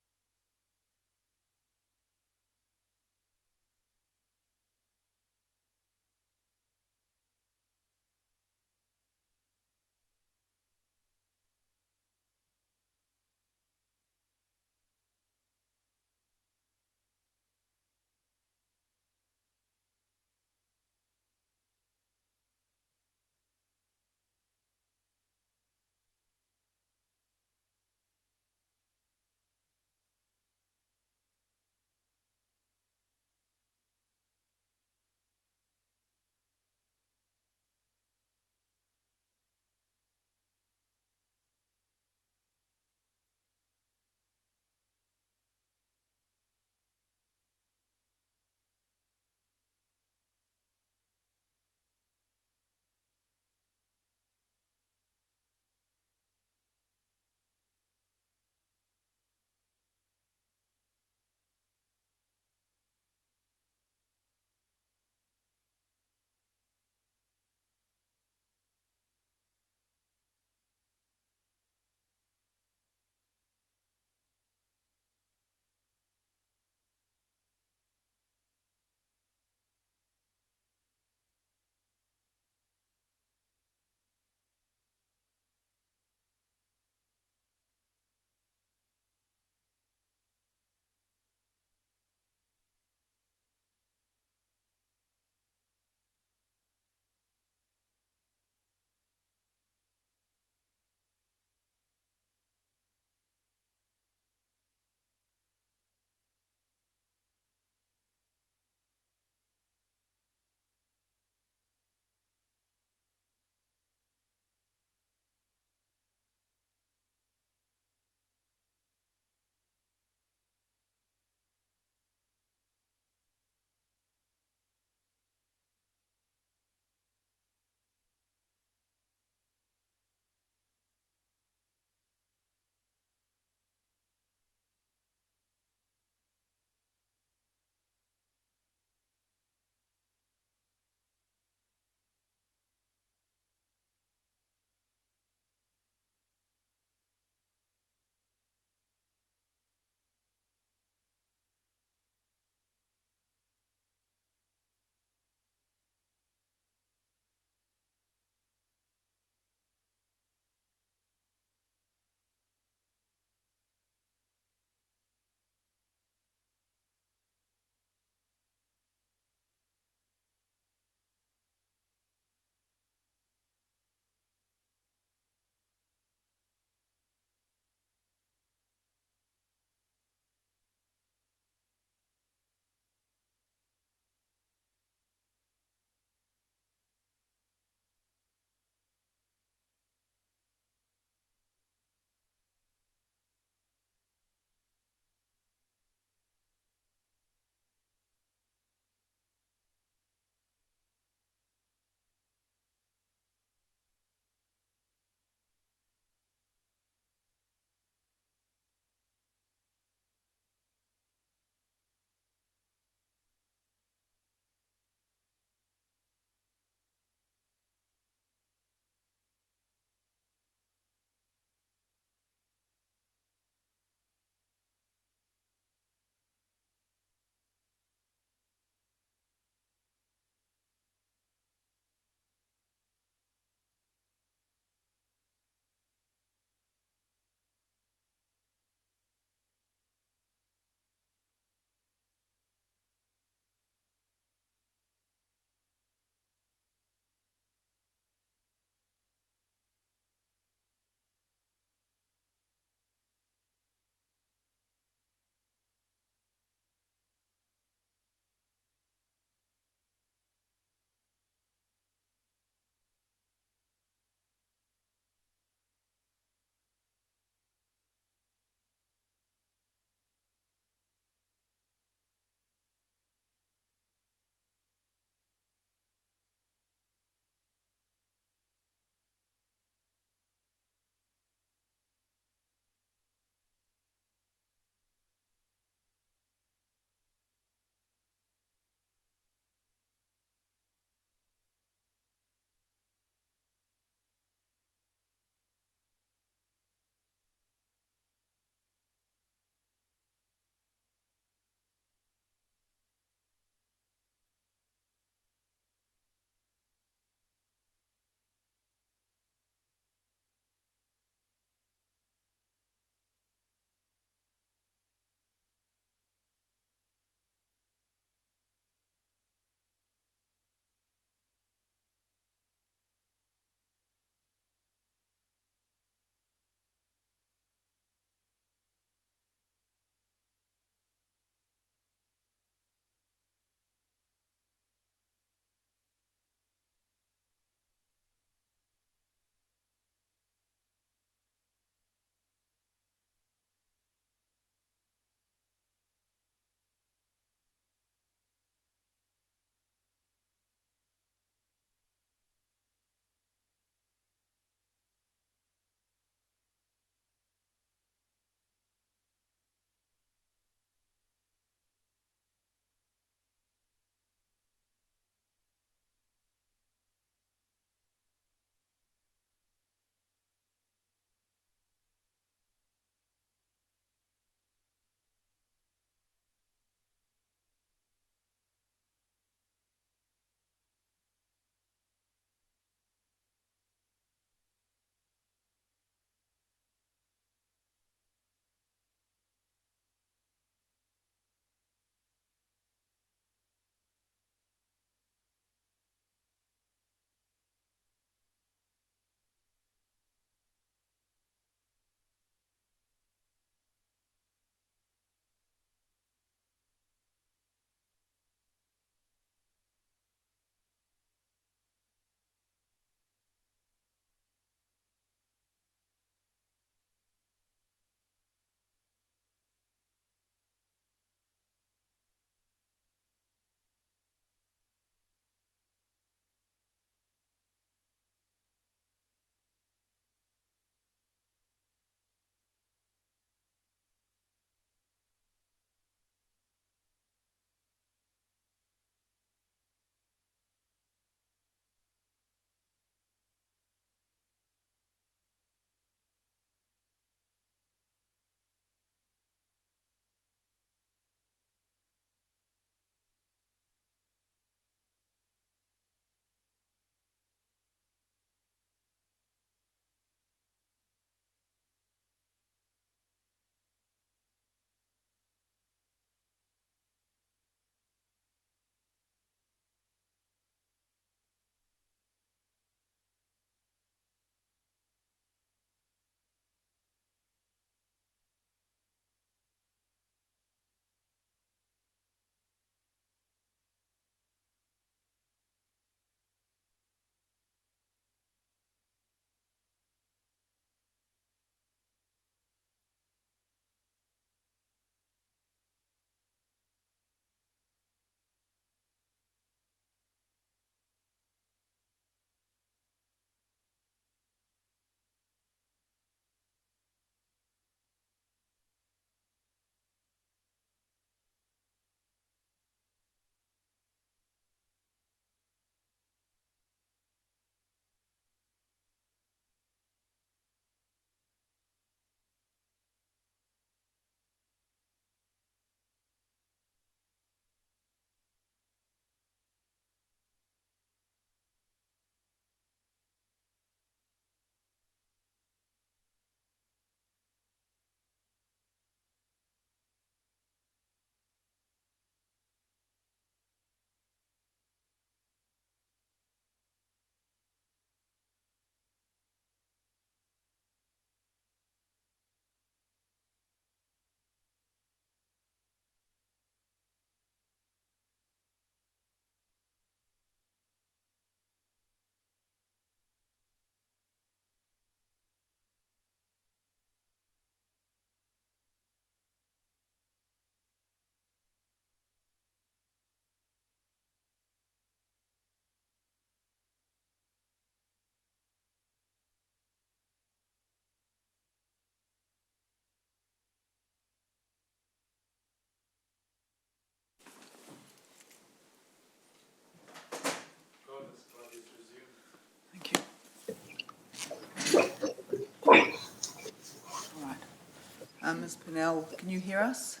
Ms Purnell, can you hear us?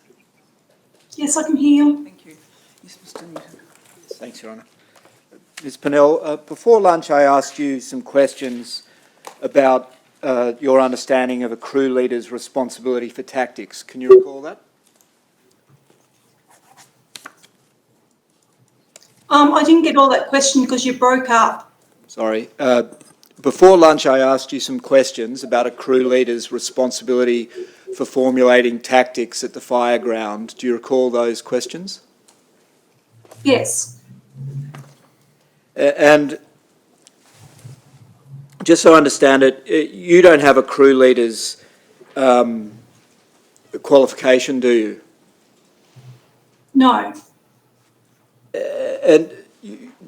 Yes, I can hear you.
Thank you. Yes, Mr Newton.
Thanks, Your Honour. Ms Purnell, before lunch I asked you some questions about your understanding of a crew leader's responsibility for tactics. Can you recall that?
I didn't get all that question because you broke up.
Sorry. Before lunch I asked you some questions about a crew leader's responsibility for formulating tactics at the fire ground. Do you recall those questions?
Yes.
And just so I understand it, you don't have a crew leader's qualification, do you?
No.
And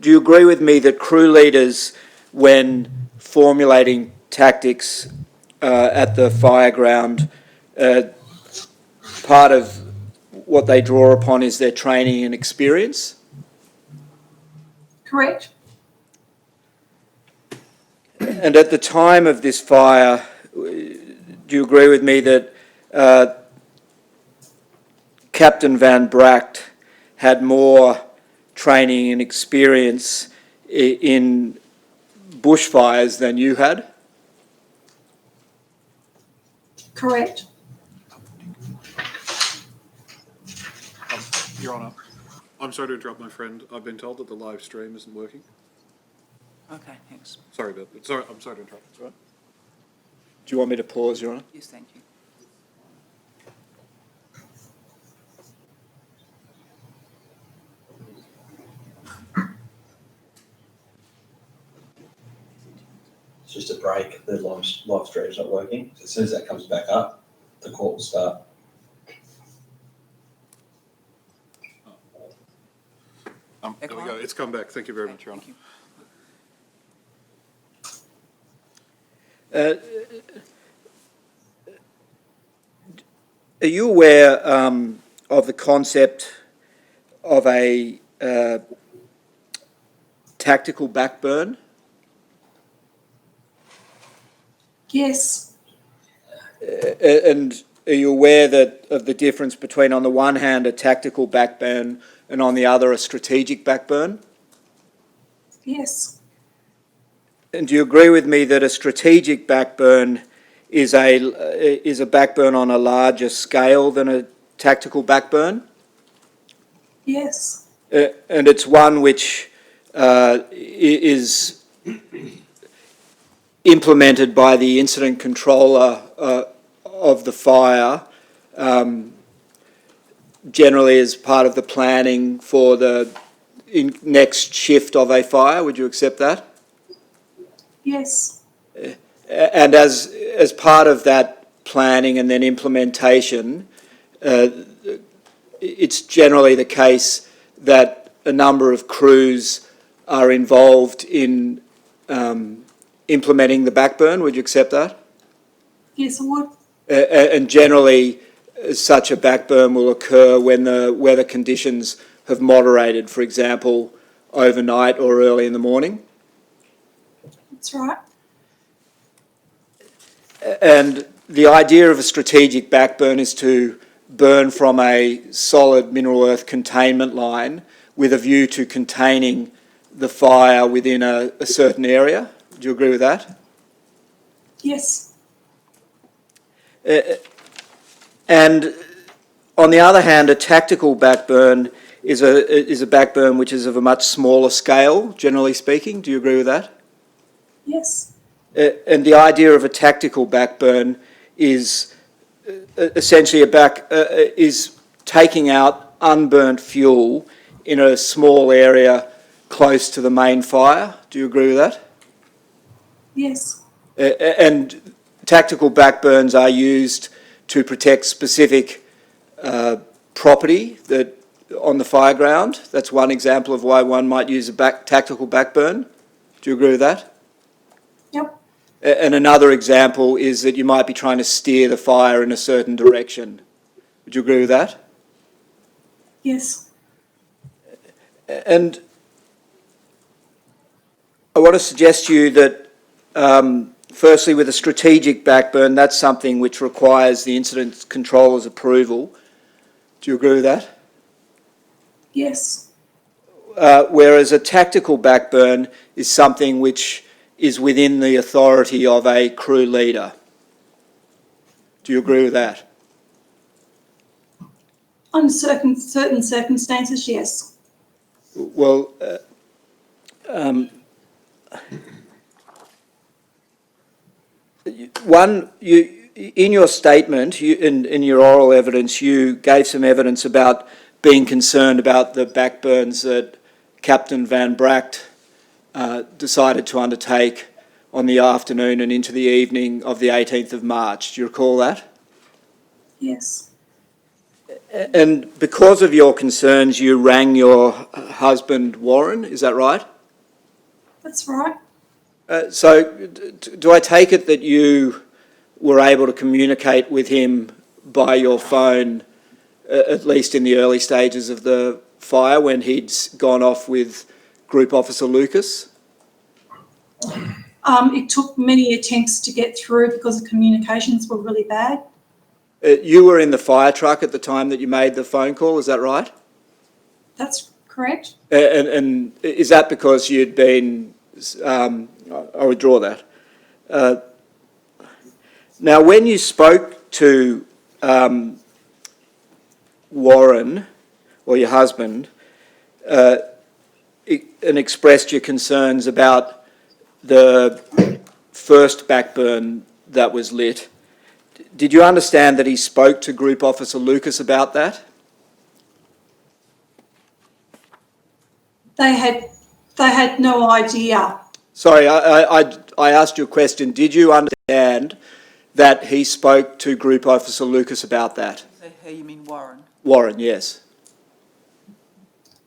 do you agree with me that crew leaders, when formulating tactics at the fire ground, part of what they draw upon is their training and experience?
Correct.
And at the time of this fire, do you agree with me that Captain Van Bracht had more training and experience in bushfires than you had?
Correct.
Your Honour, I'm sorry to interrupt my friend. I've been told that the live stream isn't working.
Okay, thanks.
Sorry about that. Sorry, I'm sorry to interrupt. It's all right.
Do you want me to pause, Your Honour?
Yes, thank you.
It's just a break. The live stream's not working. As soon as that comes back up, the court will start.
There we go. It's come back. Thank you very much, Your Honour.
Are you aware of the concept of a tactical backburn?
Yes.
And are you aware that of the difference between, on the one hand, a tactical backburn and on the other, a strategic backburn?
Yes.
And do you agree with me that a strategic backburn is a backburn on a larger scale than a tactical backburn?
Yes.
And it's one which is implemented by the incident controller of the fire, generally as part of the planning for the next shift of a fire. Would you accept that?
Yes.
And as part of that planning and then implementation, it's generally the case that a number of crews are involved in implementing the backburn. Would you accept that?
Yes, I would.
And generally, such a backburn will occur when the weather conditions have moderated, for example, overnight or early in the morning.
That's right.
And the idea of a strategic backburn is to burn from a solid mineral earth containment line with a view to containing the fire within a certain area. Do you agree with that?
Yes.
And on the other hand, a tactical backburn is a backburn which is of a much smaller scale, generally speaking. Do you agree with that?
Yes.
And the idea of a tactical backburn is essentially is taking out unburnt fuel in a small area close to the main fire. Do you agree with that?
Yes.
And tactical backburns are used to protect specific property that on the fire ground. That's one example of why one might use a tactical backburn. Do you agree with that?
Yep.
And another example is that you might be trying to steer the fire in a certain direction. Would you agree with that?
Yes.
And I want to suggest to you that firstly, with a strategic backburn, that's something which requires the incident controller's approval. Do you agree with that?
Yes.
Whereas a tactical backburn is something which is within the authority of a crew leader. Do you agree with that?
Under certain circumstances, yes.
Well, in your statement, in your oral evidence, you gave some evidence about being concerned about the backburns that Captain Van Bracht decided to undertake on the afternoon and into the evening of the 18th of March. Do you recall that?
Yes.
And because of your concerns, you rang your husband, Warren, is that right?
That's right.
So do I take it that you were able to communicate with him by your phone, at least in the early stages of the fire, when he'd gone off with Group Officer Lucas?
It took many attempts to get through because the communications were really bad.
You were in the fire truck at the time that you made the phone call, is that right?
That's correct.
And is that because you'd been... I withdraw that. Now, when you spoke to Warren, or your husband, and expressed your concerns about the first backburn that was lit, did you understand that he spoke to Group Officer Lucas about that?
They had no idea.
Sorry, I asked you a question. Did you understand that he spoke to Group Officer Lucas about that?
You mean Warren?
Warren, yes.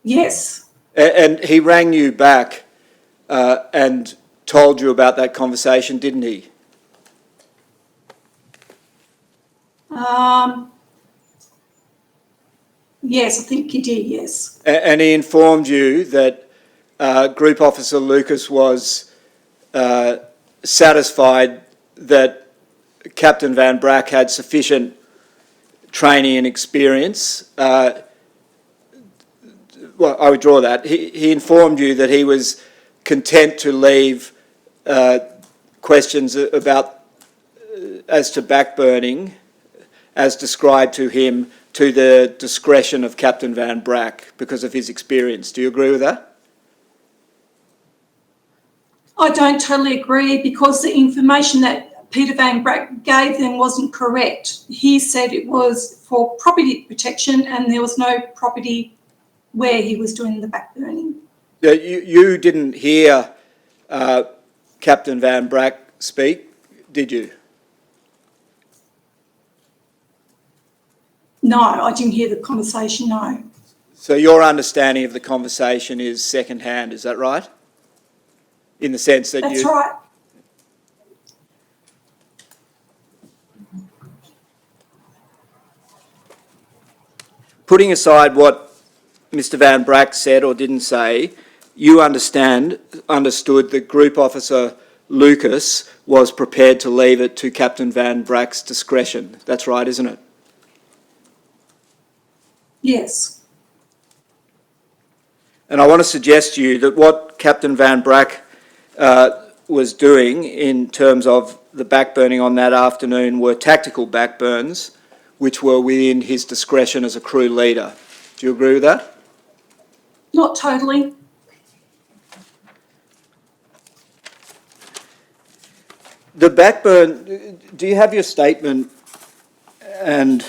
Yes.
And he rang you back and told you about that conversation, didn't he?
Yes, I think he did, yes.
And he informed you that Group Officer Lucas was satisfied that Captain Van Bracht had sufficient training and experience. Well, I withdraw that. He informed you that he was content to leave questions about as to backburning, as described to him, to the discretion of Captain Van Bracht because of his experience. Do you agree with that?
I don't totally agree because the information that Peter Van Bracht gave them wasn't correct. He said it was for property protection and there was no property where he was doing the backburning.
Yeah, you didn't hear Captain Van Bracht speak, did you?
No, I didn't hear the conversation, no.
So your understanding of the conversation is second-hand, is that right? In the sense that
That's right.
Putting aside what Mr. Van Bracht said or didn't say, you understood that Group Officer Lucas was prepared to leave it to Captain Van Bracht's discretion. That's right, isn't it?
Yes.
And I want to suggest to you that what Captain Van Bracht was doing in terms of the backburning on that afternoon were tactical backburns, which were within his discretion as a crew leader. Do you agree with that?
Not totally.
The backburn, do you have your statement and,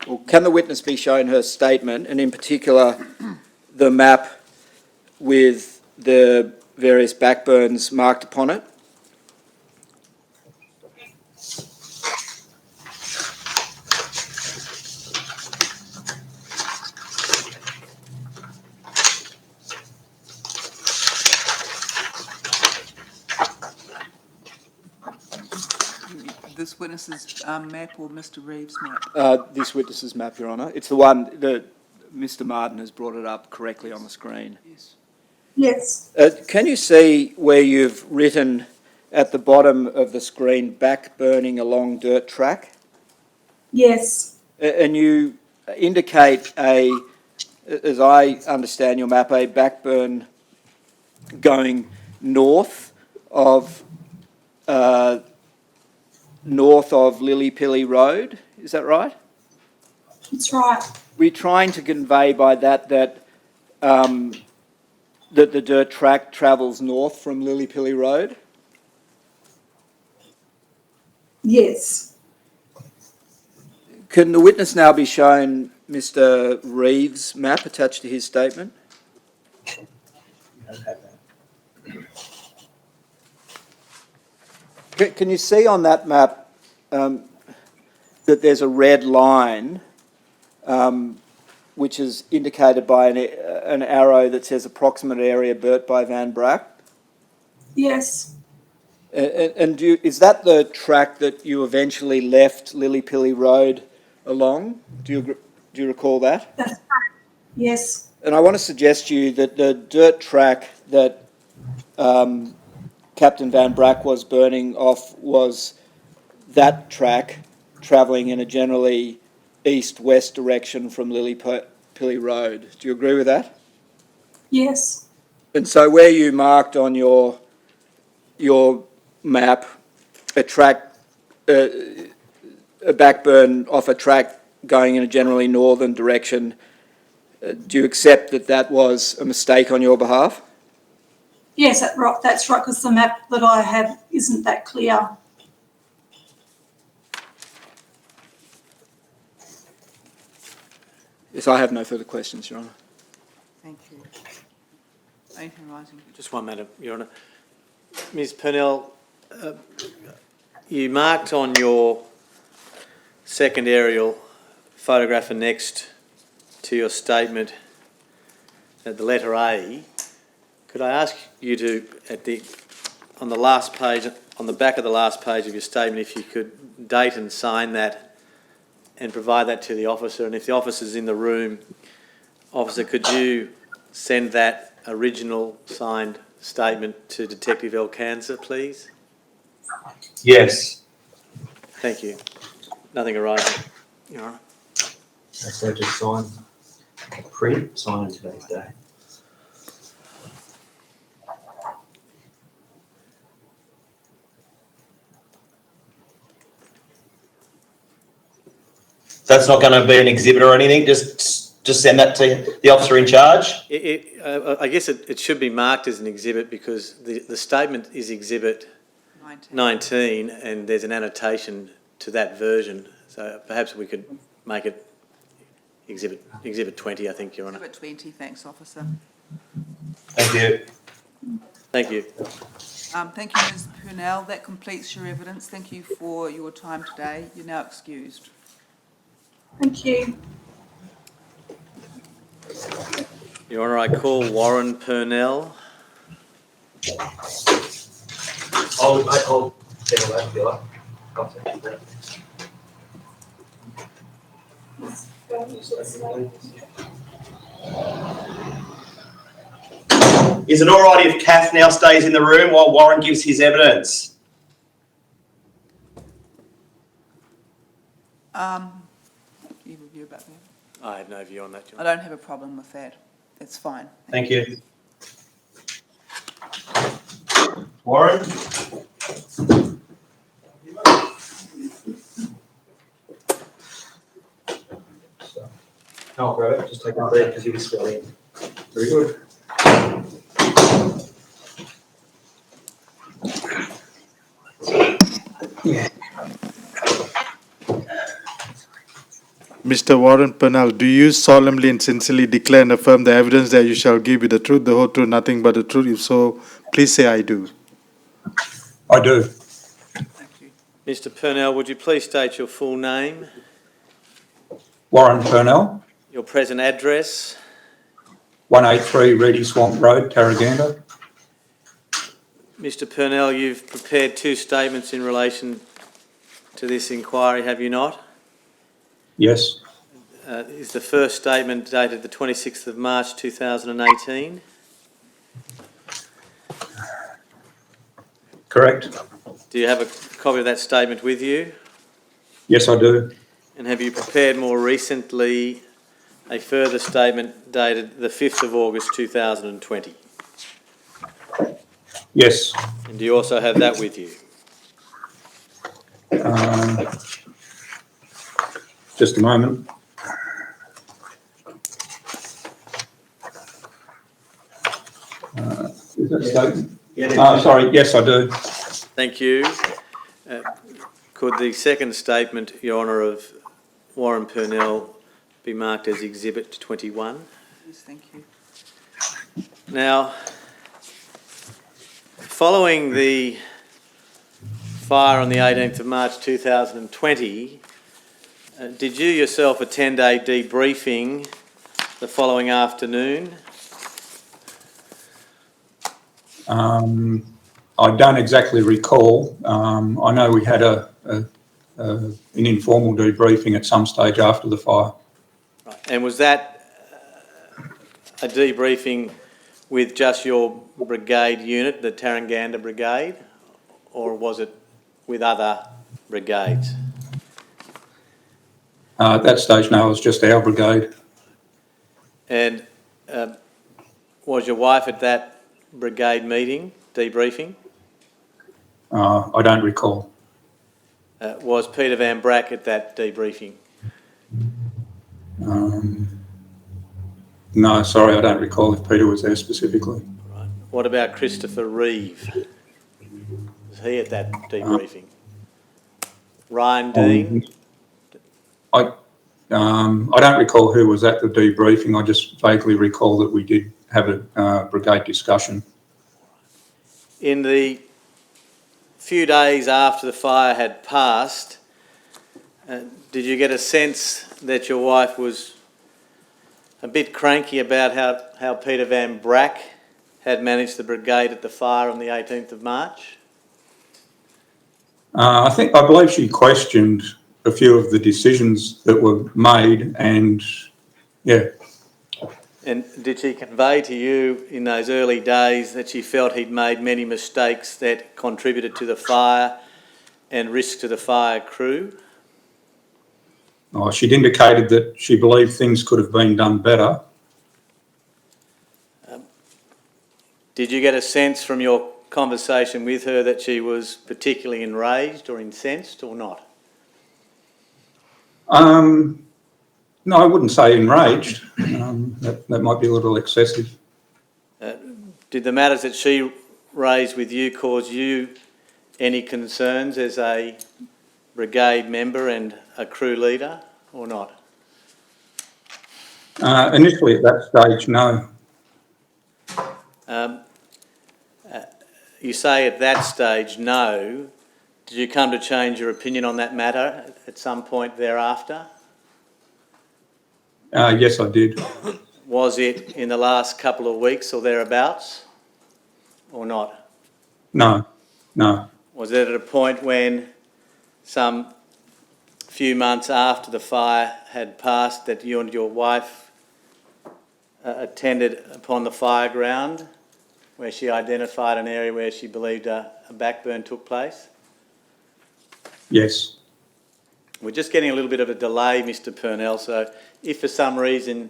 or can the witness be shown her statement, and in particular the map with the various backburns marked upon it?
This witness's map or Mr. Reeve's map?
This witness's map, Your Honour. It's the one that Mr. Martin has brought it up correctly on the screen.
Yes.
Yes.
Can you see where you've written at the bottom of the screen, back burning along dirt track?
Yes,
And you indicate as I understand your map, a backburn going north of Lily Pilly Road. Is that right?
that's right.
We're trying to convey by that that the dirt track travels north from Lily Pilly Road.
Yes.
Can the witness now be shown Mr. Reeve's map attached to his statement? Can you see on that map that there's a red line which is indicated by an arrow that says approximate area burnt by Van Bracht?
Yes.
And is that the track that you eventually left Lily Pilly Road along? Do you recall that?
That's right. Yes.
And I want to suggest to you that the dirt track that Captain Van Bracht was burning off was that track travelling in a generally east-west direction from Lily Pilly Road. Do you agree with that?
Yes.
And so where you marked on your map a track, a backburn off a track going in a generally northern direction, do you accept that that was a mistake on your behalf?
Yes, that's right, because the map that I have isn't that clear.
Yes, I have no further questions, Your Honour.
Thank you. Anything rising?
Just one matter, Your Honour. Ms Purnell, you marked on your second aerial photograph next to your statement at the letter A. Could I ask you to, on the last page, on the back of the last page of your statement, if you could date and sign that and provide that to the officer? And if the officer's in the room, officer, could you send that original signed statement to Detective Elkanza, please?
Yes.
Thank you. Nothing arising, Your Honour.
So just sign, print, sign on today's day. That's not going to be an exhibit or anything. Just send that to the officer in charge.
I guess it should be marked as an exhibit because the statement is exhibit 19 and there's an annotation to that version. So perhaps we could make it exhibit 20, I think, Your Honour.
Exhibit 20, thanks, officer.
Thank you.
Thank you.
Thank you, Ms Purnell. That completes your evidence. Thank you for your time today. You're now excused.
Thank you.
Your Honour, I call Warren Purnell.
I'll settle that if you like. Is it all right if Kath now stays in the room while Warren gives his evidence?
You have a view about that?
I have no view on that, Your
I
Honour.
don't have a problem with that. It's fine.
Thank you. Warren? No, grab it. Just take a break because you'll be swelling. Very good. Yeah.
Mr. Warren Purnell, do you solemnly and sincerely declare and affirm the evidence that you shall give you the truth, the whole truth, nothing but the truth? If so, please say I do.
I do.
Thank you.
Mr Purnell, would you please state your full name,
Warren Purnell,
your present address,
183 Reedy Swamp Road, Tarraganda.
Mr Purnell, you've prepared two statements in relation to this inquiry, have you not?
Yes.
Is the first statement dated the 26th of March 2018?
Correct?
Do you have a copy of that statement with you?
Yes, I do.
And have you prepared more recently a further statement dated the 5th of August 2020?
Yes.
And do you also have that with you?
Just a moment. Is that statement? Sorry, yes, I do.
Thank you. Could the second statement, Your Honour, of Warren Purnell be marked as Exhibit 21?
Yes, thank you.
Now, following the fire on the 18th of March 2020, did you yourself attend a debriefing the following afternoon?
I don't exactly recall. I know we had an informal debriefing at some stage after the fire.
Right. And was that a debriefing with just your brigade unit, the Tarranganda Brigade, or was it with other brigades?
At that stage, no, it was just our brigade.
And was your wife at that brigade meeting, debriefing?
I don't recall.
Was Peter Van Bracht at that debriefing?
No, sorry, I don't recall if Peter was there specifically.
Right. What about Christopher Reeve? Was he at that debriefing? Ryan Dean?
I don't recall who was at the debriefing. I just vaguely recall that we did have a brigade discussion.
In the few days after the fire had passed, did you get a sense that your wife was a bit cranky about how Peter Van Bracht had managed the brigade at the fire on the 18th of March?
I believe she questioned a few of the decisions that were made, and yeah.
And did she convey to you in those early days that she felt he'd made many mistakes that contributed to the fire and risk to the fire crew?
She'd indicated that she believed things could have been done better.
Did you get a sense from your conversation with her that she was particularly enraged or incensed or not?
No, I wouldn't say enraged. That might be a little excessive.
Did the matters that she raised with you cause you any concerns as a brigade member and a crew leader or not?
Initially at that stage, no.
You say at that stage no. Did you come to change your opinion on that matter at some point thereafter?
Yes, I did.
Was it in the last couple of weeks or thereabouts or not?
No.
Was it at a point when some few months after the fire had passed that you and your wife attended upon the fire ground where she identified an area where she believed a backburn took place?
Yes.
We're just getting a little bit of a delay, Mr. Purnell, so if for some reason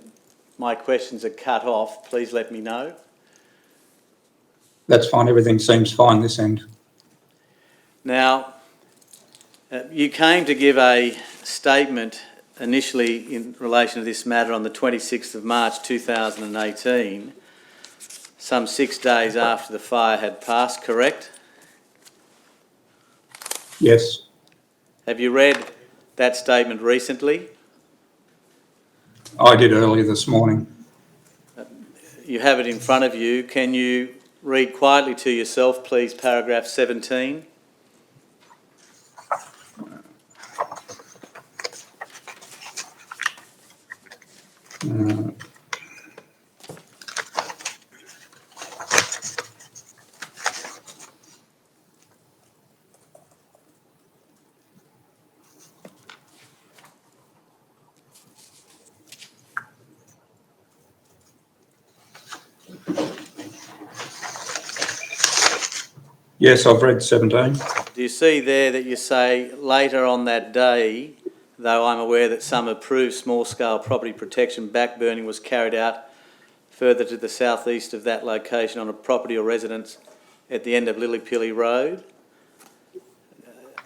my questions are cut off, please let me know.
That's fine. Everything seems fine this end.
Now, you came to give a statement initially in relation to this matter on the 26th of March 2018, some 6 days after the fire had passed, correct?
Yes.
Have you read that statement recently?
I did earlier this morning.
You have it in front of you. Can you read quietly to yourself, please, paragraph 17?
Yes, I've read 17.
Do you see there that you say later on that day, though I'm aware that some approved small-scale property protection backburning was carried out further to the southeast of that location on a property or residence at the end of Lillypilly Road?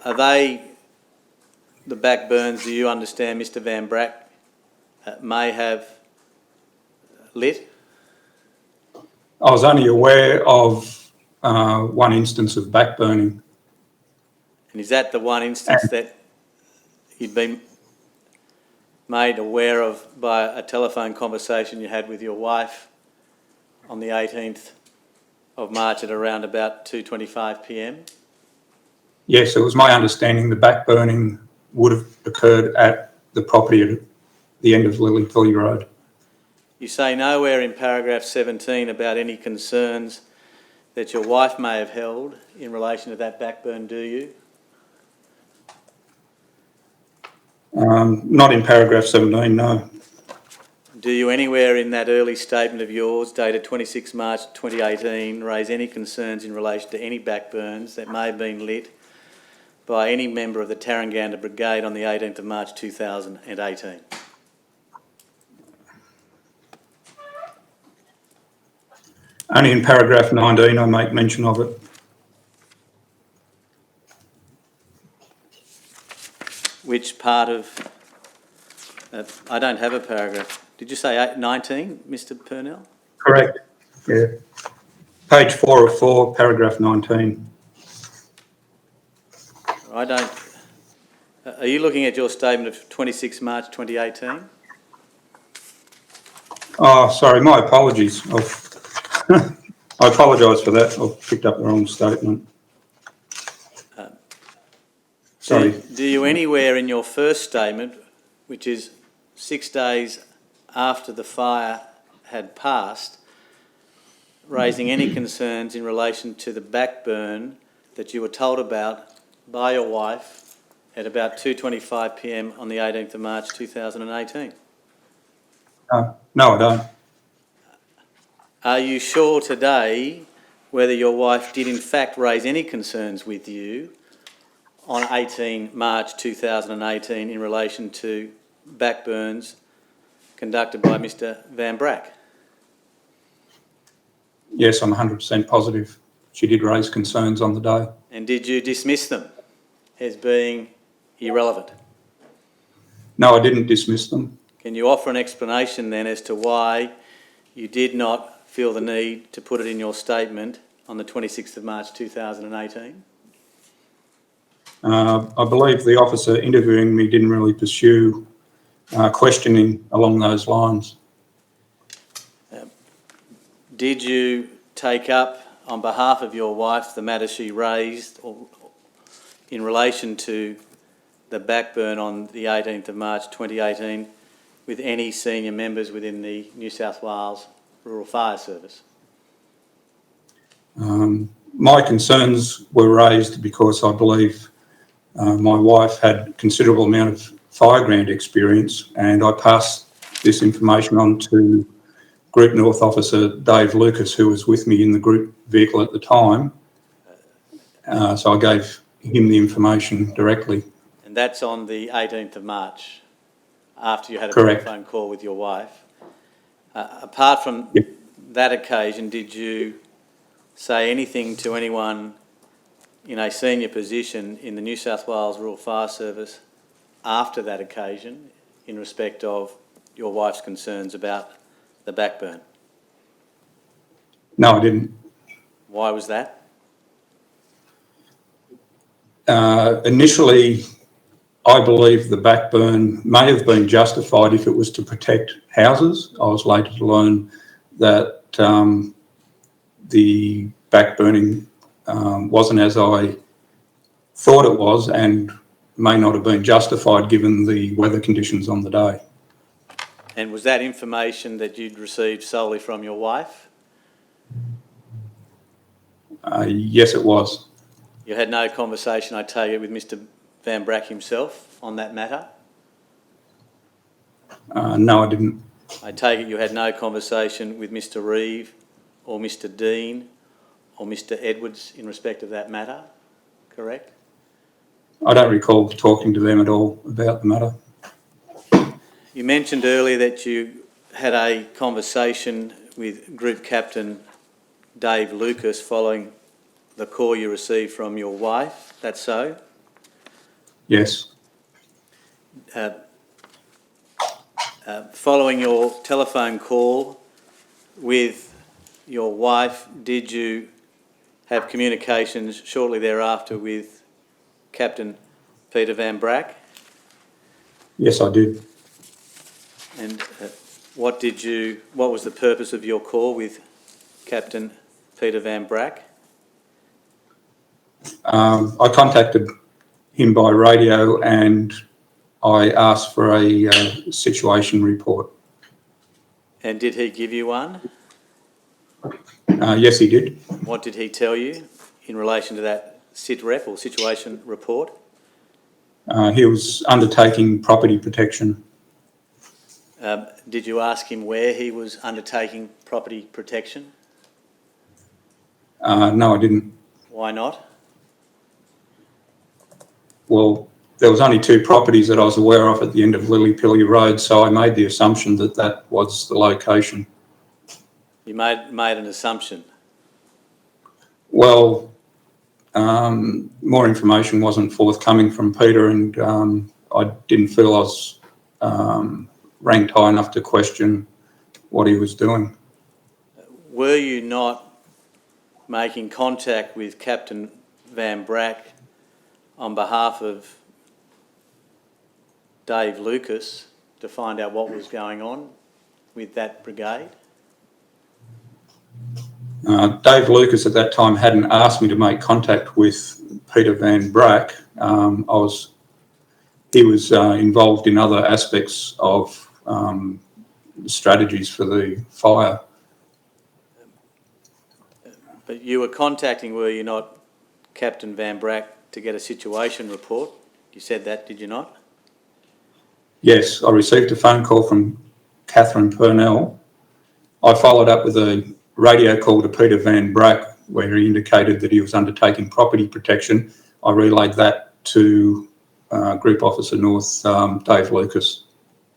Are they the backburns, do you understand, Mr Van Bracht, may have lit?
I was only aware of one instance of backburning.
And is that the one instance that you'd been made aware of by a telephone conversation you had with your wife on the 18th of March at around about 2:25 p.m?
Yes, it was my understanding the backburning would have occurred at the property at the end of Lillypilly Road.
You say nowhere in paragraph 17 about any concerns that your wife may have held in relation to that backburn, do you?
Not in paragraph 17, no.
Do you anywhere in that early statement of yours, dated 26 March 2018, raise any concerns in relation to any backburns that may have been lit by any member of the Tarranganda Brigade on the 18th of March 2018?
Only in paragraph 19 I make mention of it.
Which part of... I don't have a paragraph. Did you say 19, Mr Purnell?
Correct, yeah. Page 4 of 4, paragraph 19.
I don't... Are you looking at your statement of 26 March 2018?
Oh, sorry, my apologies. I apologise for that. I've picked up the wrong statement. Sorry.
Do you anywhere in your first statement, which is 6 days after the fire had passed, raising any concerns in relation to the backburn that you were told about by your wife at about 2:25 p.m. on the 18th of March 2018?
No, I don't.
Are you sure today whether your wife did in fact raise any concerns with you on 18 March 2018 in relation to backburns conducted by Mr Van Bracht?
Yes, I'm 100% positive. She did raise concerns on the day.
And did you dismiss them as being irrelevant?
No, I didn't dismiss them.
Can you offer an explanation then as to why you did not feel the need to put it in your statement on the 26th of March 2018?
I believe the officer interviewing me didn't really pursue questioning along those lines.
Did you take up on behalf of your wife the matter she raised in relation to the backburn on the 18th of March 2018 with any senior members within the New South Wales Rural Fire Service?
My concerns were raised because I believe my wife had considerable amount of fireground experience, and I passed this information on to Group North Officer Dave Lucas, who was with me in the group vehicle at the time. So I gave him the information directly.
And that's on the 18th of March, after you had a
Correct.
telephone call with your wife. Apart from that occasion, did you say anything to anyone in a senior position in the New South Wales Rural Fire Service after that occasion in respect of your wife's concerns about the backburn?
No, I didn't.
Why was that?
Initially, I believe the backburn may have been justified if it was to protect houses. I was later to learn that the backburning wasn't as I thought it was and may not have been justified given the weather conditions on the day.
And was that information that you'd received solely from your wife?
Yes, it was.
You had no conversation, I take it, with Mr Van Bracht himself on that matter?
No, I didn't.
I take it you had no conversation with Mr Reeve or Mr Dean or Mr Edwards in respect of that matter, correct?
I don't recall talking to them at all about the matter.
You mentioned earlier that you had a conversation with Group Captain Dave Lucas following the call you received from your wife. That's so?
Yes.
Following your telephone call with your wife, did you have communications shortly thereafter with Captain Peter Van Bracht?
Yes, I did.
And what was the purpose of your call with Captain Peter Van Bracht?
I contacted him by radio and I asked for a situation report.
And did he give you one?
Yes, he did.
What did he tell you in relation to that SIT-REP or situation report?
He was undertaking property protection.
Did you ask him where he was undertaking property protection?
No, I didn't.
Why not?
Well, there was only 2 properties that I was aware of at the end of Lillypilly Road, so I made the assumption that that was the location.
You made an assumption.
Well, more information wasn't forthcoming from Peter, and I didn't feel I was ranked high enough to question what he was doing.
Were you not making contact with Captain Van Bracht on behalf of Dave Lucas to find out what was going on with that brigade?
Dave Lucas at that time hadn't asked me to make contact with Peter Van Bracht. He was involved in other aspects of strategies for the fire.
But you were contacting, were you not, Captain Van Bracht to get a situation report? You said that, did you not?
Yes, I received a phone call from Catherine Purnell. I followed up with a radio call to Peter Van Bracht where he indicated that he was undertaking property protection. I relayed that to Group Officer North, Dave Lucas.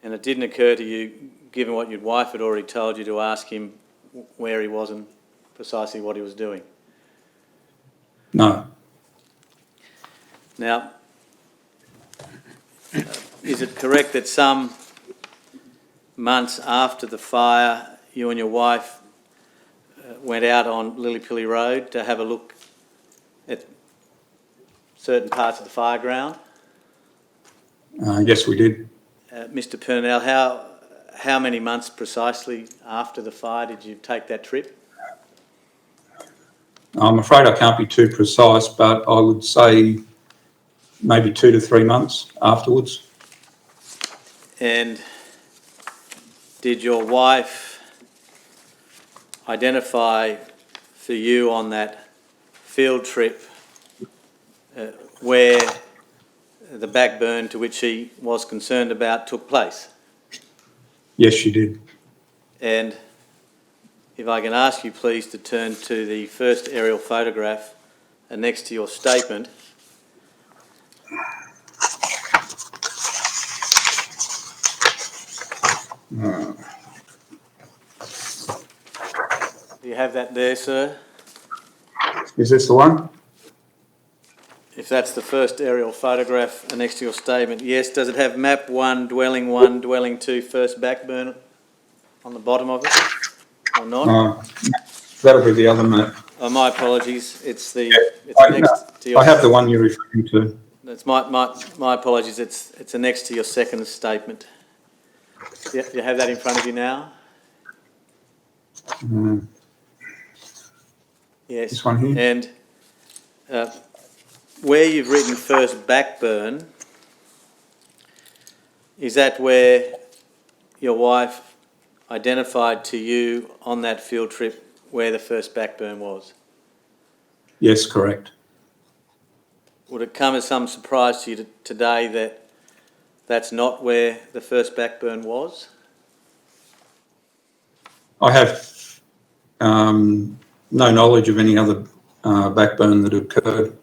And it didn't occur to you, given what your wife had already told you, to ask him where he was and precisely what he was doing?
No.
Now, is it correct that some months after the fire, you and your wife went out on Lillypilly Road to have a look at certain parts of the fire ground?
Yes, we did.
Mr Purnell, how many months precisely after the fire did you take that trip?
I'm afraid I can't be too precise, but I would say maybe 2 to 3 months afterwards.
And did your wife identify for you on that field trip where the backburn to which she was concerned about took place?
Yes, she did.
And if I can ask you please to turn to the first aerial photograph next to your statement. Do you have that there, sir?
Is this the one?
If that's the first aerial photograph next to your statement, yes. Does it have map 1, dwelling 2, first backburn on the bottom of it, or not?
That'll be the other map.
Oh, my apologies. It's the next to your.
I have the one you're referring to.
That's my apologies. It's next to your second statement. Yeah, you have that in front of you now. Yes.
This one here.
And where you've written first backburn, is that where your wife identified to you on that field trip where the first backburn was?
Yes, correct.
Would it come as some surprise to you today that that's not where the first backburn was?
I have no knowledge of any other backburn that occurred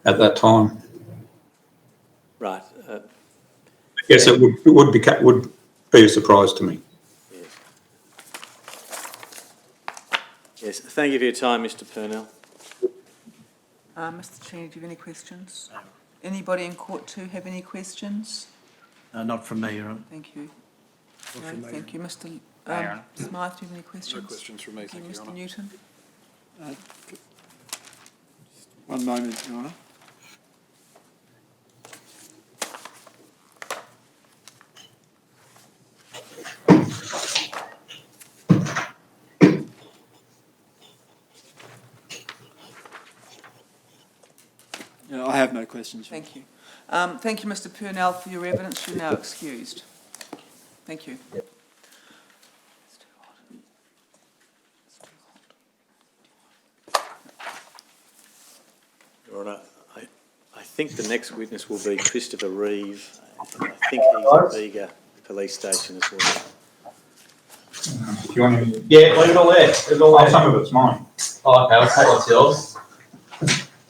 at that time.
Right.
Yes, it would be a surprise to me.
Yes. Yes. Thank you for your time, Mr. Purnell.
Mr. Cheney, do you have any questions? Anybody in court two have any questions?
Not from me, Your Honour.
Thank you.
Not
No,
from me.
thank you. Mr.
Your Honour.
Smythe, do you have any questions?
No questions from me, thank you, Your
Mr.
Honour.
Newton?
One moment, Your Honour. Yeah, I have no questions.
Thank you. Thank you, Mr. Purnell, for your evidence. You're now excused. Thank you.
Your Honour, I think the next witness will be Christopher Reeve. I think he's at Bega Police Station as well.
If you want to,
Yeah, leave it all there. Leave it all there.
some of it's mine.
Oh, okay, I'll take what's yours.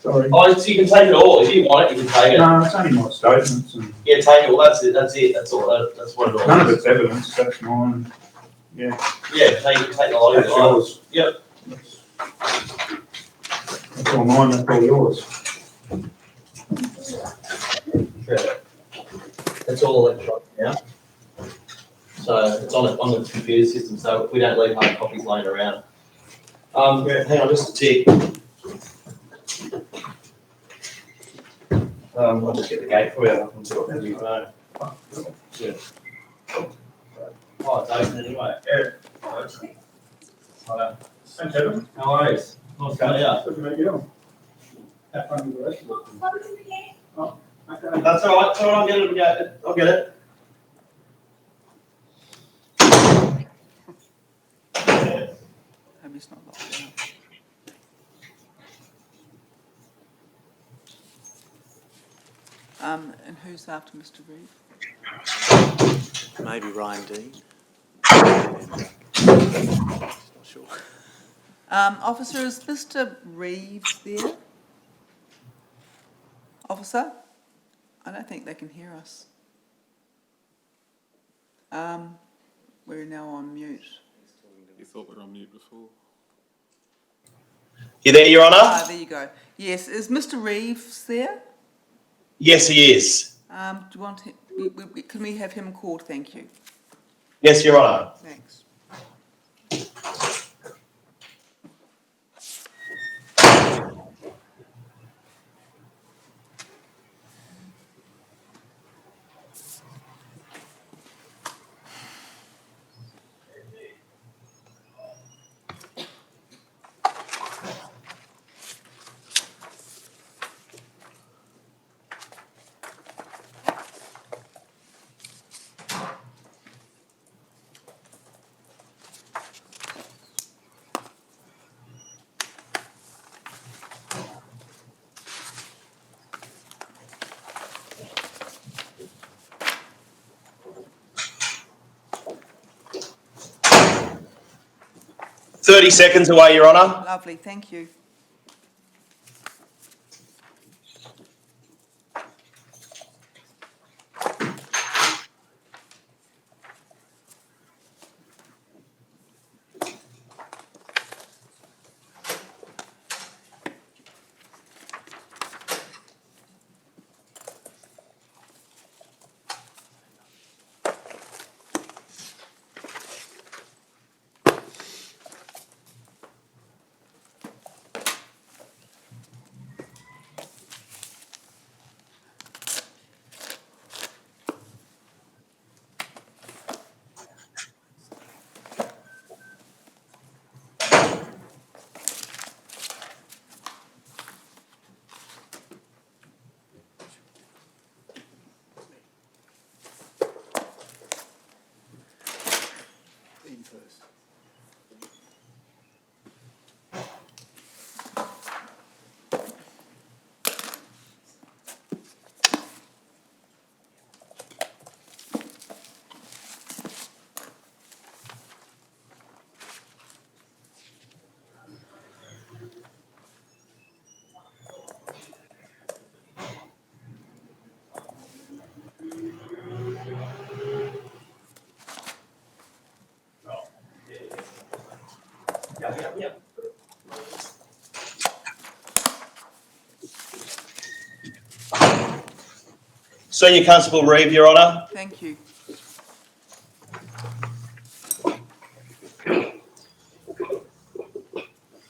Sorry.
Oh, so you can take it all. If you want it, you can take it.
No, it's only my statements. And
Yeah, take it all. That's it. That's it. That's all. That's what it all is.
none of it's evidence. That's mine. Yeah,
Yeah, take the lot of
that's
it.
yours.
Yep.
That's all mine. That's all yours.
Yeah. It's all electronic now. So it's on the computer system. So we don't leave hard copies laying around. Hang on, just a tick. I'll just get the gate for you. I can do it as you know. Yeah. Oh, it's open anyway. Yeah. Hi.
Thanks, Evan.
No worries. Nice to meet you.
Good to meet you. Have fun with the rest of it. Oh, okay.
That's all right. It's all right. I'll get it. I'll get it.
Hope it's not locked down. And who's after Mr. Reeve?
Maybe Ryan Dean. Not sure.
Officer, is Mr. Reeves there? Officer? I don't think they can hear us. We're now on mute.
You thought we were on mute before.
You there, Your Honour?
There you go. Yes, is Mr. Reeves there?
Yes, he is.
Do you want him, can we have him called? Thank you.
Yes, Your Honour.
Thanks.
.30 seconds away, Your Honour.
Lovely, thank you.
Senior Constable Reeve, Your Honour.
Thank you.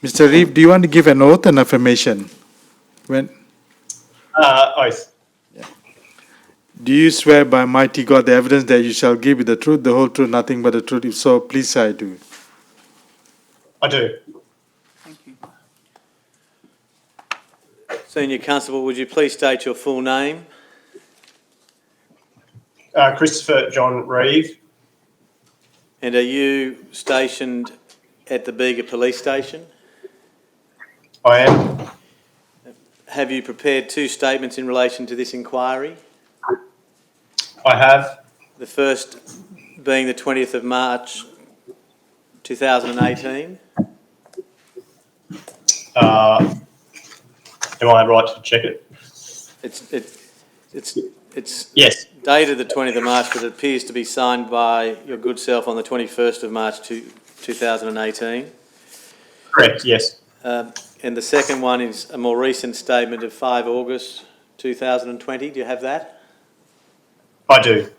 Mr. Reeve, do you want to give an oath and affirmation?
Oath.
Do you swear by mighty God the evidence that you shall give me the truth, the whole truth, nothing but the truth? If so, please say I do.
I do.
Thank you.
Senior Constable, would you please state your full name?
Christopher John Reeve.
And are you stationed at the Bega Police Station?
I am.
Have you prepared two statements in relation to this inquiry?
I have.
The first being the 20th of March 2018.
Am I right to check it?
It's
Yes.
dated the 20th of March, but it appears to be signed by your good self on the 21st of March 2018.
Correct, yes.
And the second one is a more recent statement of 5 August 2020. Do you have that?
I do.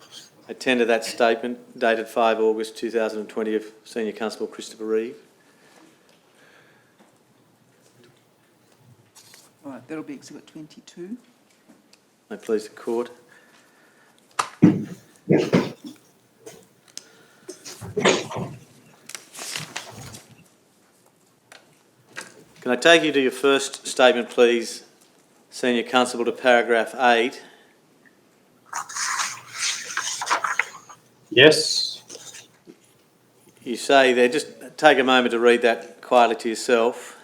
I tender that statement dated 5 August 2020 of Senior Constable Christopher Reeve.
All right, that'll be Exhibit 22.
May it please the court. Can I take you to your first statement, please, Senior Constable, to paragraph 8?
Yes.
You say there, just take a moment to read that quietly to yourself.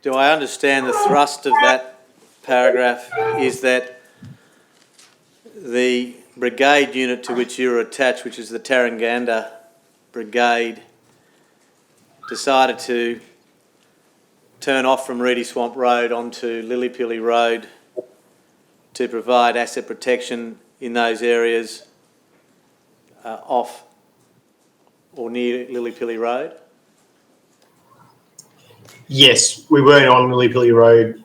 Do I understand the thrust of that paragraph is that the brigade unit to which you're attached, which is the Tarranganda Brigade, decided to turn off from Reedy Swamp Road onto Lillipilly Road to provide asset protection in those areas off or near Lillipilly Road?
Yes, we weren't on Lillipilly Road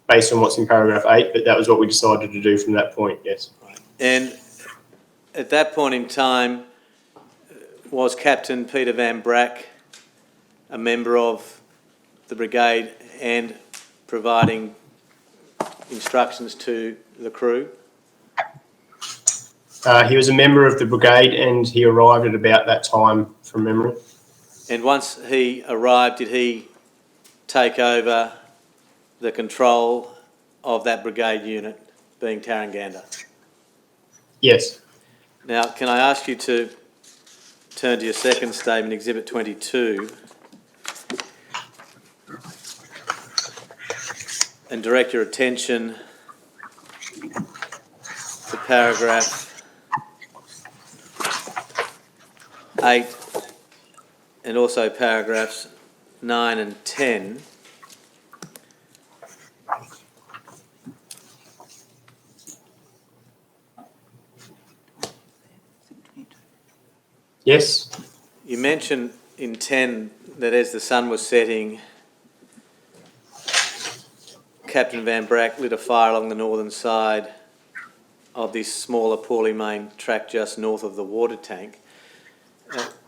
based on what's in paragraph 8, but that was what we decided to do from that point, yes.
And at that point in time, was Captain Peter Van Bracht a member of the brigade and providing instructions to the crew?
He was a member of the brigade and he arrived at about that time from memory.
And once he arrived, did he take over the control of that brigade unit, being Tarranganda?
Yes.
Now, can I ask you to turn to your second statement, Exhibit 22, and direct your attention to paragraph 8 and also paragraphs 9 and 10.
Yes.
You mentioned in 10 that as the sun was setting, Captain Van Bracht lit a fire along the northern side of this smaller poorly maintained track just north of the water tank.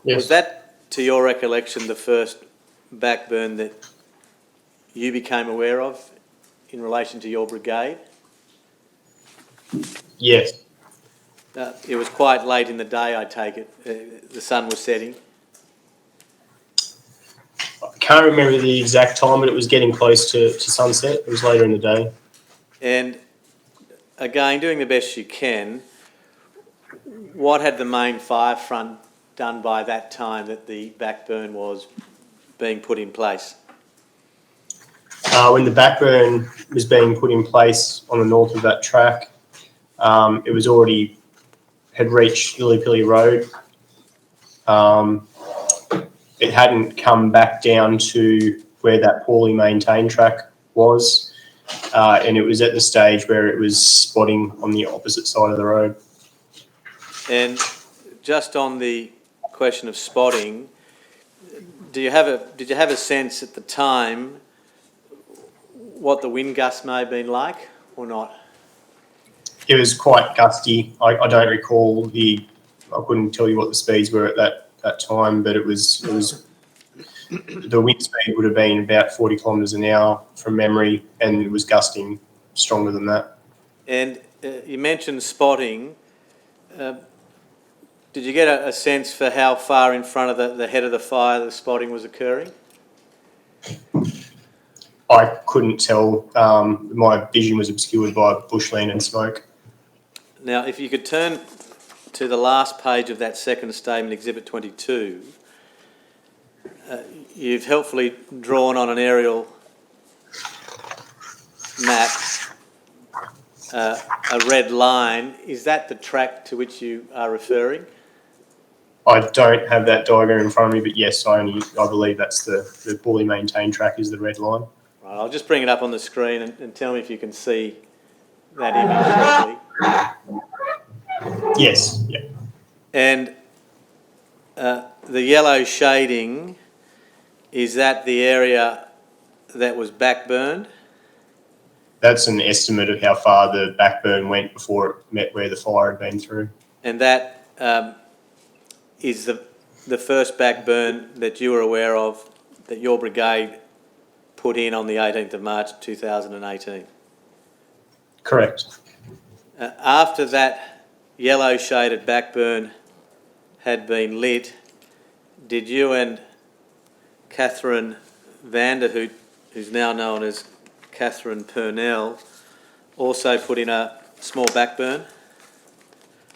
Yes.
Was that, to your recollection, the first backburn that you became aware of in relation to your brigade?
Yes.
It was quite late in the day, I take it. The sun was setting.
I can't remember the exact time, but it was getting close to sunset. It was later in the day.
And again, doing the best you can, what had the main fire front done by that time that the backburn was being put in place?
When the backburn was being put in place on the north of that track, it was already had reached Lillipilly Road. It hadn't come back down to where that poorly maintained track was, and it was at the stage where it was spotting on the opposite side of the road.
And just on the question of spotting, did you have a sense at the time what the wind gusts may have been like or not?
It was quite gusty. I don't recall I couldn't tell you what the speeds were at that time, but it was the wind speed would have been about 40 kilometres an hour from memory, and it was gusting stronger than that.
And you mentioned spotting. Did you get a sense for how far in front of the head of the fire the spotting was occurring?
I couldn't tell. My vision was obscured by bushland and smoke.
Now, if you could turn to the last page of that second statement, Exhibit 22, you've helpfully drawn on an aerial map a red line. Is that the track to which you are referring?
I don't have that diagram in front of me, but yes, I believe that's the poorly maintained track is the red line.
Right, I'll just bring it up on the screen and tell me if you can see that image correctly.
Yes, yeah.
And the yellow shading, is that the area that was backburned?
That's an estimate of how far the backburn went before it met where the fire had been through.
And that is the first backburn that you were aware of that your brigade put in on the 18th of March 2018?
Correct.
After that yellow shaded backburn had been lit, did you and Catherine Vanderhoot, who's now known as Catherine Purnell, also put in a small backburn?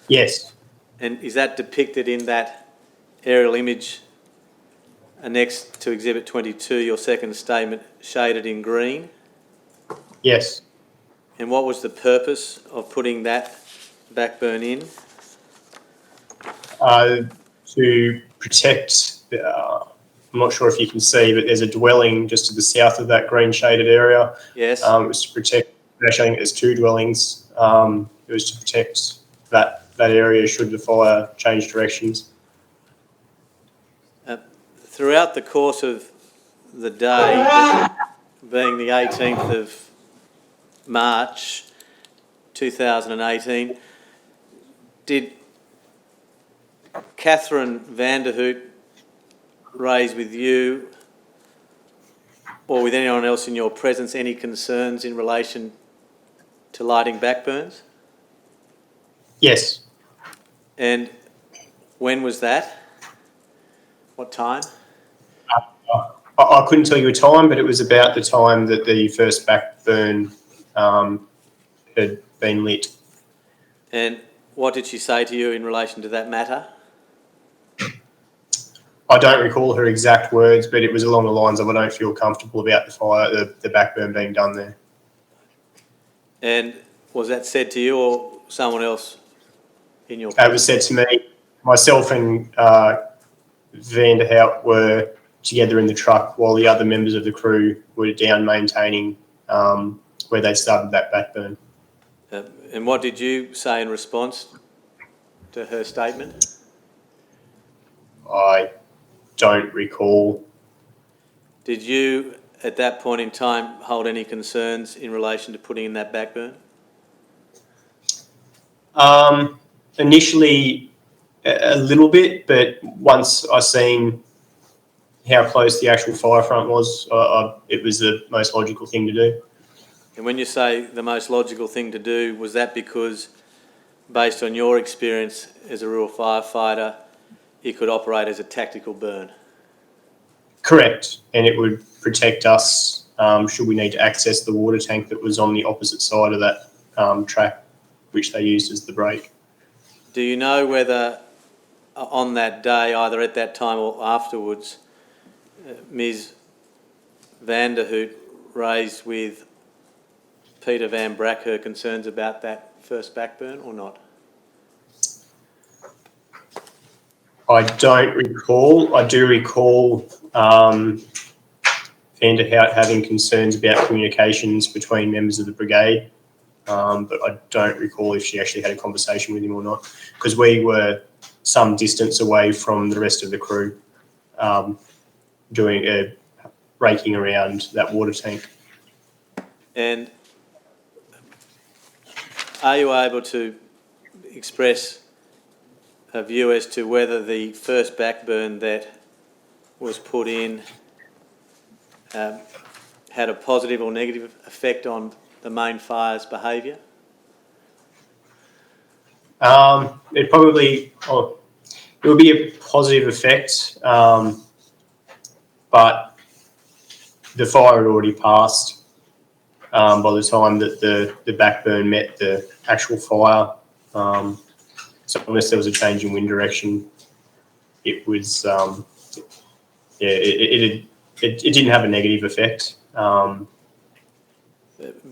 Yes.
And is that depicted in that aerial image next to Exhibit 22, your second statement, shaded in green?
Yes.
And what was the purpose of putting that backburn in?
To protect, I'm not sure if you can see, but there's a dwelling just to the south of that green shaded area.
Yes.
It was to protect, actually I think there's two dwellings. It was to protect that area should the fire change directions.
Throughout the course of the day, being the 18th of March 2018, did Catherine Vanderhoot raise with you or with anyone else in your presence any concerns in relation to lighting backburns?
Yes.
And when was that? What time?
I couldn't tell you a time, but it was about the time that the first backburn had been lit.
And what did she say to you in relation to that matter?
I don't recall her exact words, but it was along the lines of I don't feel comfortable about the fire, the backburn being done there.
And was that said to you or someone else in your
It was said to me. Myself and Vanderhout were together in the truck while the other members of the crew were down maintaining where they started that backburn.
And what did you say in response to her statement?
I don't recall.
Did you, at that point in time, hold any concerns in relation to putting in that backburn?
Initially, a little bit, but once I seen how close the actual fire front was, it was the most logical thing to do.
And when you say the most logical thing to do, was that because, based on your experience as a rural firefighter, it could operate as a tactical burn?
Correct, and it would protect us should we need to access the water tank that was on the opposite side of that track, which they used as the brake.
Do you know whether on that day, either at that time or afterwards, Ms. Vanderhoot raised with Peter Van Bracht her concerns about that first backburn or not?
I don't recall. I do recall Vanderhout having concerns about communications between members of the brigade, but I don't recall if she actually had a conversation with him or not, because we were some distance away from the rest of the crew doing raking around that water tank.
And are you able to express a view as to whether the first backburn that was put in had a positive or negative effect on the main fire's behaviour?
It probably, oh, it would be a positive effect, but the fire had already passed by the time that the backburn met the actual fire. So unless there was a change in wind direction, it was, it didn't have a negative effect. But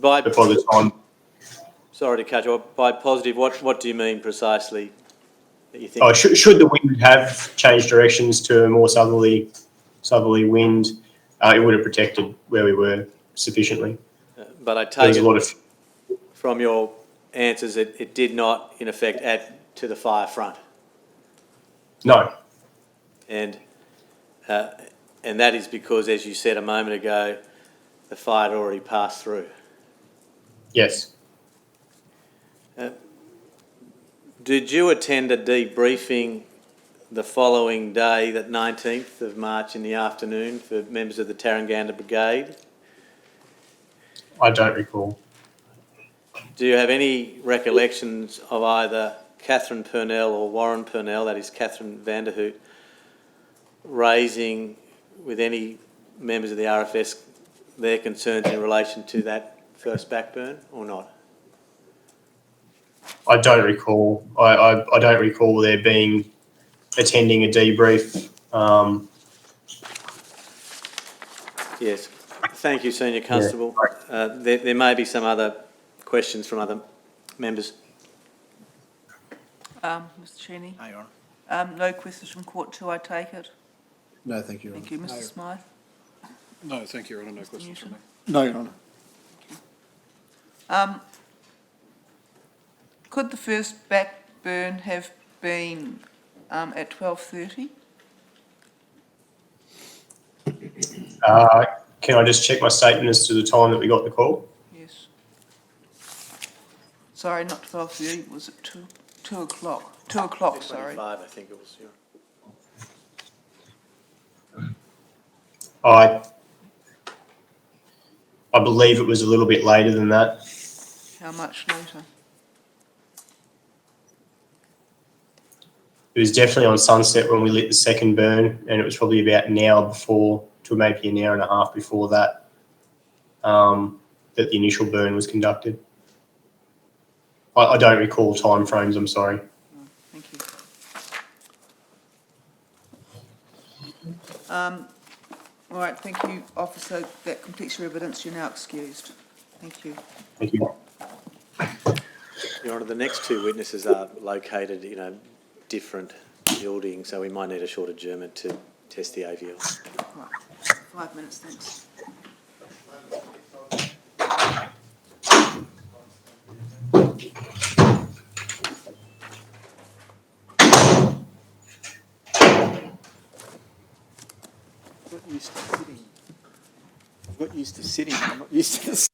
by the time,
Sorry to cut you off. By positive, what do you mean precisely that you think?
oh, should the wind have changed directions to a more southerly wind, it would have protected where we were sufficiently.
But I
There
take
was a lot of,
from your answers it did not, in effect, add to the fire front.
no,
And that is because, as you said a moment ago, the fire had already passed through.
yes,
Did you attend a debriefing the following day, that 19th of March in the afternoon, for members of the Tarranganda Brigade?
I don't recall.
Do you have any recollections of either Catherine Purnell or Warren Purnell, that is Catherine Vanderhoot, raising with any members of the RFS their concerns in relation to that first backburn, or not?
I don't recall. I don't recall there being attending a debrief.
Yes. Thank you, Senior Constable. There may be some other questions from other members.
Mr Cheney?
No, Your Honour.
No questions from Court 2, I take it?
No, thank you, Your
Thank you. Mr Smythe?
No, thank you, Your Honour. No questions from me.
No, Your Honour.
Could the first backburn have been at 12:30?
Can I just check my statement as to the time that we got the call?
Yes. Sorry, not 12:30, was it 2 o'clock? 2 o'clock, sorry.
25, I think it was.
I believe it was a little bit later than that.
How much later?
It was definitely on sunset when we lit the second burn, and it was probably about an hour before, to maybe an hour and a half before that, that the initial burn was conducted. I don't recall time frames, I'm sorry.
Oh, thank you. All right, thank you, officer. That completes your evidence. You're now excused. Thank you.
Thank you.
Your Honour, the next two witnesses are located in a different building, so we might need a short adjournment to test the AVL.
Right. 5 minutes, thanks.
I'm not used to sitting. I'm not used to this.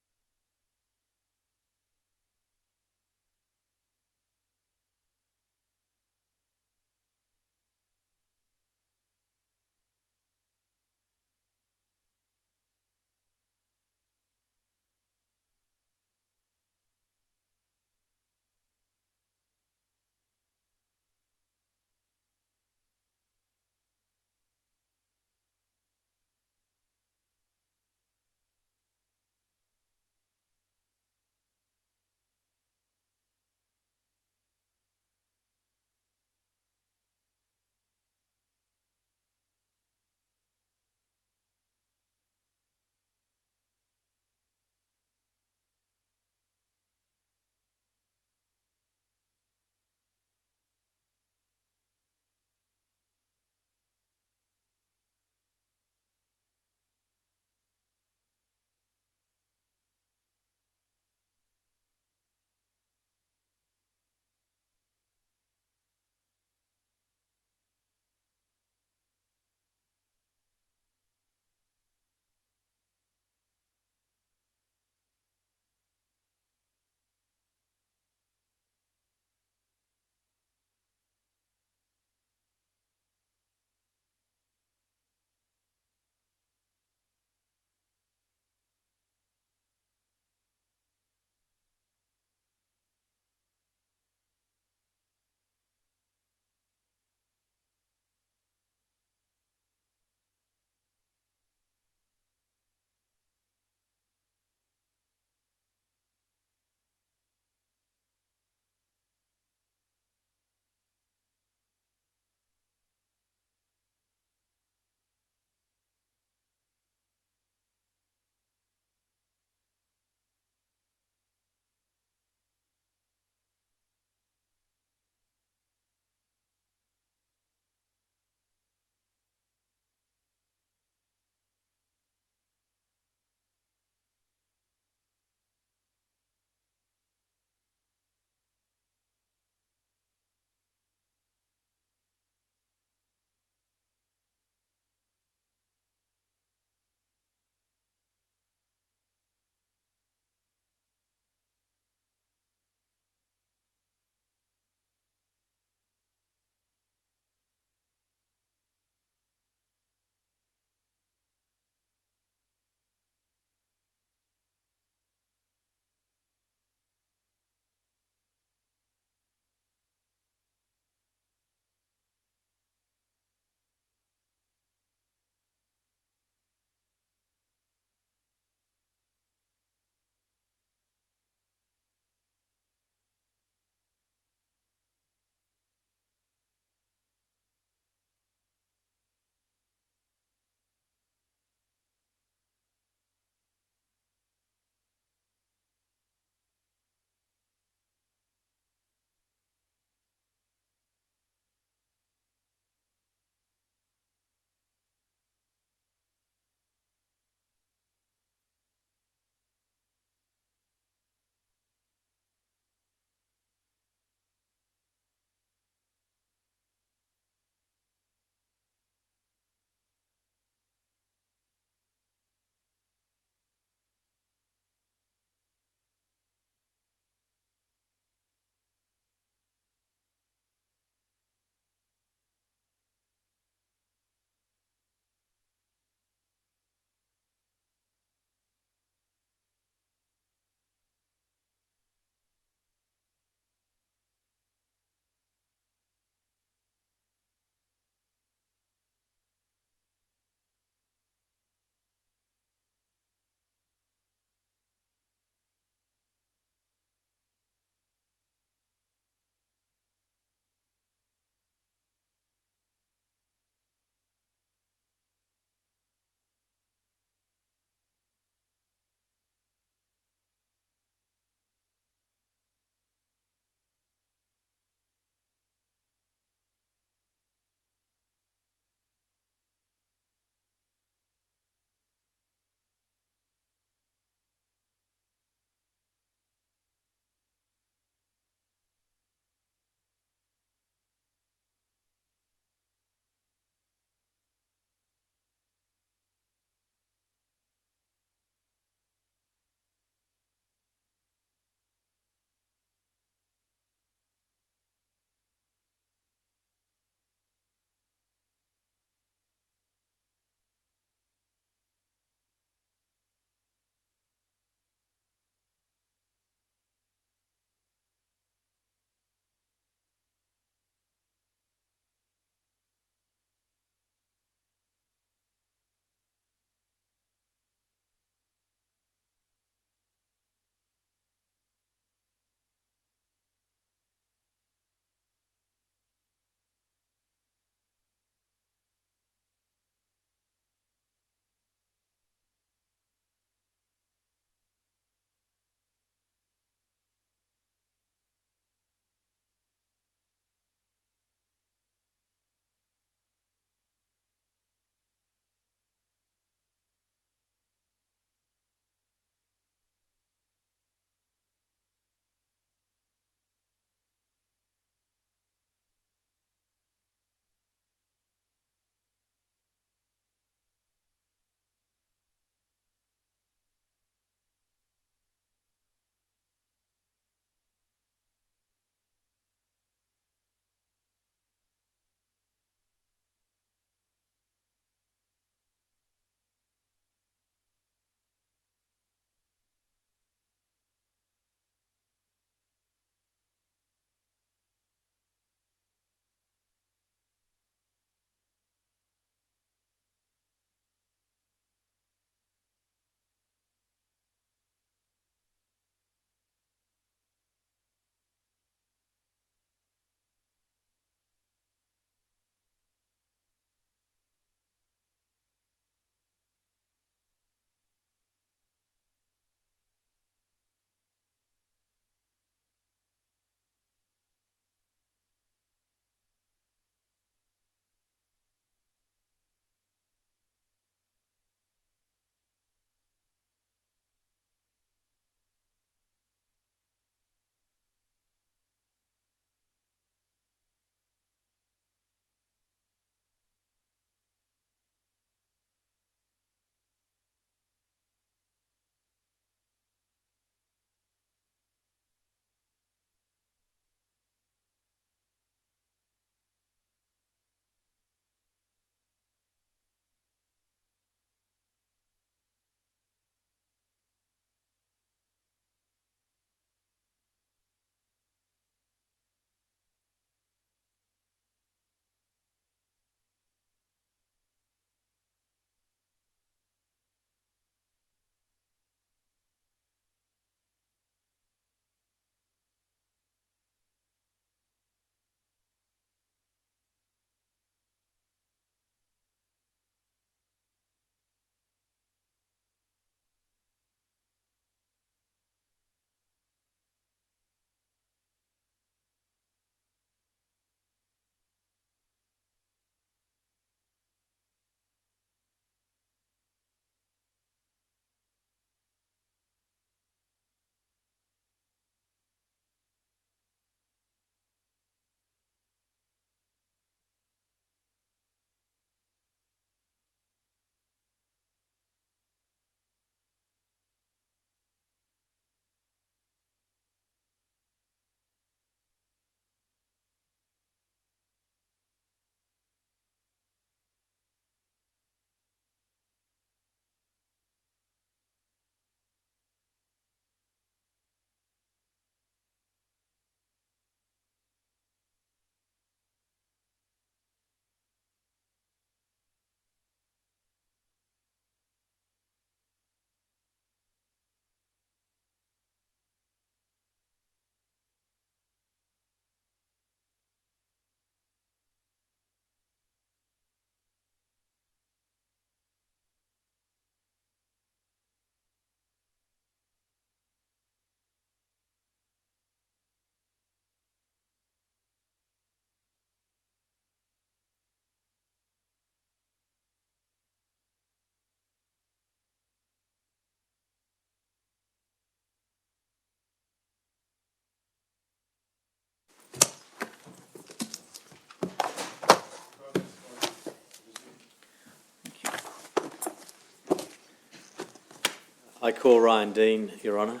I call Ryan Dean, Your Honour.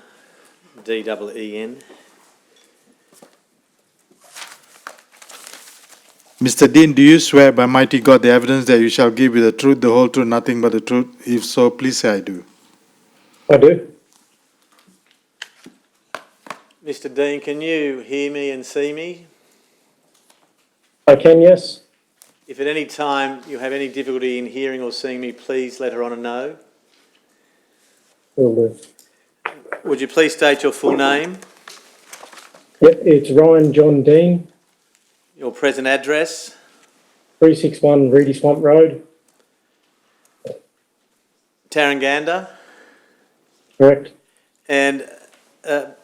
D-E-E-N.
Mr. Dean, do you swear by mighty God the evidence that you shall give you the truth, the whole truth, nothing but the truth? If so, please say I do.
I do.
Mr. Dean, can you hear me and see me?
I can, yes.
If at any time you have any difficulty in hearing or seeing me, please let Her Honour know.
Will do.
Would you please state your full name,
Yep, it's Ryan John Dean,
your present address,
361 Reedy Swamp Road.
Tarranganda,
Correct.
and can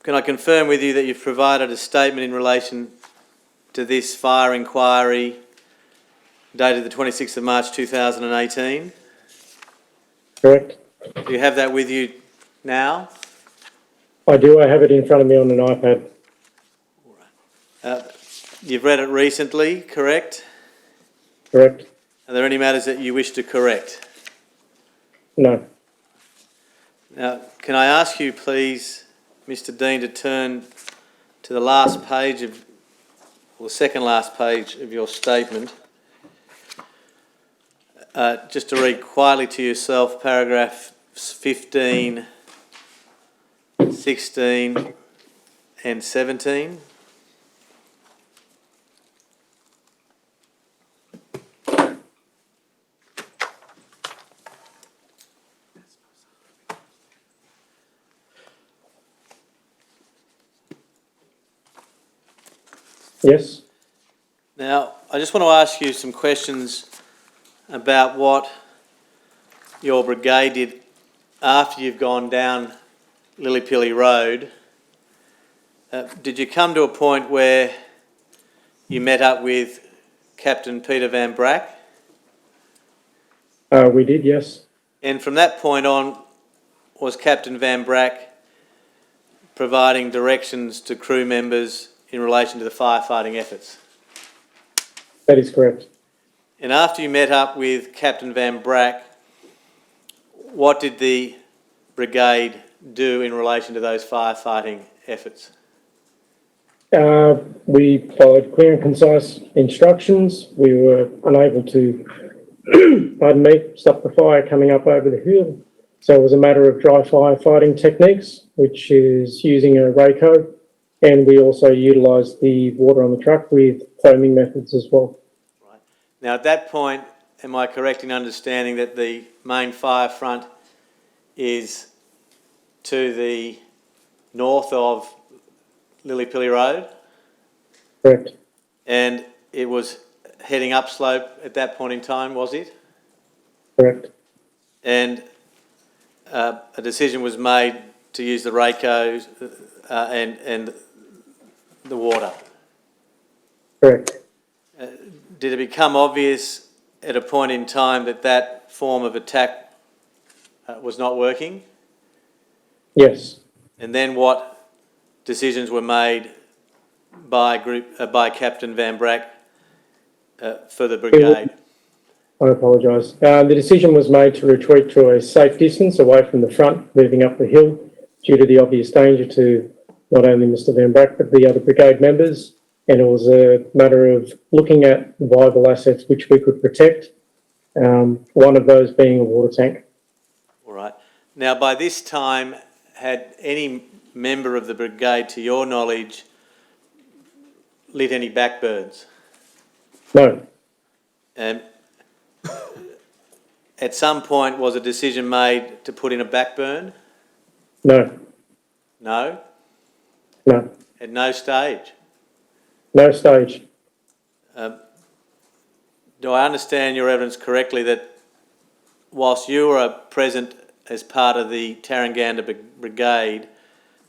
I confirm with you that you've provided a statement in relation to this fire inquiry dated the 26th of March 2018?
Correct.
Do you have that with you now?
I do. I have it in front of me on an iPad.
You've read it recently, correct?
Correct.
Are there any matters that you wish to correct?
No.
Now, can I ask you, please, Mr. Dean, to turn to the last page of, or the second last page of your statement, just to read quietly to yourself paragraphs 15, 16 and 17.
Yes.
Now, I just want to ask you some questions about what your brigade did after you've gone down Lillipilly Road. Did you come to a point where you met up with Captain Peter Van Bracht?
We did, yes.
And from that point on, was Captain Van Bracht providing directions to crew members in relation to the firefighting efforts?
That is correct.
And after you met up with Captain Van Bracht, what did the brigade do in relation to those firefighting efforts?
We followed clear and concise instructions. We were unable to, pardon me, stop the fire coming up over the hill. So it was a matter of dry firefighting techniques, which is using a Rayco, and we also utilised the water on the truck with foaming methods as well.
Right. Now, at that point, am I correct in understanding that the main fire front is to the north of Lillipilly Road?
Correct.
And it was heading upslope at that point in time, was it?
Correct.
And a decision was made to use the Raycos and the water.
Correct.
Did it become obvious at a point in time that that form of attack was not working?
Yes.
And then what decisions were made by Captain Van Bracht for the brigade?
I apologise. The decision was made to retreat to a safe distance away from the front, moving up the hill, due to the obvious danger to not only Mr Van Bracht but the other brigade members. And it was a matter of looking at viable assets which we could protect, one of those being a water tank.
All right. Now, by this time, had any member of the brigade, to your knowledge, lit any backburns?
No.
And at some point, was a decision made to put in a backburn?
No.
No?
No.
At no stage?
No stage.
Do I understand your evidence correctly that whilst you were present as part of the Tarranganda Brigade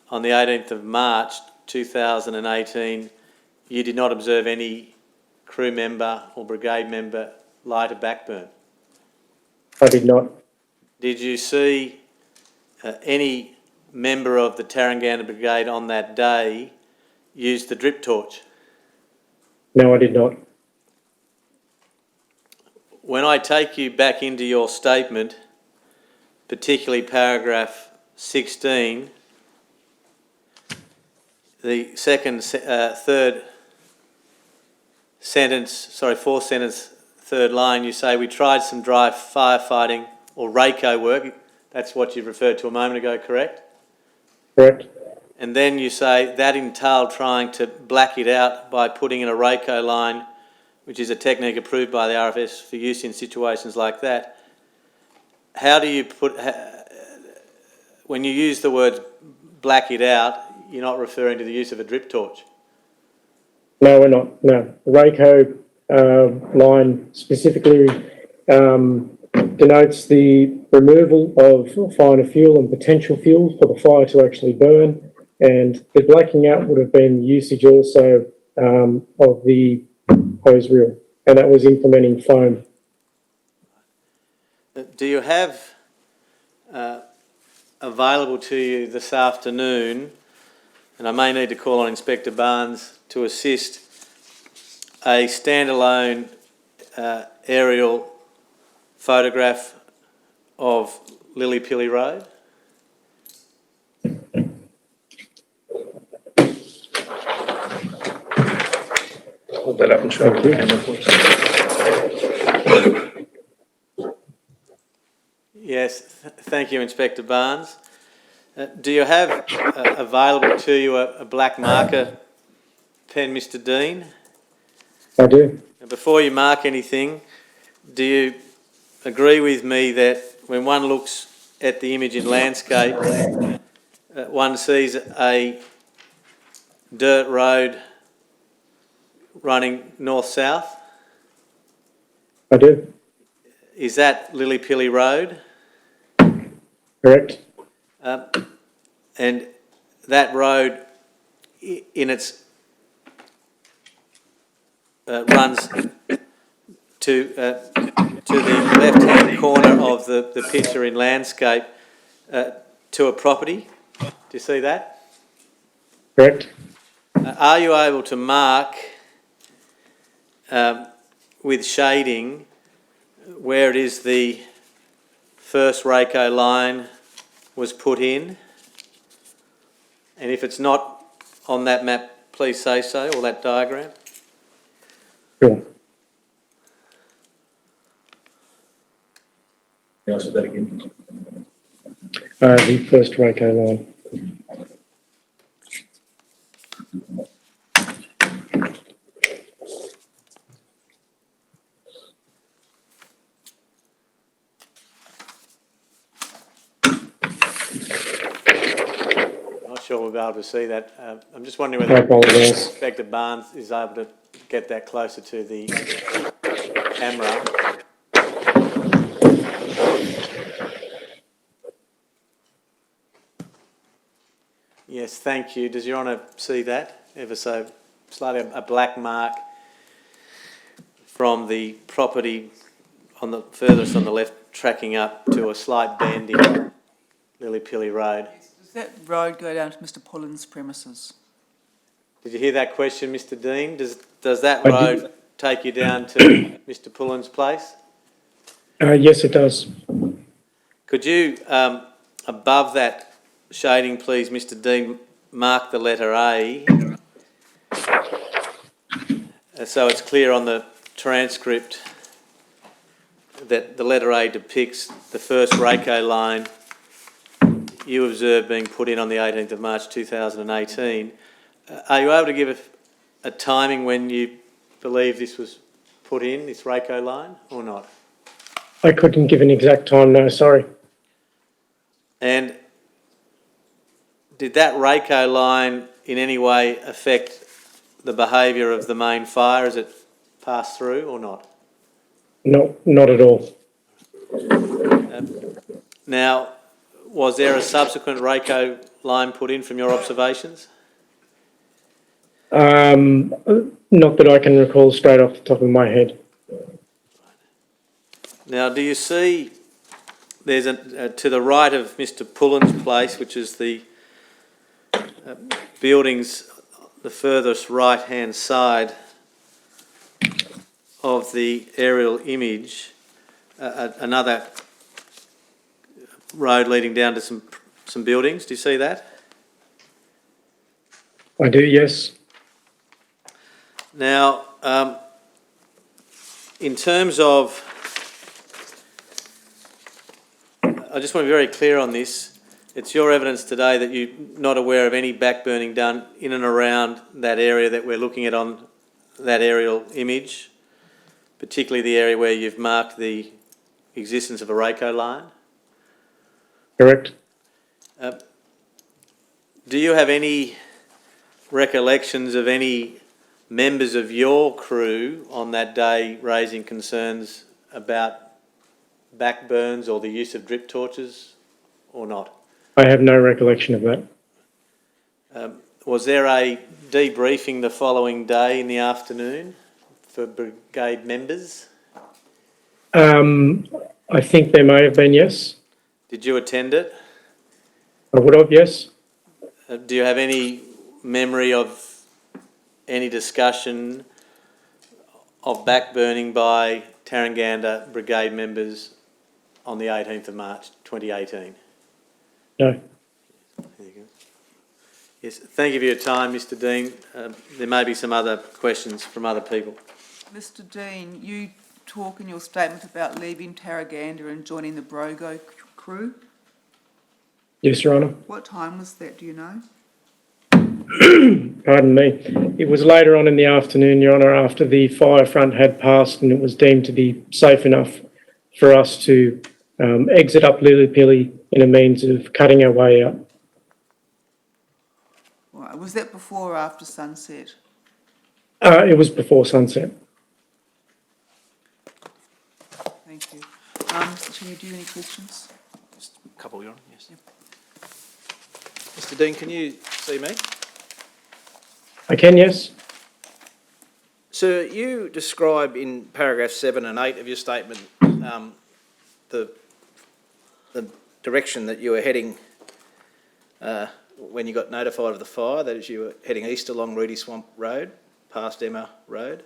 on the 18th of March 2018, you did not observe any crew member or brigade member light a backburn?
I did not.
Did you see any member of the Tarranganda Brigade on that day use the drip torch?
No, I did not.
When I take you back into your statement, particularly paragraph 16, the third sentence, fourth sentence, third line, you say, we tried some dry firefighting or RACO work. That's what you referred to a moment ago, correct?
Correct.
And then you say that entailed trying to black it out by putting in a RACO line, which is a technique approved by the RFS for use in situations like that. How do you when you use the words black it out, you're not referring to the use of a drip torch?
No, we're not. No. The RACO line specifically denotes the removal of finer fuel and potential fuel for the fire to actually burn. And the blacking out would have been usage also of the hose reel, and that was implementing foam.
Do you have available to you this afternoon, and I may need to call on Inspector Barnes to assist, a standalone aerial photograph of Lillypilly Road?
Hold that up and show the camera, please.
Yes, thank you, Inspector Barnes. Do you have available to you a black marker pen, Mr. Dean?
I do.
And before you mark anything, do you agree with me that when one looks at the image in landscape, one sees a dirt road running north-south?
I do.
Is that Lillypilly Road?
Correct.
And that road in its runs to the left-hand corner of the picture in landscape to a property. Do you see that?
Correct.
Are you able to mark with shading where it is the first RACO line was put in? And if it's not on that map, please say so, or that diagram.
Sure.
Can I say that again?
The first RACO line.
Not sure we'll be able to see that. I'm just wondering whether Inspector Barnes is able to get that closer to the camera. Yes, thank you. Does Your Honour see that? Ever so slightly a black mark from the property on the furthest on the left, tracking up to a slight bend in Lillypilly Road.
Does that road go down to Mr. Pullen's premises?
Did you hear that question, Mr. Dean? Does that road take you down to Mr. Pullen's place?
Yes, it does.
Could you, above that shading, please, Mr. Dean, mark the letter A, so it's clear on the transcript that the letter A depicts the first RACO line you observed being put in on the 18th of March 2018. Are you able to give a timing when you believe this was put in, this RACO line, or not?
I couldn't give an exact time, no, sorry.
And did that RACO line in any way affect the behaviour of the main fire as it passed through, or not?
No, not at all.
Now, was there a subsequent RACO line put in from your observations?
Not that I can recall straight off the top of my head.
Now, do you see there's to the right of Mr. Pullen's place, which is the buildings, the furthest right-hand side of the aerial image, another road leading down to some buildings. Do you see that?
I do, yes.
Now, in terms of, I just want to be very clear on this. It's your evidence today that you're not aware of any backburning done in and around that area that we're looking at on that aerial image, particularly the area where you've marked the existence of a RACO line?
Correct.
Do you have any recollections of any members of your crew on that day raising concerns about backburns or the use of drip torches or not?
I have no recollection of that.
Was there a debriefing the following day in the afternoon for brigade members?
I think there may have been, yes.
Did you attend it?
I would have, yes.
Do you have any memory of any discussion of backburning by Tarranganda brigade members on the 18th of March 2018?
No.
Yes, thank you for your time, Mr. Dean. There may be some other questions from other people.
Mr. Dean, you talk in your statement about leaving Tarraganda and joining the Brogo crew.
Yes, Your Honour.
What time was that, do you know?
Pardon me. It was later on in the afternoon, Your Honour, after the fire front had passed and it was deemed to be safe enough for us to exit up Lillipilly in a means of cutting our way out.
Right. Was that before or after sunset?
It was before sunset.
Thank you. Mr. Chair, do you have any questions?
Just a couple, Your Honour, yes. Yep. Mr. Dean, can you see me?
I can, yes.
Sir, you describe in paragraph 7 and 8 of your statement the direction that you were heading when you got notified of the fire, that is, you were heading east along Reedy Swamp Road, past Emma Road.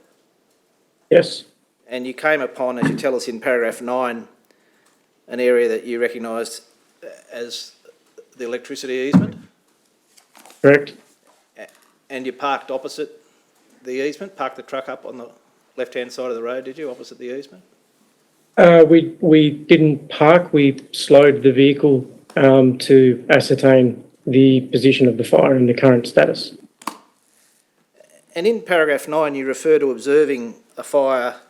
Yes.
And you came upon, as you tell us in paragraph 9, an area that you recognised as the electricity easement.
Correct.
And you parked opposite the easement, parked the truck up on the left-hand side of the road, did you, opposite the easement?
We didn't park, we slowed the vehicle to ascertain the position of the fire and the current status.
And in paragraph 9, you refer to observing a fire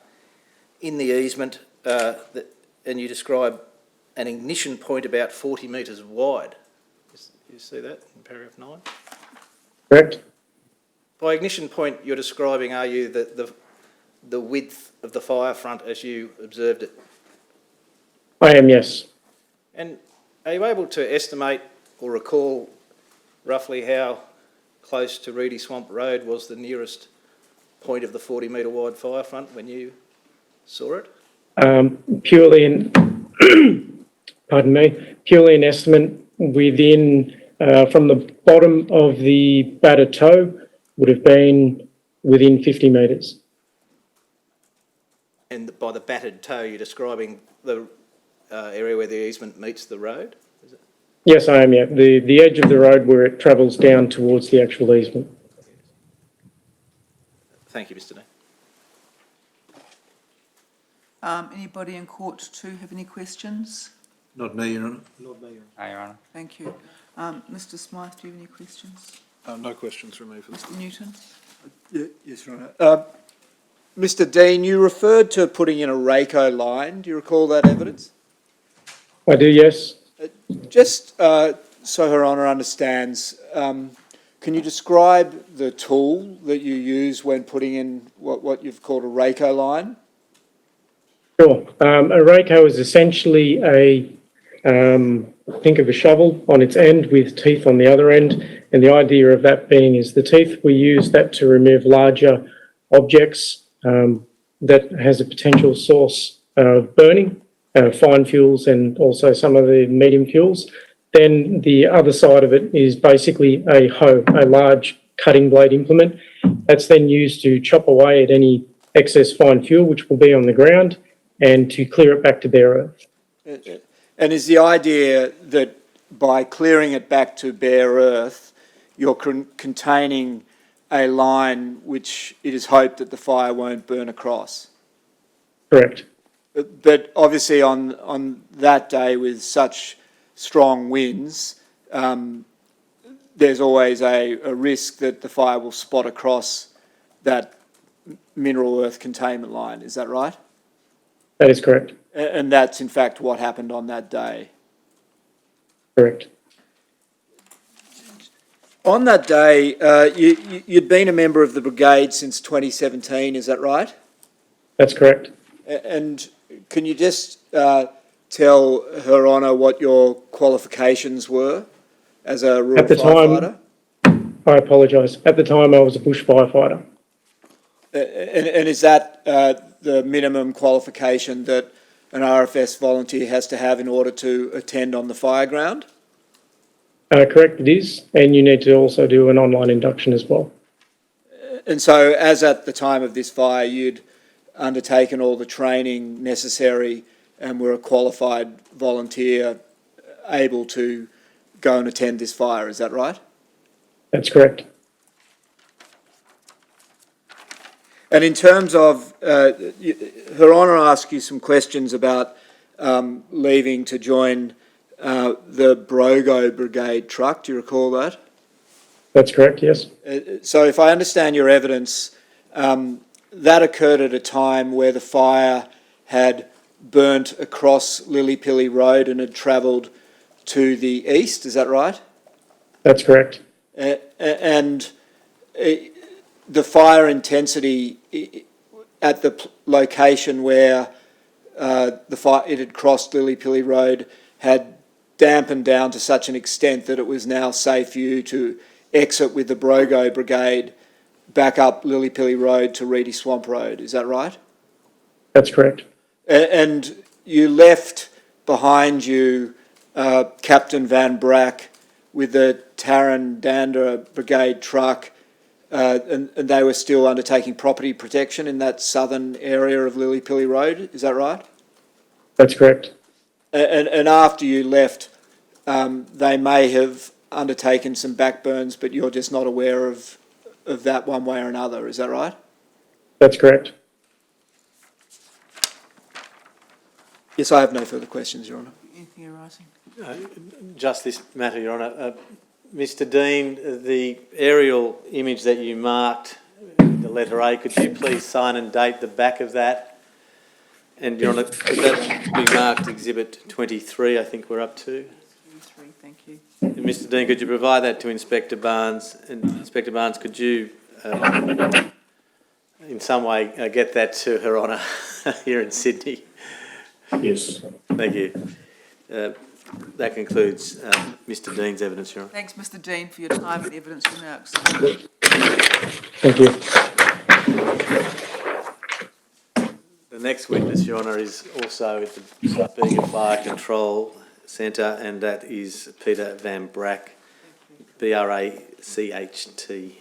in the easement and you describe an ignition point about 40 metres wide. You see that in paragraph 9?
Correct.
By ignition point, you're describing, are you, the width of the fire front as you observed it?
I am, yes.
And are you able to estimate or recall roughly how close to Reedy Swamp Road was the nearest point of the 40 metre wide fire front when you saw it?
Purely an estimate within, from the bottom of the battered toe would have been within 50 metres.
And by the battered toe, you're describing the area where the easement meets the road? Is it?
Yes, I am, yeah. The edge of the road where it travels down towards the actual easement.
Thank you, Mr. Dean.
Anybody in court to have any questions?
Not me, Your Honour.
Not me,
Your Honour.
Thank you. Mr. Smythe, do you have any questions?
No questions from me for this.
Mr. Newton?
Yes, Your Honour.
Mr. Dean, you referred to putting in a RACO line. Do you recall that evidence?
I do, yes.
Just so Her Honour understands, can you describe the tool that you use when putting in what you've called a RACO line?
Sure. A RACO is essentially think of a shovel on its end with teeth on the other end. And the idea of that being is the teeth, we use that to remove larger objects that has a potential source of burning, fine fuels and also some of the medium fuels. Then the other side of it is basically a hoe, a large cutting blade implement. That's then used to chop away at any excess fine fuel which will be on the ground and to clear it back to bare earth.
And is the idea that by clearing it back to bare earth, you're containing a line which it is hoped that the fire won't burn across?
Correct.
But obviously on that day with such strong winds, there's always a risk that the fire will spot across that mineral earth containment line. Is that right?
That is correct.
And that's in fact what happened on that day.
Correct.
On that day, you'd been a member of the brigade since 2017, is that right?
That's correct.
And can you just tell Her Honour what your qualifications were as a rural firefighter?
I apologise. At the time, I was a bush firefighter.
And is that the minimum qualification that an RFS volunteer has to have in order to attend on the fire ground?
Correct, it is. And you need to also do an online induction as well.
And so, as at the time of this fire, you'd undertaken all the training necessary and were a qualified volunteer able to go and attend this fire, is that right?
That's correct.
And in terms of, Her Honour asked you some questions about leaving to join the Brogo Brigade truck. Do you recall that?
That's correct, yes.
So if I understand your evidence, that occurred at a time where the fire had burnt across Lillypilly Road and had travelled to the east, is that right?
That's correct.
And the fire intensity at the location where it had crossed Lillypilly Road had dampened down to such an extent that it was now safe for you to exit with the Brogo Brigade back up Lillypilly Road to Reedy Swamp Road, is that right?
That's correct.
And you left behind you Captain Van Bracht with the Tarrandanda Brigade truck, and they were still undertaking property protection in that southern area of Lillypilly Road, is that right?
That's correct.
And after you left, they may have undertaken some backburns, but you're just not aware of that one way or another, is that right?
That's correct.
Yes, I have no further questions, Your Honour.
Anything arising?
Just this matter, Your Honour. Mr Dean, the aerial image that you marked, the letter A, could you please sign and date the back of that? And Your Honour, could that be marked Exhibit 23, I think we're up to?
23, thank you.
And Mr Dean, could you provide that to Inspector Barnes? And Inspector Barnes, could you in some way get that to Her Honour here in Sydney?
Yes.
Thank you. That concludes Mr Dean's evidence, Your Honour.
Thanks, Mr Dean, for your time and evidence remarks.
Thank you.
The next witness, Your Honour, is also at the Bega Fire Control Centre, and that is Peter Van Bracht, B-R-A-C-H-T.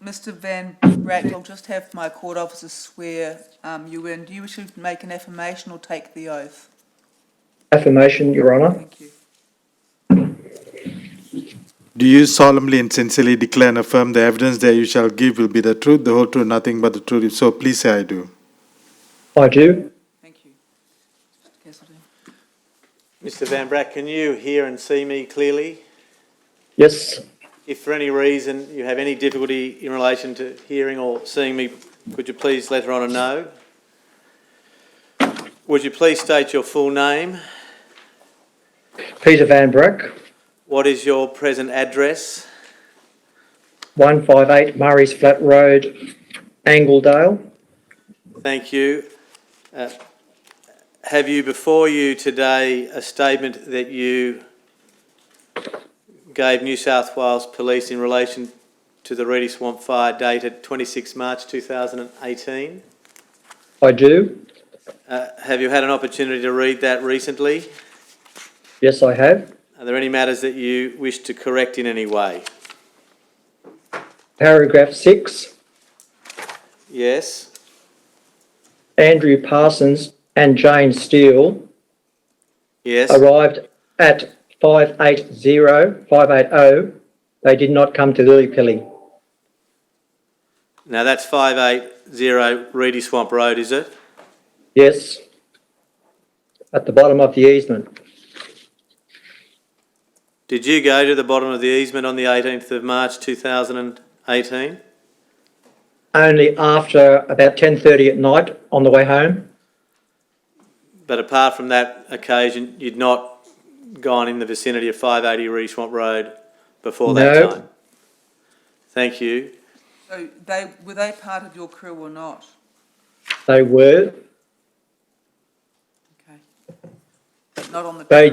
Mr Van Bracht, I'll just have my court officer swear you in. Do you wish to make an affirmation or take the oath?
Affirmation, Your Honour.
Thank you.
Do you solemnly and sincerely declare and affirm the evidence that you shall give will be the truth, the whole truth, nothing but the truth? If so, please say I do.
I do.
Thank you. Mr. Castleton.
Mr Van Bracht, can you hear and see me clearly?
Yes.
If for any reason you have any difficulty in relation to hearing or seeing me, could you please let her on know? Would you please state your full name?
Peter Van Bracht,
What is your present address?
158 Murray's Flat Road, Angledale.
Thank you. Have you before you today a statement that you gave New South Wales Police in relation to the Reedy Swamp fire dated 26 March 2018?
I do.
Have you had an opportunity to read that recently?
Yes, I have.
Are there any matters that you wish to correct in any way?
Paragraph 6.
Yes.
Andrew Parsons and Jane Steele
Yes.
arrived at 580. They did not come to Lillypilly.
Now that's 580 Reedy Swamp Road, is it?
Yes. At the bottom of the easement.
Did you go to the bottom of the easement on the 18th of March 2018?
Only after about 10:30 at night on the way home.
But apart from that occasion, you'd not gone in the vicinity of 580 Reedy Swamp Road before that
No.
time? Thank you.
So were they part of your crew or not?
They were.
Okay. But not on the.
They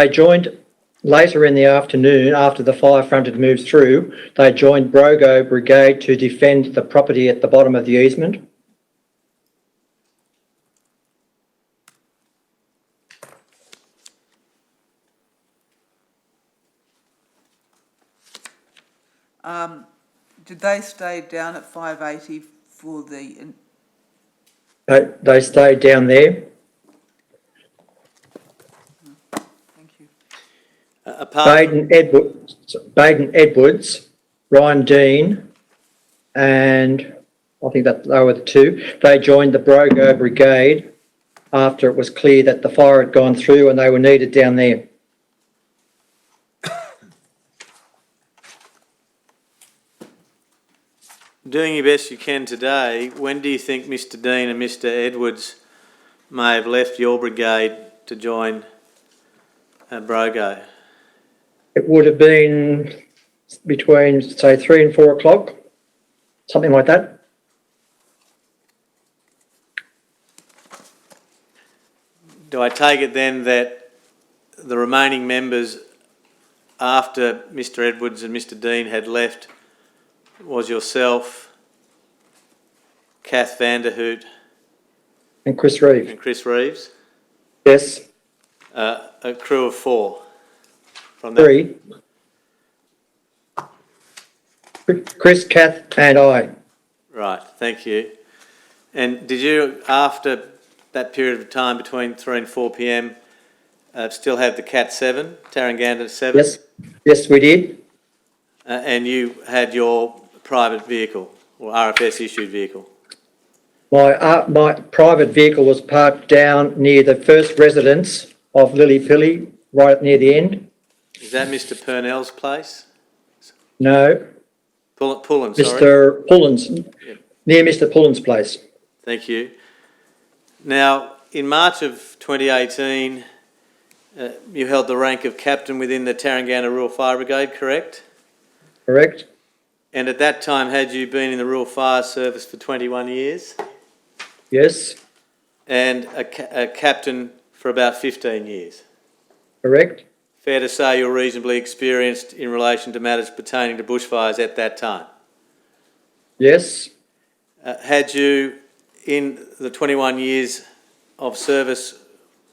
joined later in the afternoon after the fire front had moved through. They joined Brogo Brigade to defend the property at the bottom of the easement.
Did they stay down at 580 for the?
They stayed down there.
Thank you.
Baden Edwards, Ryan Dean, and I think that they were the two. They joined the Brogo Brigade after it was clear that the fire had gone through and they were needed down there.
Doing your best you can today, when do you think Mr Dean and Mr Edwards may have left your brigade to join Brogo?
It would have been between, say, 3 and 4 o'clock, something like that.
Do I take it then that the remaining members after Mr Edwards and Mr Dean had left was yourself, Kath Vanderhoot
And Chris Reeve.
and Chris Reeves?
Yes.
A crew of 4 from that.
3. Chris, Kath and I.
Right, thank you. And did you, after that period of time between 3 and 4 p.m, still have the Cat 7, Tarranganda 7?
Yes. Yes, we did.
And you had your private vehicle or RFS issued vehicle?
My private vehicle was parked down near the first residence of Lillypilly, right near the end.
Is that Mr Purnell's place?
No.
Pullen, sorry.
Mr Pullen's,
Yep.
near Mr Pullen's place.
Thank you. Now, in March of 2018, you held the rank of captain within the Tarranganda Rural Fire Brigade, correct?
Correct.
And at that time, had you been in the Rural Fire Service for 21 years?
Yes.
And a captain for about 15 years?
Correct.
Fair to say you're reasonably experienced in relation to matters pertaining to bushfires at that time?
Yes.
Had you, in the 21 years of service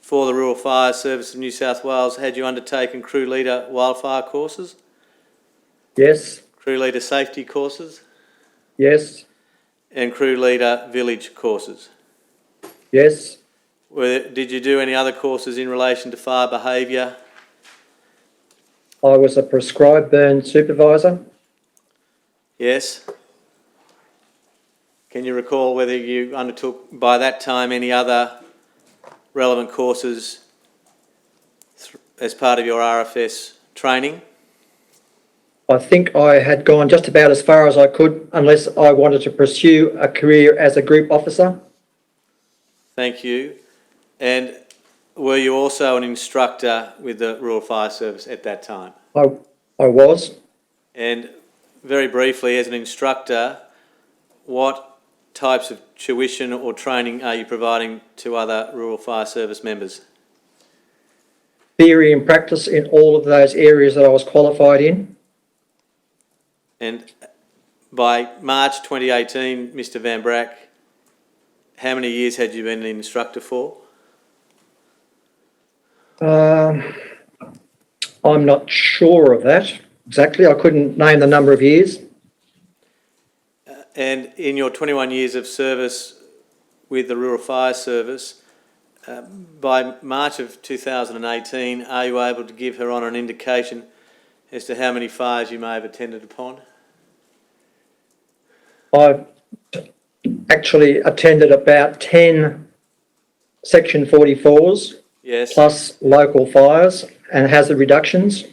for the Rural Fire Service of New South Wales, had you undertaken crew leader wildfire courses?
Yes.
Crew leader safety courses?
Yes.
And crew leader village courses?
Yes.
Did you do any other courses in relation to fire behaviour?
I was a prescribed burn supervisor.
Yes. Can you recall whether you undertook by that time any other relevant courses as part of your RFS training?
I think I had gone just about as far as I could, unless I wanted to pursue a career as a group officer.
Thank you. And were you also an instructor with the Rural Fire Service at that time?
I was.
And very briefly, as an instructor, what types of tuition or training are you providing to other Rural Fire Service members?
Theory and practice in all of those areas that I was qualified in.
And by March 2018, Mr. Van Bracht, how many years had you been an instructor for?
I'm not sure of that exactly. I couldn't name the number of years.
And in your 21 years of service with the Rural Fire Service, by March of 2018, are you able to give Her Honour an indication as to how many fires you may have attended upon?
I've actually attended about 10 Section 44s,
Yes.
plus local fires and hazard reductions.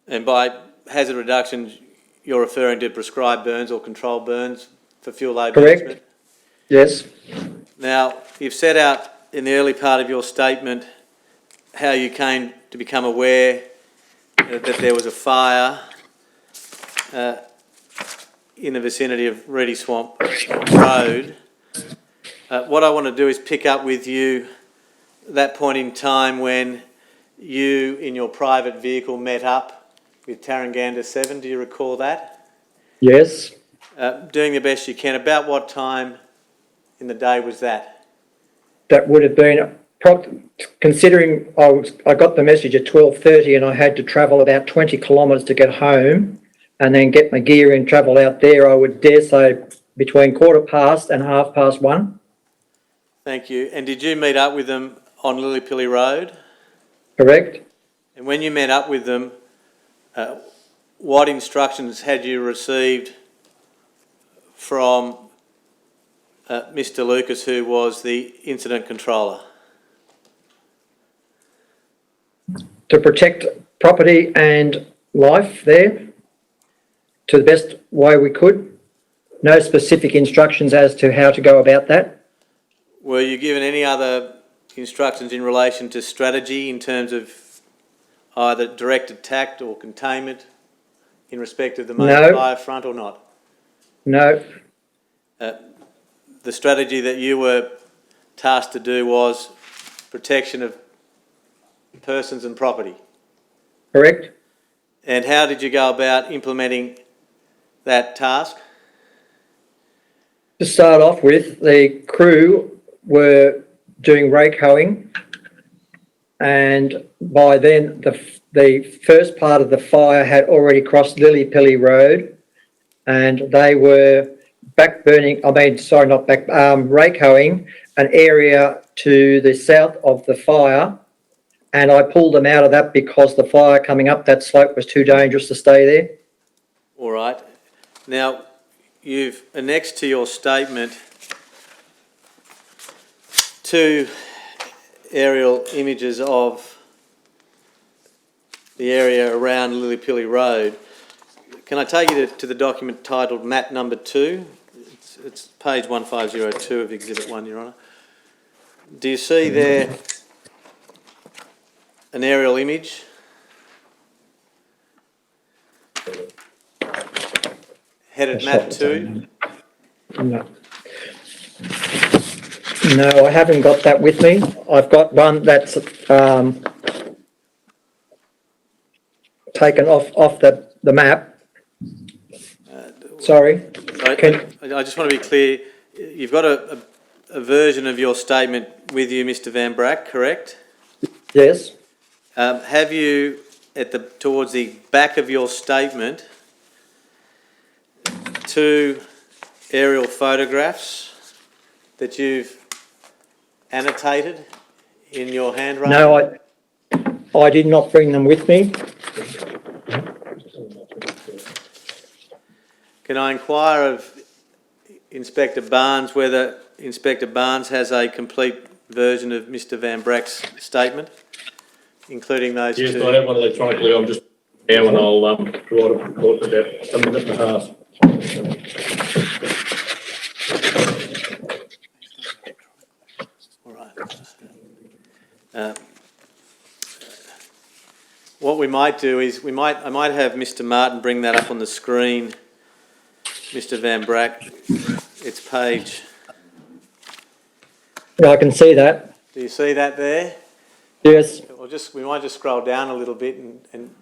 And by hazard reductions, you're referring to prescribed burns or controlled burns for fuel load
Correct.
management?
Yes.
Now, you've set out in the early part of your statement how you came to become aware that there was a fire in the vicinity of Reedy Swamp Road. What I want to do is pick up with you that point in time when you, in your private vehicle, met up with Tarranganda 7. Do you recall that?
Yes.
Doing the best you can. About what time in the day was that?
That would have been, considering I got the message at 12:30 and I had to travel about 20 kilometres to get home and then get my gear and travel out there, I would dare say between 1:15 and 1:30.
Thank you. And did you meet up with them on Lillypilly Road?
Correct.
And when you met up with them, what instructions had you received from Mr. Lucas, who was the incident controller?
To protect property and life there to the best way we could. No specific instructions as to how to go about that.
Were you given any other instructions in relation to strategy in terms of either direct attack or containment in respect of the main fire front or not?
No.
The strategy that you were tasked to do was protection of persons and property.
Correct.
And how did you go about implementing that task?
To start off with, the crew were doing rake hoeing, and by then the first part of the fire had already crossed Lillypilly Road, and they were rake hoeing an area to the south of the fire, and I pulled them out of that because the fire coming up that slope was too dangerous to stay there.
All right. Now, you've annexed to your statement two aerial images of the area around Lillypilly Road. Can I take you to the document titled map number 2? It's page 1502 of Exhibit 1, Your Honour. Do you see there an aerial image? Headed map 2?
No. No, I haven't got that with me. I've got one that's taken off the map. Sorry.
I just want to be clear. You've got a version of your statement with you, Mr. Van Bracht, correct?
Yes.
Have you, towards the back of your statement, two aerial photographs that you've annotated in your handwriting?
No, I did not bring them with me.
Can I inquire of Inspector Barnes whether Inspector Barnes has a complete version of Mr Van Bracht's statement, including those two?
Yes, I have one electronically. I'm just now and I'll provide a report in about a minute and a half.
All right. What we might do is I might have Mr Martin bring that up on the screen. Mr Van Bracht, it's page.
Yeah, I can see that.
Do you see that there?
Yes.
We might just scroll down a little bit and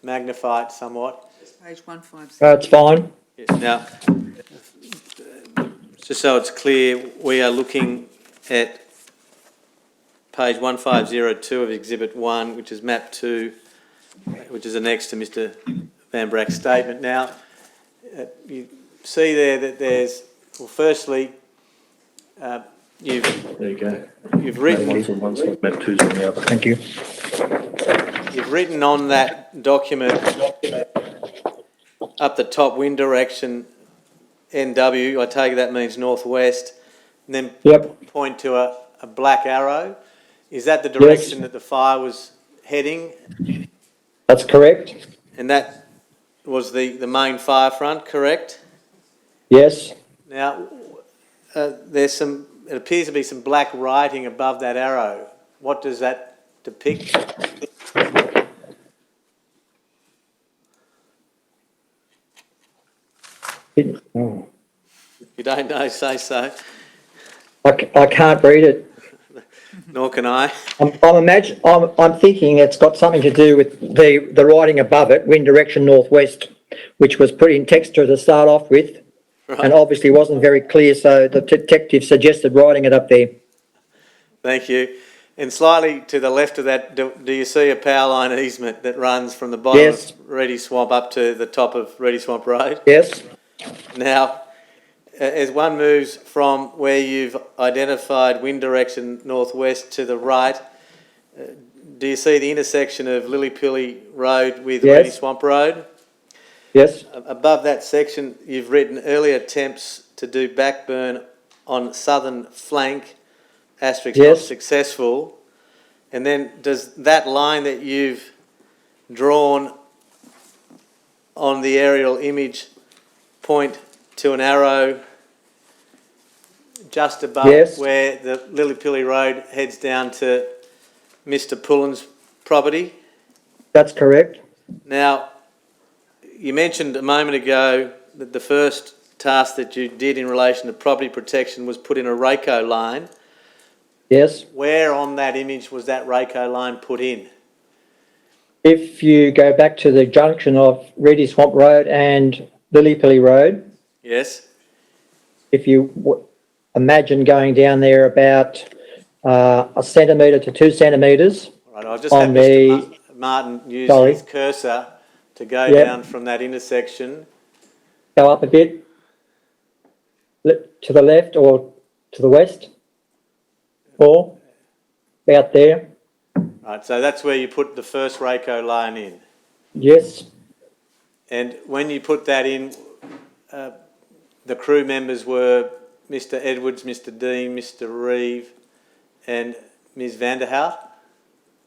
magnify it somewhat.
Page 156.
It's fine.
Yes. Now, just so it's clear, we are looking at page 1502 of Exhibit 1, which is map 2, which is annexed to Mr Van Bracht's statement. Now, you see there that there's, well, firstly, you've
There you go.
You've written.
One's on one side, map two's on the other.
Thank you.
You've written on that document up the top, wind direction NW. I take it that means northwest, and then point to a black arrow. Is that the direction that the fire was heading?
That's correct.
And that was the main fire front, correct?
Yes.
Now, there's it appears to be some black writing above that arrow. What does that depict?
Oh.
You don't know, say so.
I can't read it.
Nor can I.
I'm thinking it's got something to do with the writing above it, wind direction northwest, which was put in text to start off with, right, and obviously wasn't very clear, so the detective suggested writing it up there.
Thank you. And slightly to the left of that, do you see a power line easement that runs from the bottom of Reedy Swamp up to the top of Reedy Swamp Road?
Yes.
Now, as one moves from where you've identified wind direction northwest to the right, do you see the intersection of Lillypilly Road with Reedy Swamp Road?
Yes.
Above that section, you've written early attempts to do backburn on southern flank, asterisk not successful. And then does that line that you've drawn on the aerial image point to an arrow just above where the Lillypilly Road heads down to Mr Pullen's property?
That's correct.
Now, you mentioned a moment ago that the first task that you did in relation to property protection was put in a RACO line.
Yes.
Where on that image was that RACO line put in?
If you go back to the junction of Reedy Swamp Road and Lillypilly Road.
Yes.
If you imagine going down there about a centimetre to 2 centimetres.
Right, I'll just have Mr Martin use his cursor to go down from that intersection.
Go up a bit to the left or to the west, or about there.
Right, so that's where you put the first RACO line in.
Yes.
And when you put that in, the crew members were Mr Edwards, Mr Dean, Mr Reeve and Ms Vanderhout?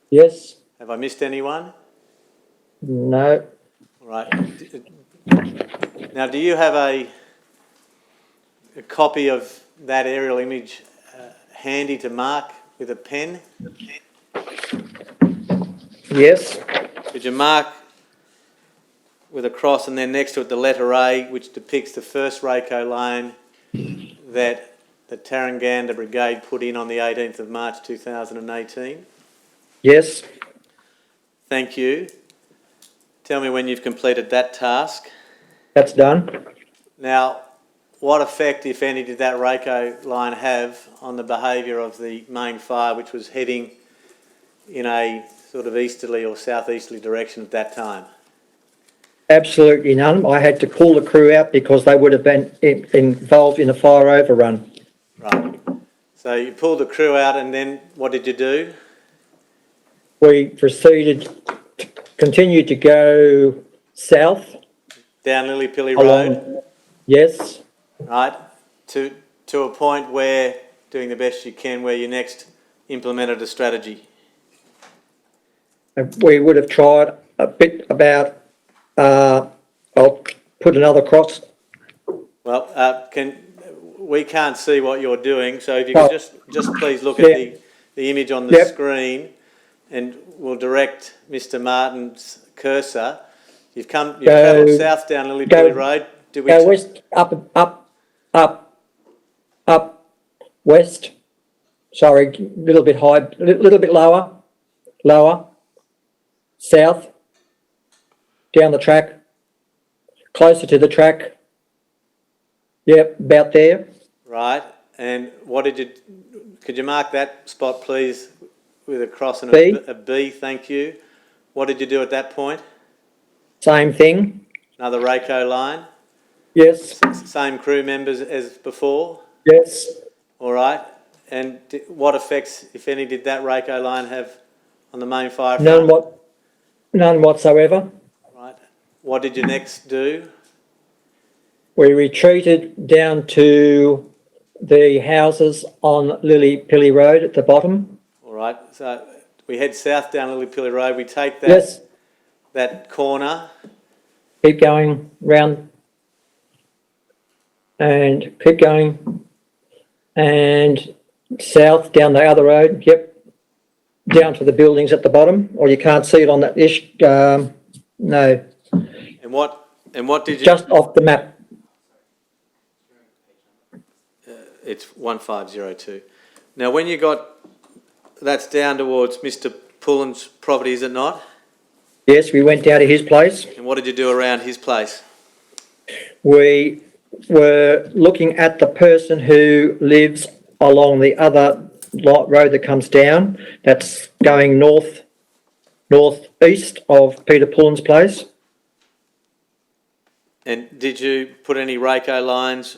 Yes.
Have I missed anyone?
No.
Right. Now, do you have a copy of that aerial image handy to mark with a pen?
Yes.
Could you mark with a cross and then next to it the letter A, which depicts the first RACO line that the Tarranganda Brigade put in on the 18th of March 2018?
Yes.
Thank you. Tell me when you've completed that task.
That's done.
Now, what effect, if any, did that RACO line have on the behaviour of the main fire, which was heading in a sort of easterly or southeasterly direction at that time?
Absolutely none. I had to call the crew out because they would have been involved in a fire overrun.
Right. So you pulled the crew out and then what did you do?
we proceeded, continued to go south
Down Lillypilly Road,
along, yes,
right, to a point where, doing the best you can, where you next implemented a strategy.
we would have tried a bit about, I'll put another cross.
Well, we can't see what you're doing, so if you could just please look at
Yeah.
the image on the
Yep.
screen, and we'll direct Mr. Martin's cursor. You've travelled south down Lillypilly Road.
Go west, up, west. Sorry, a little bit high, a little bit lower, south, down the track, closer to the track. Yep, about there.
Right, and could you mark that spot, please, with a cross and
B.
a B, thank you. What did you do at that point?
Same thing.
Another RACO line?
Yes.
Same crew members as before?
Yes.
All right, and what effects, if any, did that RACO line have on the main fire front?
None whatsoever.
Right, what did you next do?
We retreated down to the houses on Lillypilly Road at the bottom.
All right, so we head south down Lillypilly Road, we take that corner.
Keep going round and keep going and south down the other road. Yep, down to the buildings at the bottom, or you can't see it on that ish. No.
And what did you?
Just off the map.
It's 1502. Now, when you got, that's down towards Mr. Pullen's property, is it not?
Yes, we went down to his place.
And what did you do around his place?
We were looking at the person who lives along the other road that comes down. That's going northeast of Peter Pullen's place.
And did you put any RACO lines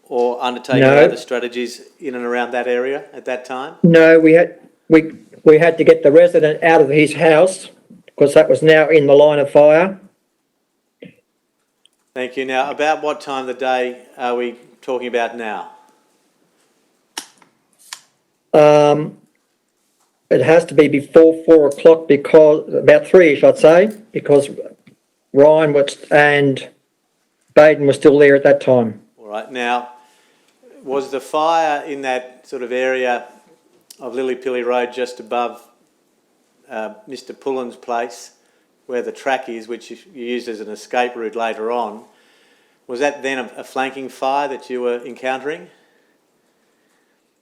or undertake
No.
any other strategies in and around that area at that time?
No, we had to get the resident out of his house because that was now in the line of fire.
Thank you. Now, about what time of the day are we talking about now?
It has to be before 4 o'clock because about 3ish, I'd say, because Ryan and Baden were still there at that time.
All right. Now, was the fire in that sort of area of Lillypilly Road just above Mr. Pullen's place, where the track is, which you used as an escape route later on, was that then a flanking fire that you were encountering?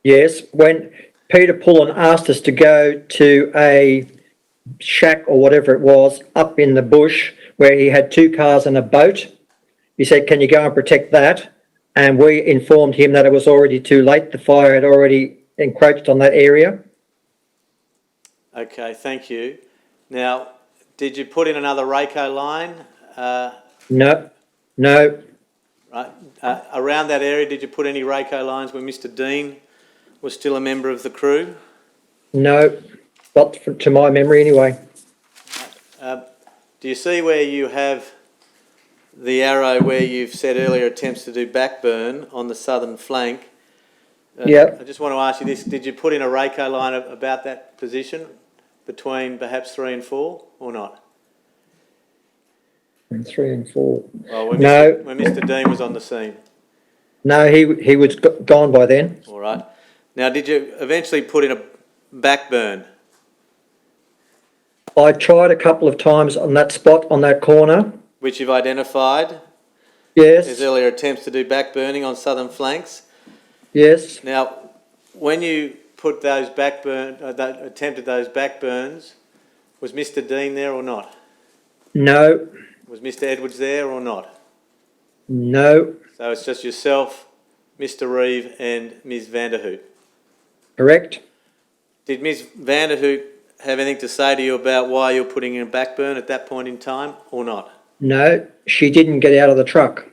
Yes, when Peter Pullen asked us to go to a shack or whatever it was up in the bush where he had 2 cars and a boat, he said, can you go and protect that? And we informed him that it was already too late. The fire had already encroached on that area.
Okay, thank you. Now, did you put in another RACO line?
No.
Right. Around that area, did you put any RACO lines when Mr. Dean was still a member of the crew?
No, not to my memory anyway.
Do you see where you have the arrow where you've said earlier attempts to do backburn on the southern flank?
Yep.
I just want to ask you this. Did you put in a RACO line about that position between perhaps 3 and 4 or not?
3 and 4.
Well, when
No.
when Mr. Dean was on the scene.
No, he was gone by then.
All right. Now, did you eventually put in a backburn?
I tried a couple of times on that spot, on that corner.
Which you've identified?
Yes.
There's earlier attempts to do backburning on southern flanks.
Yes.
Now, when you put those attempted those backburns, was Mr. Dean there or not?
No.
Was Mr. Edwards there or not?
No.
So it's just yourself, Mr. Reeve and Ms. Vanderhoot.
Correct.
Did Ms. Vanderhoot have anything to say to you about why you're putting in a backburn at that point in time or not?
No, she didn't get out of the truck.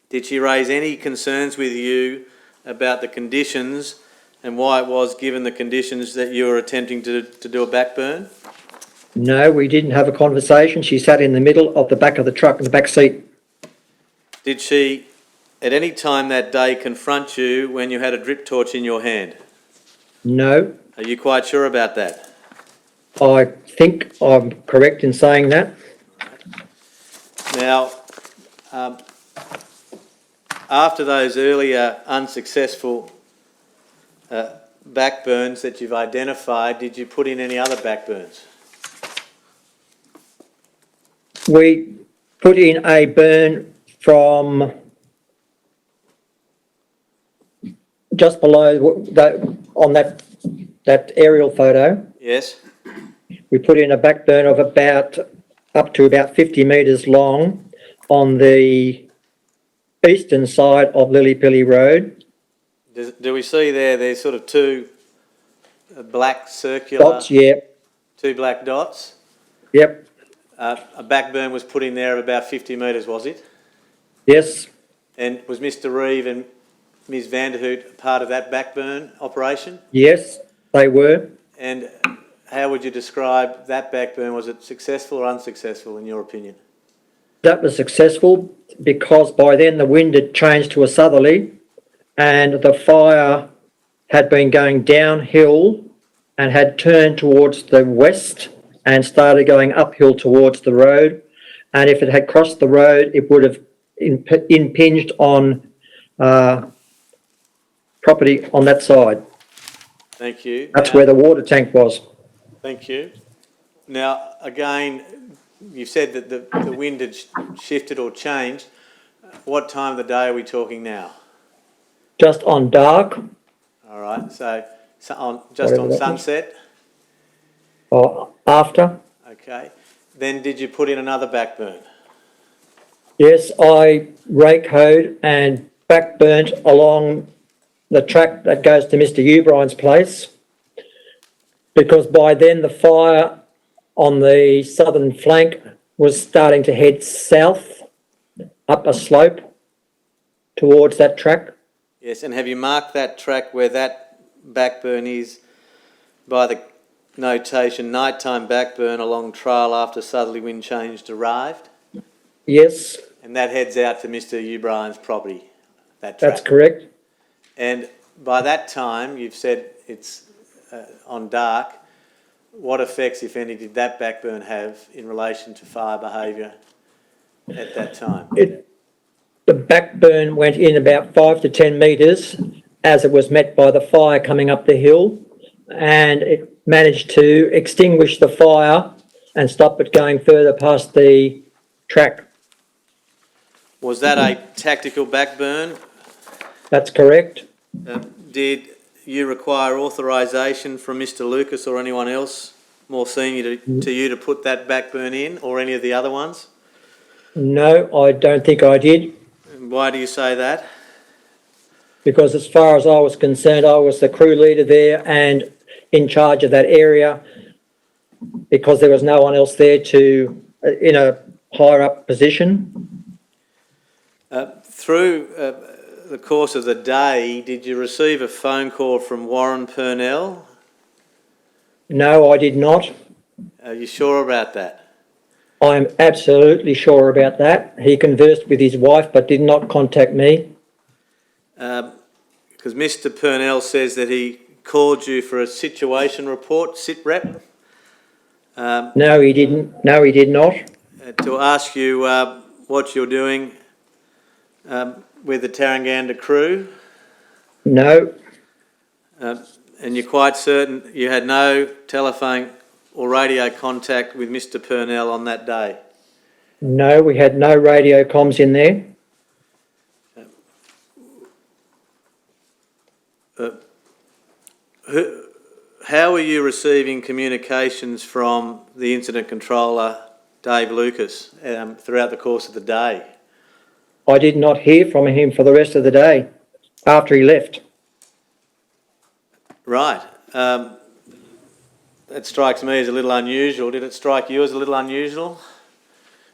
Did she raise any concerns with you about the conditions and why it was, given the conditions, that you were attempting to do a backburn?
No, we didn't have a conversation. She sat in the middle of the back of the truck, in the back seat.
Did she at any time that day confront you when you had a drip torch in your hand?
No,
Are you quite sure about that?
I think I'm correct in saying that.
Now, after those earlier unsuccessful backburns that you've identified, did you put in any other backburns?
We put in a burn from just below that, on that aerial photo.
Yes.
We put in a backburn of about up to about 50 metres long on the eastern side of Lillypilly Road.
Do we see there's sort of two black circular...
Dots, yeah.
Two black dots?
Yep.
A backburn was put in there of about 50 metres, was it?
Yes.
And was Mr Reeve and Ms Vanderhoot part of that backburn operation?
Yes, they were.
And how would you describe that backburn? Was it successful or unsuccessful in your opinion?
That was successful because by then the wind had changed to a southerly and the fire had been going downhill and had turned towards the west and started going uphill towards the road. And if it had crossed the road, it would have impinged on property on that side.
Thank you.
That's where the water tank was.
Thank you. Now, again, you said that the wind had shifted or changed. What time of the day are we talking now?
Just on dark.
All right, so just on sunset?
Or after.
Okay. Then did you put in another backburn?
Yes, I rake hoed and backburnt along the track that goes to Mr Ubrine's place, because by then the fire on the southern flank was starting to head south up a slope towards that track.
Yes, and have you marked that track where that backburn is by the notation nighttime backburn along trail after southerly wind changed arrived?
Yes.
And that heads out to Mr Ubrine's property, that track?
That's correct.
And by that time, you've said it's on dark. What effects, if any, did that backburn have in relation to fire behaviour at that time?
The backburn went in about 5 to 10 metres as it was met by the fire coming up the hill, and it managed to extinguish the fire and stop it going further past the track.
Was that a tactical backburn?
That's correct.
Did you require authorisation from Mr Lucas or anyone else more senior to you to put that backburn in, or any of the other ones?
No, I don't think I did.
And why do you say that?
Because as far as I was concerned, I was the crew leader there and in charge of that area, because there was no one else there to in a higher up position.
Through the course of the day, did you receive a phone call from Warren Purnell?
No, I did not.
Are you sure about that?
I'm absolutely sure about that. He conversed with his wife but did not contact me.
Because Mr Purnell says that he called you for a situation report, SITREP.
No, he didn't. No, he did not.
To ask you what you're doing with the Tarranganda crew.
No.
And you're quite certain you had no telephone or radio contact with Mr Purnell on that day?
No, we had no radio comms in there.
How were you receiving communications from the incident controller, Dave Lucas, throughout the course of the day?
I did not hear from him for the rest of the day after he left.
Right. That strikes me as a little unusual. Did it strike you as a little unusual?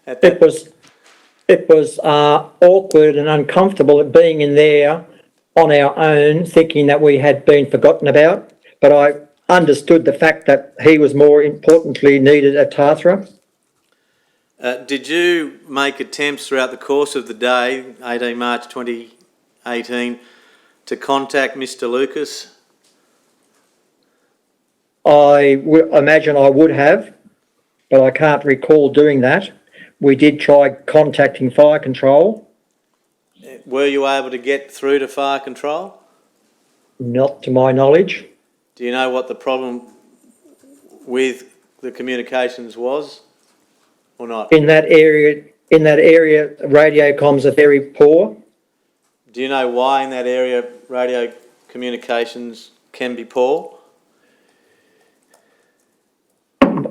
It was awkward and uncomfortable being in there on our own, thinking that we had been forgotten about. But I understood the fact that he was more importantly needed at Tathra.
Did you make attempts throughout the course of the day, 18 March 2018, to contact Mr Lucas?
I imagine I would have, but I can't recall doing that. We did try contacting fire control.
Were you able to get through to fire control?
Not to my knowledge.
Do you know what the problem with the communications was, or not?
In that area, radio comms are very poor.
Do you know why in that area radio communications can be poor?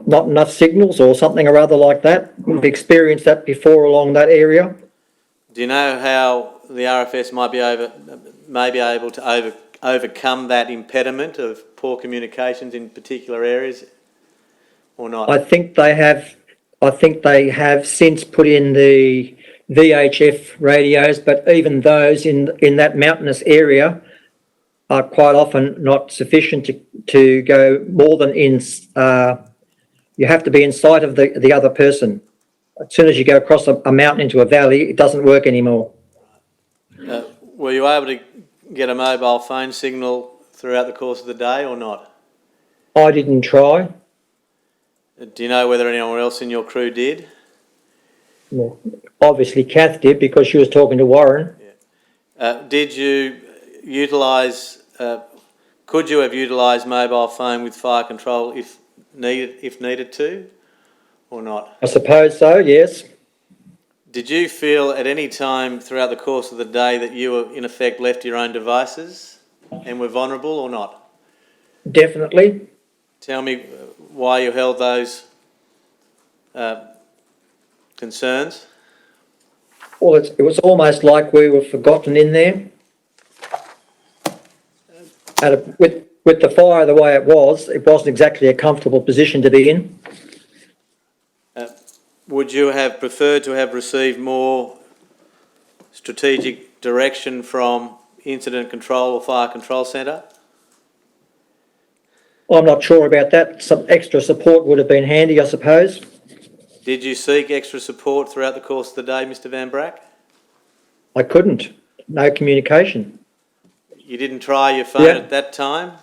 Not enough signals or something or other like that. We've experienced that before along that area.
Do you know how the RFS might be able to overcome that impediment of poor communications in particular areas, or not?
I think they have since put in the VHF radios, but even those in that mountainous area are quite often not sufficient to go more than in. You have to be in sight of the other person. As soon as you go across a mountain into a valley, it doesn't work anymore.
Were you able to get a mobile phone signal throughout the course of the day or not?
I didn't try.
Do you know whether anyone else in your crew did?
Well, obviously, Kath did because she was talking to Warren.
Did you utilise? Could you have utilised mobile phone with fire control if needed to, or not?
I suppose so. Yes.
Did you feel at any time throughout the course of the day that you were in effect left to your own devices and were vulnerable, or not?
Definitely.
Tell me why you held those concerns.
Well, it was almost like we were forgotten in there. With the fire the way it wasn't exactly a comfortable position to be in.
Would you have preferred to have received more strategic direction from Incident Control or Fire Control Centre?
I'm not sure about that. Some extra support would have been handy, I suppose.
Did you seek extra support throughout the course of the day, Mr Van Bracht?
I couldn't. No communication.
You didn't try your phone at that time?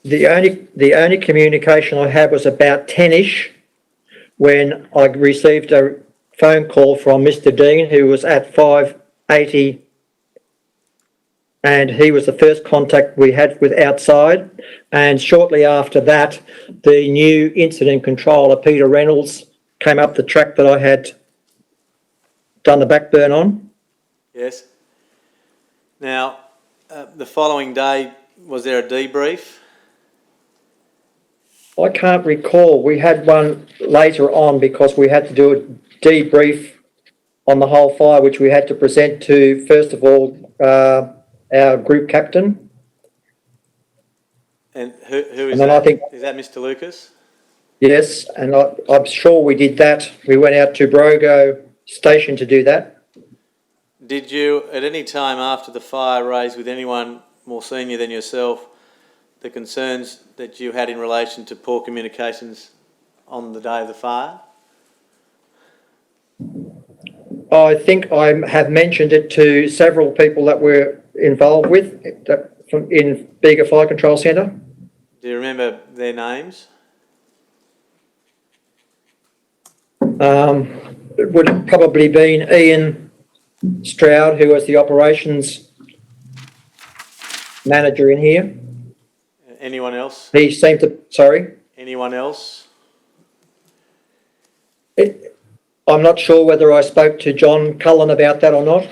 The only communication I had was about 10ish when I received a phone call from Mr Dean, who was at 580, and he was the first contact we had with outside. And shortly after that, the new incident controller, Peter Reynolds, came up the track that I had done the backburn on.
Yes. Now, the following day, was there a debrief?
I can't recall. We had one later on because we had to do a debrief on the whole fire, which we had to present to, first of all, our group captain.
And who is
And then
that?
I think,
Is that Mr Lucas?
yes, and I'm sure we did that. We went out to Brogo Station to do that.
Did you, at any time after the fire, raise with anyone more senior than yourself the concerns that you had in relation to poor communications on the day of the fire?
I think I have mentioned it to several people that were involved with in Bega Fire Control Centre.
Do you remember their names?
It would have probably been Ian Stroud, who was the operations manager in here.
Anyone else?
He seemed to, sorry?
Anyone else?
I'm not sure whether I spoke to John Cullen about that or not.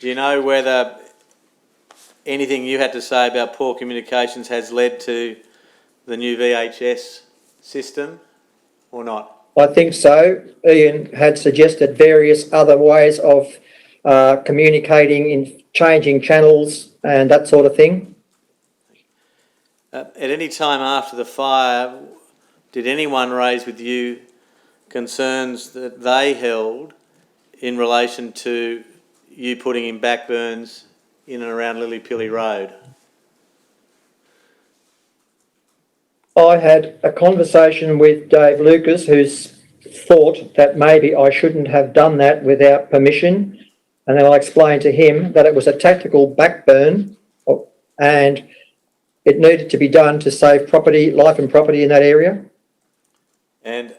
Do you know whether anything you had to say about poor communications has led to the new VHS system or not?
I think so. Ian had suggested various other ways of communicating in changing channels and that sort of thing.
At any time after the fire, did anyone raise with you concerns that they held in relation to you putting in backburns in and around Lillypilly Road?
I had a conversation with Dave Lucas, who's thought that maybe I shouldn't have done that without permission. And then I explained to him that it was a tactical backburn and it needed to be done to save property, life and property in that area.
And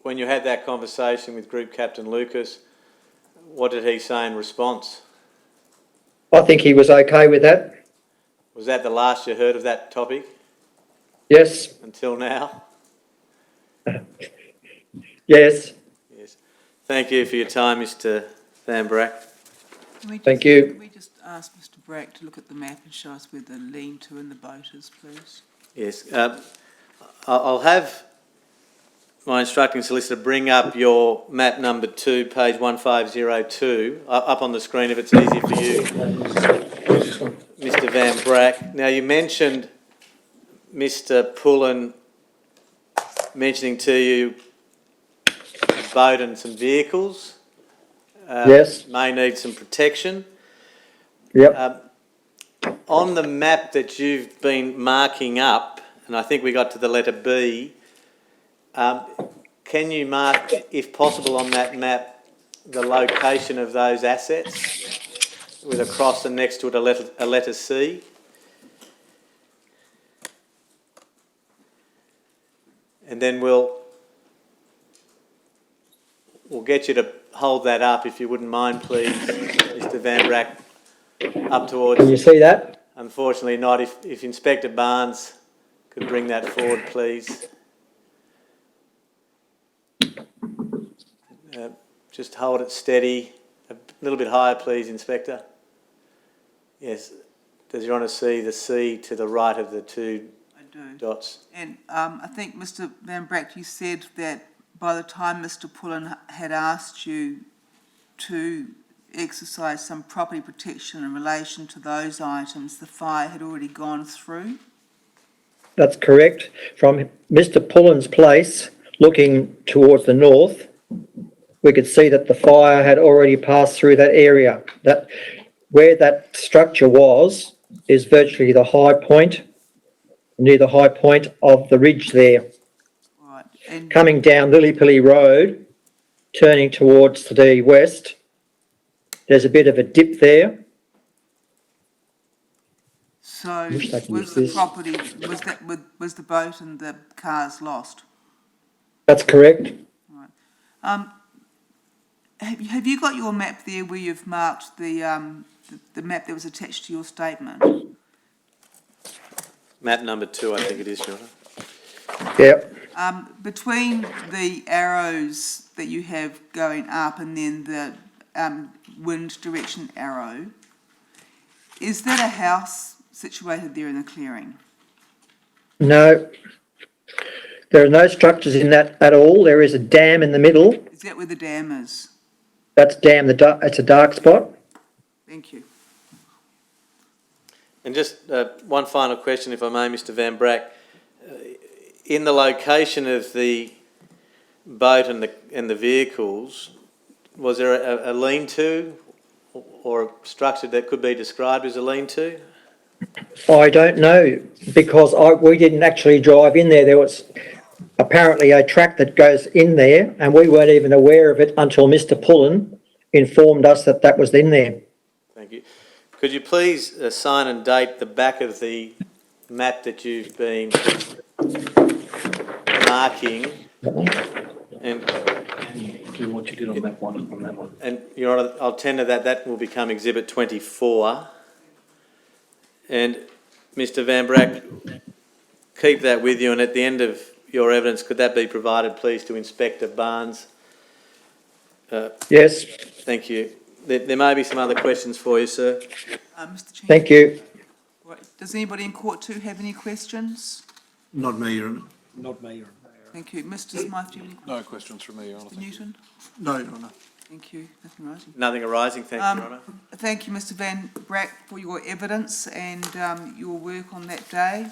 when you had that conversation with Group Captain Lucas, what did he say in response?
I think he was okay with that.
Was that the last you heard of that topic?
Yes.
Until now?
Yes.
Yes. Thank you for your time, Mr. Van Bracht.
Thank you.
Can we just ask Mr. Bracht to look at the map and show us where the lean-to and the boat is, please?
Yes. I'll have my instructing solicitor bring up your map number 2, page 1502, up on the screen if it's easier for you, Mr. Van Bracht. Now, you mentioned Mr. Pullen mentioning to you a boat and some vehicles.
Yes.
May need some protection.
Yep.
On the map that you've been marking up, and I think we got to the letter B, can you mark, if possible, on that map the location of those assets with a cross and next to it a letter C? And then we'll get you to hold that up, if you wouldn't mind, please, Mr. Van Bracht, up towards...
Can you see that?
Unfortunately not. If Inspector Barnes could bring that forward, please. Just hold it steady. A little bit higher, please, Inspector. Yes. Does Your Honour see the C to the right of the two dots?
And I think, Mr. Van Bracht, you said that by the time Mr. Pullen had asked you to exercise some property protection in relation to those items, the fire had already gone through?
That's correct. From Mr. Pullen's place, looking towards the north, we could see that the fire had already passed through that area. That where that structure was is virtually the high point, near the high point of the ridge there.
Right. And
Coming down Lillipilly Road, turning towards the west, there's a bit of a dip there.
so
Wish I could
was
use
the
this.
property, was the boat and the cars lost?
That's correct.
Right. Have you got your map there where you've marked the map that was attached to your statement?
Map number 2, I think it is, Your Honour.
Yep.
Between the arrows that you have going up and then the wind direction arrow, is that a house situated there in the clearing?
No, there are no structures in that at all. There is a dam in the middle.
Is that where the dam is?
That's dam. It's a dark spot.
Thank you.
And just one final question, if I may, Mr. Van Bracht. In the location of the boat and the vehicles, was there a lean-to or a structure that could be described as a lean-to?
I don't know because we didn't actually drive in there. There was apparently a track that goes in there and we weren't even aware of it until Mr. Pullen informed us that that was in there.
Thank you. Could you please sign and date the back of the map that you've been marking? And
Do what you did on that one,
And Your Honour, I'll tender that will become Exhibit 24. And Mr. Van Bracht, keep that with you, and at the end of your evidence, could that be provided, please, to Inspector Barnes?
Yes.
Thank you. There may be some other questions for you, sir.
Mr. Chair.
Thank you.
Right. Does anybody in court 2 have any questions?
Not me, Your Honour.
Not me, Your Honour.
Thank you. Mr. Smythe, do you have any questions?
No questions from me, Your Honour.
Mr. Newton?
No, Your Honour.
Thank you. Nothing rising.
Nothing arising, thank you, Your Honour.
Thank you, Mr. Van Bracht, for your evidence and your work on that day,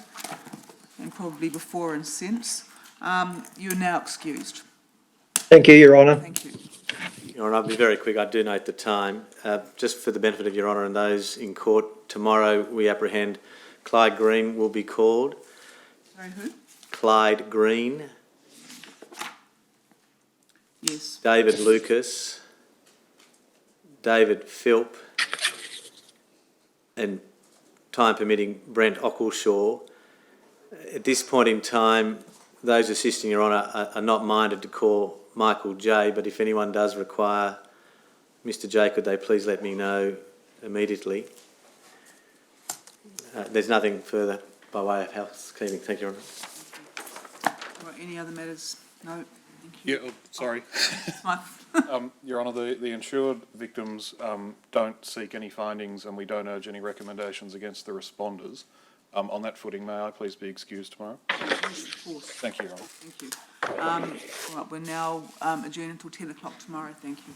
and probably before and since. You're now excused.
Thank you, Your Honour.
Thank you.
Your Honour, I'll be very quick. I do note the time. Just for the benefit of Your Honour and those in court, tomorrow we apprehend Clyde Green will be called.
Sorry, who?
Clyde Green,
Yes.
David Lucas, David Philp, and time permitting, Brent Ockleshaw. At this point in time, those assisting Your Honour are not minded to call Michael J, but if anyone does require Mr J, could they please let me know immediately? There's nothing further by way of housekeeping. Thank you, Your Honour.
Right, any other matters? No, thank you.
Yeah, sorry.
It's fine.
Your Honour, the insured victims don't seek any findings and we don't urge any recommendations against the responders. On that footing, may I please be excused tomorrow?
Yes, of course.
Thank you, Your Honour.
Thank you. Right, we're now adjourned until 10 o'clock tomorrow. Thank you.